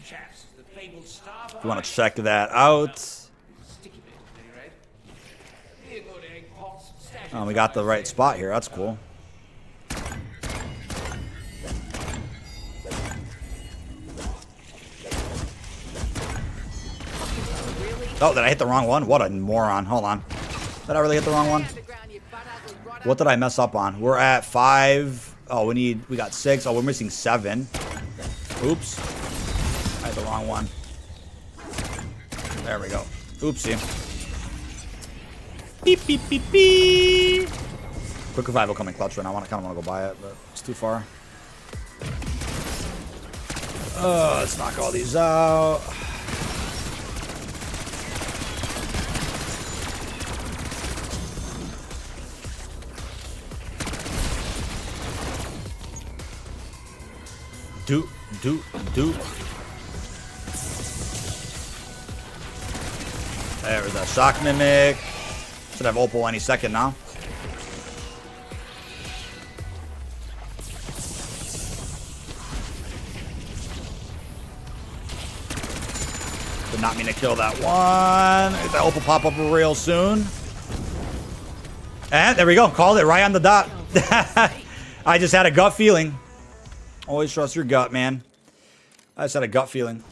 you want to check that out. Oh, we got the right spot here. That's cool. Oh, did I hit the wrong one? What a moron. Hold on. Did I really hit the wrong one? What did I mess up on? We're at 5. Oh, we got 6. Oh, we're missing 7. Oops. I hit the wrong one. There we go. Oopsie. Beep, beep, beep, beep. Quick revival coming clutch right now. I kind of want to go buy it, but it's too far. Let's knock all these out. Do. There's that Shock Mimic. Should have Opal any second now. Did not mean to kill that one. Get that Opal pop up real soon. And there we go. Called it right on the dot. I just had a gut feeling. Always trust your gut, man. I just had a gut feeling.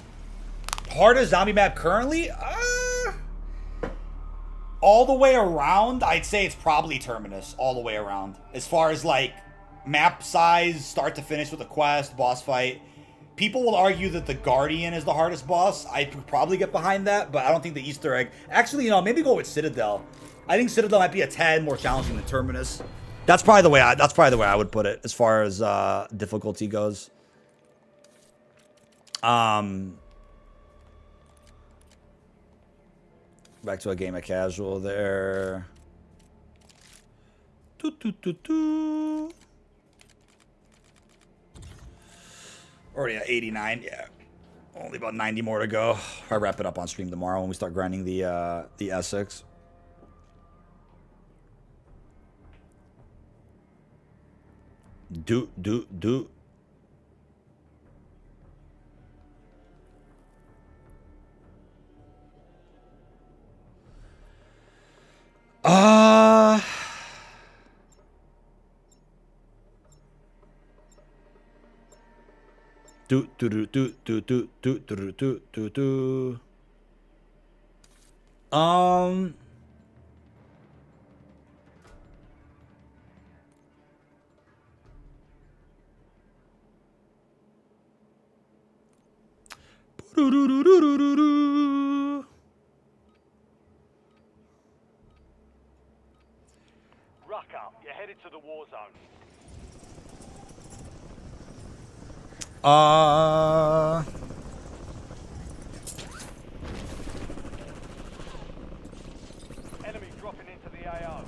Hardest zombie map currently? All the way around, I'd say it's probably Terminus. All the way around. As far as, like, map size, start to finish with a quest, boss fight. People will argue that the Guardian is the hardest boss. I could probably get behind that, but I don't think the Easter egg... Actually, you know, maybe go with Citadel. I think Citadel might be a tad more challenging than Terminus. That's probably the way I would put it as far as difficulty goes. Back to a game of casual there. Already at 89, yeah. Only about 90 more to go. I'll wrap it up on stream tomorrow when we start grinding the Essex. Do. Um. Ruck up. You're headed to the war zone. Enemy dropping into the AO.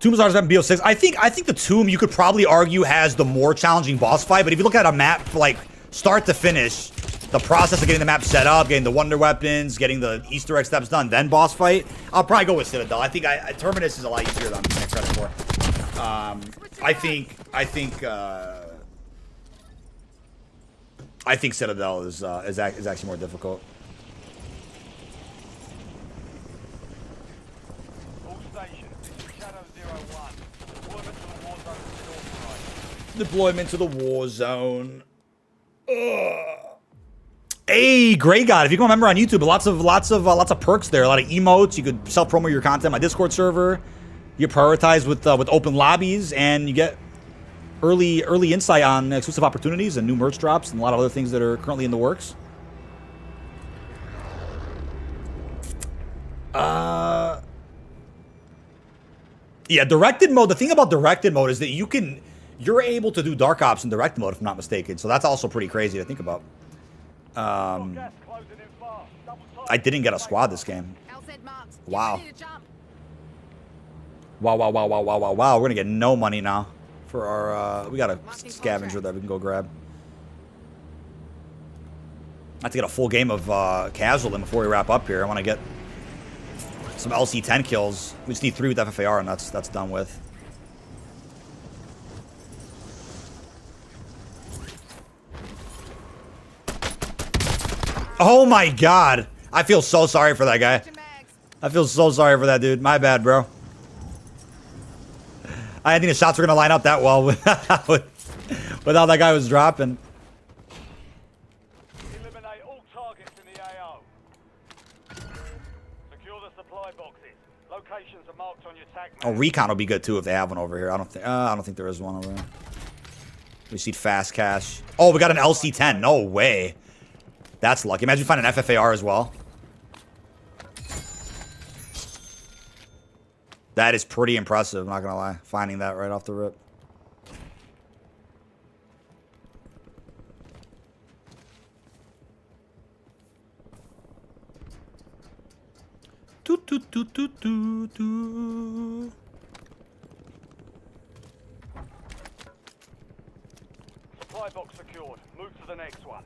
Tomb Stars BO6. I think the Tomb, you could probably argue, has the more challenging boss fight. But if you look at a map like start to finish, the process of getting the map set up, getting the wonder weapons, getting the Easter egg steps done, then boss fight, I'll probably go with Citadel. I think Terminus is a lot easier than I'm giving it credit for. I think Citadel is actually more difficult. All stations. This is Shadow 01. Deployment Deployment to the war zone is authorized. to the war zone. Hey, Grey God, if you can remember on YouTube, lots of perks there, a lot of emotes. You could self-promo your content on my Discord server. You prioritize with open lobbies, and you get early insight on exclusive opportunities and new merch drops and a lot of other things that are currently in the works. Yeah, directed mode. The thing about directed mode is that you're able to do dark ops in direct mode, if I'm not mistaken. So that's also pretty crazy to think about. Gas closing in fast. Double time. I didn't get a squad this game. LZ marked. Get Wow. ready to jump. Wow. We're gonna get no money now for our. We got a scavenger that we can go grab. I have to get a full game of casual in before we wrap up here. I want to get some LC10 kills. We just need 3 with FFAR, and that's done with. Oh my God! I feel so sorry for that guy. I feel so sorry for that dude. My bad, bro. I didn't think the shots were gonna line up that well with how that guy was dropping. Eliminate all targets in the AO. Secure the supply boxes. Locations are marked on your tag map. Oh, recon will be good too if they have one over here. I don't think there is one over here. We see fast cash. Oh, we got an LC10. No way. That's lucky. Imagine finding an FFAR as well. That is pretty impressive, not gonna lie. Finding that right off the rip. Supply box secured. Move to the next one.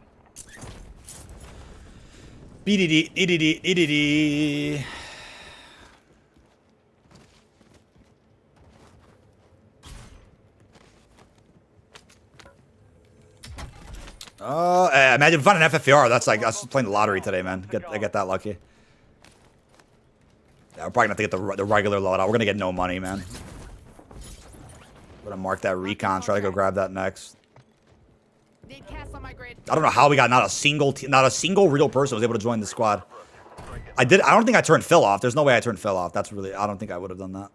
BDD. Imagine finding an FFAR. That's like us playing the lottery today, man. I get that lucky. Yeah, we're probably gonna have to get the regular loadout. We're gonna get no money, man. We're gonna mark that recon. Try to go grab that next. Need cast on my grid. I don't know how we got not a single real person was able to join the squad. I don't think I turned Phil off. There's no way I turned Phil off. That's really. I don't think I would have done that.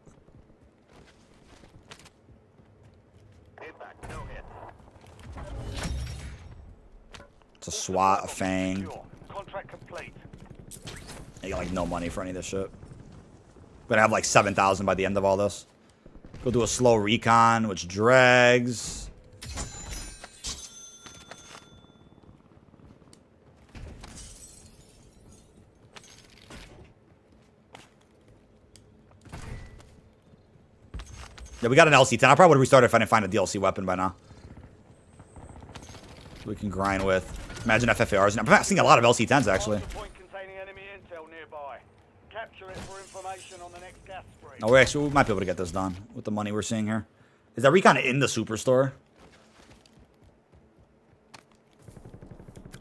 It's a SWAT, a Fang. Secure. Contract complete. You got like no money for any of this shit. We're gonna have like 7,000 by the end of all this. Go do a slow recon, which drags. Yeah, we got an LC10. I probably would have restarted if I didn't find a DLC weapon by now. we can grind with. Imagine FFARs. I'm seeing a lot of LC-10s, actually. Mark the point containing enemy intel nearby. Capture it for information on the next gas spree. Oh, we might be able to get this done with the money we're seeing here. Is that recon in the superstore?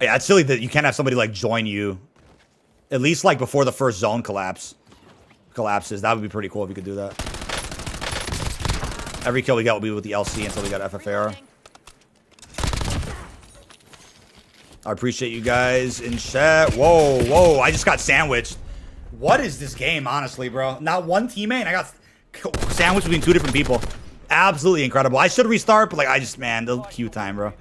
Yeah, it's silly that you can't have somebody, like, join you. At least, like, before the first zone collapses. That would be pretty cool if you could do that. Every kill we get will be with the LC until we got FFAR. I appreciate you guys in chat. Whoa, whoa, I just got sandwiched. What is this game, honestly, bro? Not one teammate, and I got sandwiched between 2 different people. Absolutely incredible. I should restart, but, like, I just, man, the queue time, bro.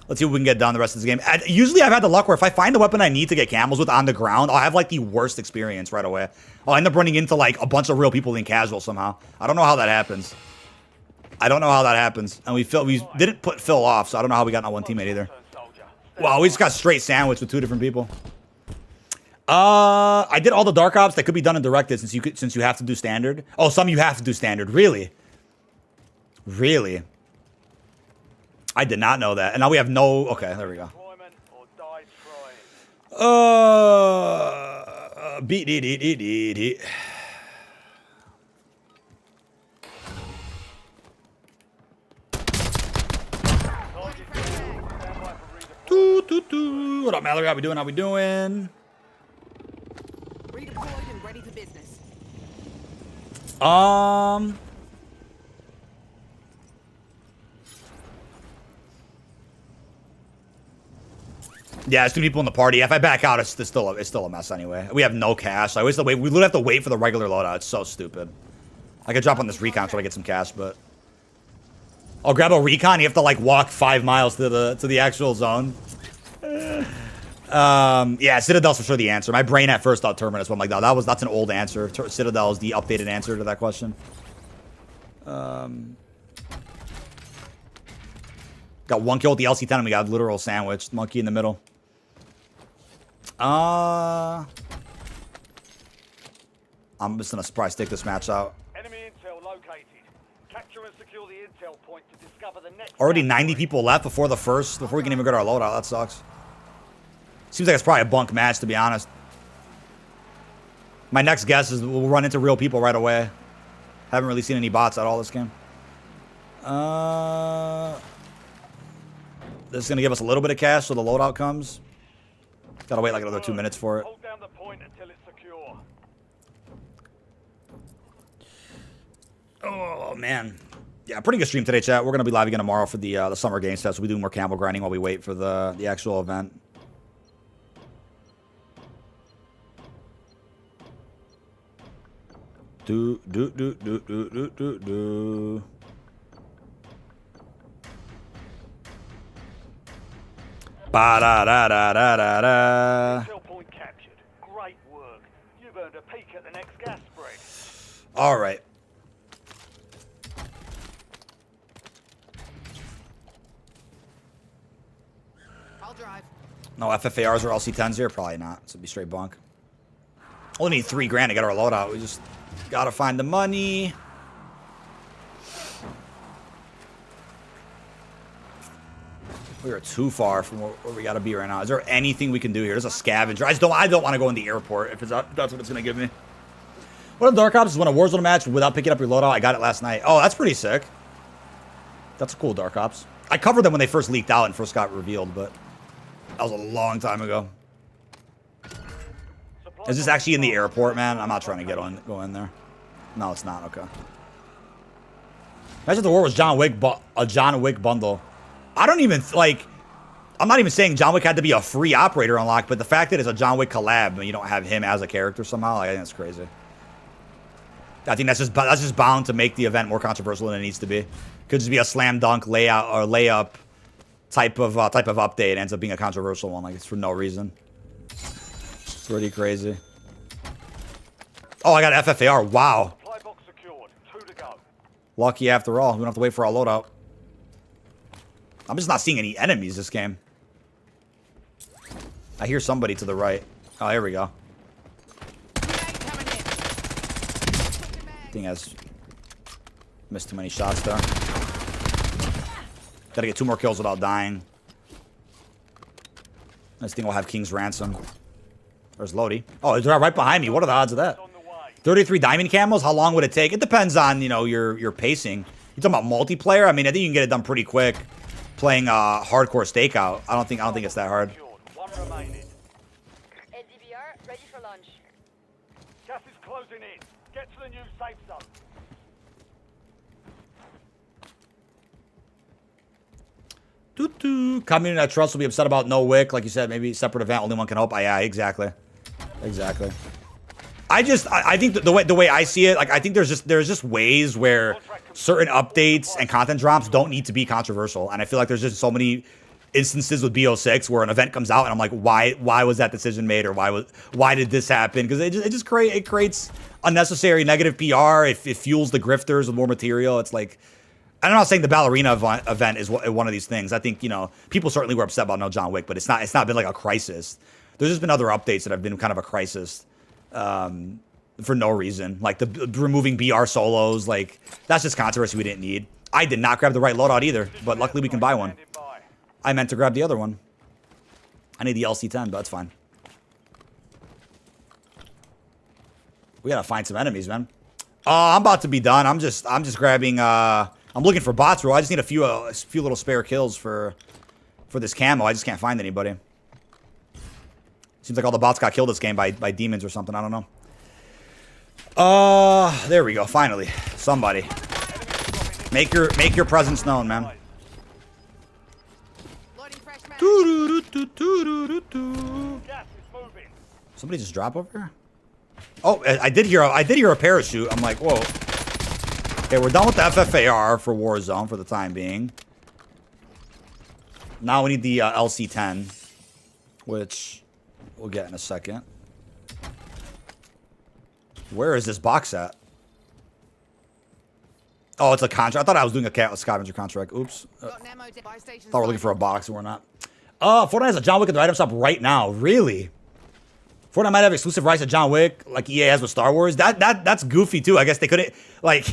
Let's see what we can get done the rest of this game. Usually I've had the luck where if I find the weapon I need to get camels with on the ground, I'll have, like, the worst experience right away. I'll end up running into, like, a bunch of real people in casual somehow. I don't know how that happens. And we didn't put Phil off, so I don't know how we got not one teammate either. Wow, we just got straight sandwiched with 2 different people. I did all the Dark Ops that could be done in directed since you have to do standard. Oh, some you have to do standard. Really? Really? I did not know that. And now we have no... Okay, there we go. Beat. What up, Mallory? How we doing? Redeployed and ready for business. Yeah, it's 2 people in the party. If I back out, it's still a mess anyway. We have no cash. We literally have to wait for the regular loadout. It's so stupid. I could drop on this recon so I get some cash, but I'll grab a recon. You have to like walk 5 miles to the actual zone. Yeah, Citadel's for sure the answer. My brain at first thought Terminus, but I'm like, no, that's an old answer. Citadel is the updated answer to that question. Got 1 kill with the LC-10 and we got a literal sandwich. Monkey in the middle. I'm just gonna surprise take this match out. Enemy intel located. Capture and secure the intel point to discover the next. Already 90 people left before we can even get our loadout. That sucks. Seems like it's probably a bunk match, to be honest. My next guess is we'll run into real people right away. Haven't really seen any bots at all this game. This is gonna give us a little bit of cash so the loadout comes. Gotta wait like another 2 minutes for it. Hold down the point until it's secure. Oh man, yeah, pretty good stream today, chat. We're gonna be live again tomorrow for the summer games test. We'll be doing more camel grinding while we wait for the actual event. Do. Ba-da-da-da-da-da-da. Intel point captured. Great work. You've earned a peek at the next gas spread. All right. I'll drive. No FFARs or LC-10s here? Probably not. So it'd be straight bunk. Only need $3 to get our loadout. We just gotta find the money. We are too far from where we gotta be right now. Is there anything we can do here? There's a scavenger. I don't want to go in the airport if that's what it's gonna give me. What if Dark Ops is win a Warzone match without picking up your loadout? I got it last night. Oh, that's pretty sick. That's a cool Dark Ops. I covered them when they first leaked out and first got revealed, but that was a long time ago. Is this actually in the airport, man? I'm not trying to go in there. No, it's not. Okay. Imagine if the war was a John Wick bundle. I don't even, like, I'm not even saying John Wick had to be a free operator unlock, but the fact that it's a John Wick collab and you don't have him as a character somehow, like, I think that's crazy. I think that's just bound to make the event more controversial than it needs to be. Could just be a slam dunk layout or layup type of update. It ends up being a controversial one, like it's for no reason. Pretty crazy. Oh, I got FFAR. Wow. Supply box secured. 2 to go. Lucky after all. We don't have to wait for our loadout. I'm just not seeing any enemies this game. I hear somebody to the right. Oh, here we go. Thing has missed too many shots there. Gotta get 2 more kills without dying. This thing will have King's Ransom. There's Lodi. Oh, they're right behind me. What are the odds of that? On the way. 33 diamond camos. How long would it take? It depends on, you know, your pacing. You talking about multiplayer? I mean, I think you can get it done pretty quick playing hardcore stakeout. I don't think it's that hard. Secured. One remaining. LDBR, ready for launch. Gas is closing in. Get to the new safe zone. Community I trust will be upset about no Wick. Like you said, maybe separate event, only one can hope. Yeah, exactly. Exactly. I think the way I see it, like I think there's just ways where certain updates and content drops don't need to be controversial. And I feel like there's just so many instances with BO6 where an event comes out and I'm like, why was that decision made, or why did this happen? Because it creates unnecessary negative PR. It fuels the grifters with more material. It's like, I'm not saying the Ballerina event is one of these things. I think, you know, people certainly were upset about no John Wick, but it's not been like a crisis. There's just been other updates that have been kind of a crisis for no reason. Like the removing BR solos, like that's just controversy we didn't need. I did not grab the right loadout either, but luckily we can buy one. Standing by. I meant to grab the other one. I need the LC10, but that's fine. We gotta find some enemies, man. I'm about to be done. I'm just grabbing. I'm looking for bots, bro. I just need a few little spare kills for this camo. I just can't find anybody. Seems like all the bots got killed this game by demons or something. I don't know. There we go. Finally, somebody make your presence known, man. Loading fresh mag. Gas is moving. Somebody just drop over here? Oh, I did hear a parachute. I'm like, whoa. Okay, we're done with the FFAR for Warzone for the time being. Now we need the LC10, which we'll get in a second. Where is this box at? Oh, it's a contract. I thought I was doing a scavenger contract. Oops. Got an ammo buy station. Thought we're looking for a box and we're not. Fortnite has a John Wick at the item shop right now. Really? Fortnite might have exclusive rights to John Wick, like EA has with Star Wars. That's goofy too. I guess they couldn't, like,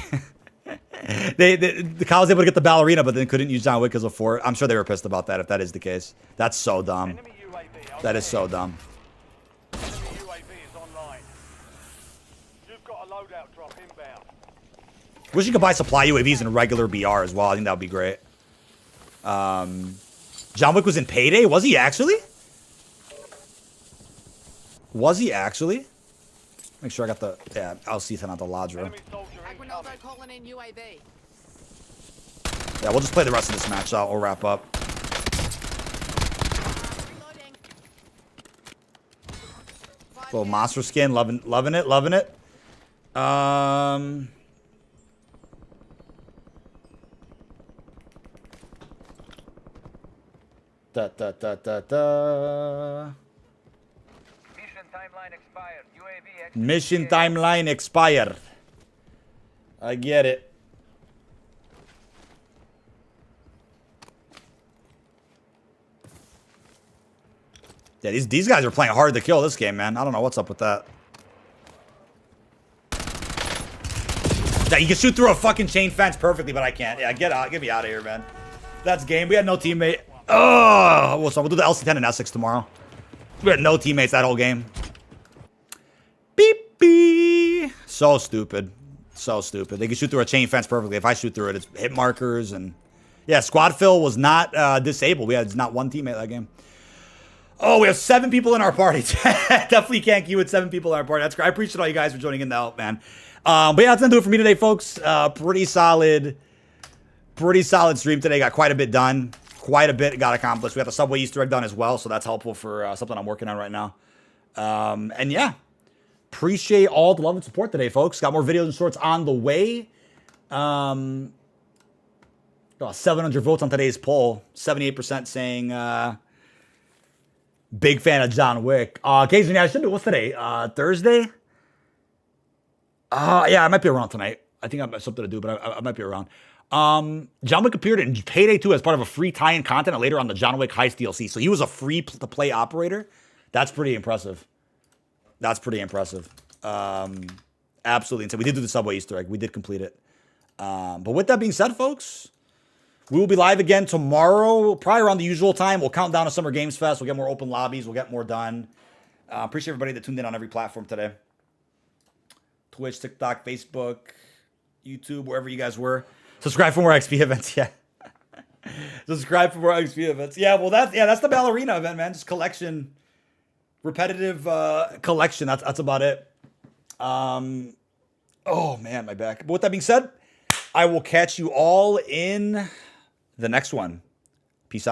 the Kyle was able to get the Ballerina, but then couldn't use John Wick as a fort. I'm sure they were pissed about that if that is the case. That's so dumb. Enemy UAV. That is so dumb. Enemy UAV is online. You've got a loadout drop inbound. Wish you could buy supply UAVs in regular BR as well. I think that would be great. John Wick was in Payday? Was he actually? Was he actually? Make sure I got the, yeah, LC10 on the Lodra. Enemy soldier Aguinaldo incoming. calling in UAV. Yeah, we'll just play the rest of this match out. We'll wrap up. Reloading. Little monster skin, loving it. Mission timeline expired. UAV Mission timeline expired. I get it. Yeah, these guys are playing hard to kill this game, man. I don't know what's up with that. Yeah, you can shoot through a fucking chain fence perfectly, but I can't. Yeah, get out. Get me out of here, man. That's game. We had no teammate. Oh, well, so we'll do the LC10 in Essex tomorrow. We had no teammates that whole game. Beep, beep. So stupid. So stupid. They can shoot through a chain fence perfectly. If I shoot through it, it's hit markers. And yeah, squad fill was not disabled. We had not one teammate that game. Oh, we have 7 people in our party. Definitely can't queue with 7 people in our party. That's great. I appreciate all you guys for joining in to help, man. But yeah, that's gonna do it for me today, folks. Pretty solid stream today. Got quite a bit done. Quite a bit got accomplished. We got the Subway Easter egg done as well, so that's helpful for something I'm working on right now. And yeah, appreciate all the love and support today, folks. Got more videos and shorts on the way. Got 700 votes on today's poll. 78% saying big fan of John Wick. Occasionally, I should do. What's today? Thursday? Yeah, I might be around tonight. I think I've got something to do, but I might be around. John Wick appeared in Payday 2 as part of a free tie-in content and later on the John Wick Heist DLC. So he was a free-to-play operator. That's pretty impressive. That's pretty impressive. Absolutely insane. We did do the Subway Easter egg. We did complete it. But with that being said, folks, We will be live again tomorrow, probably around the usual time. We'll count down to Summer Games Fest. We'll get more open lobbies. We'll get more done. Appreciate everybody that tuned in on every platform today. Twitch, TikTok, Facebook, YouTube, wherever you guys were. Subscribe for more XP events. Yeah. Subscribe for more XP events. Yeah, well, that's the Ballerina event, man. Just collection, repetitive collection. That's about it. Oh, man, my back. But with that being said, I will catch you all in the next one. Peace out.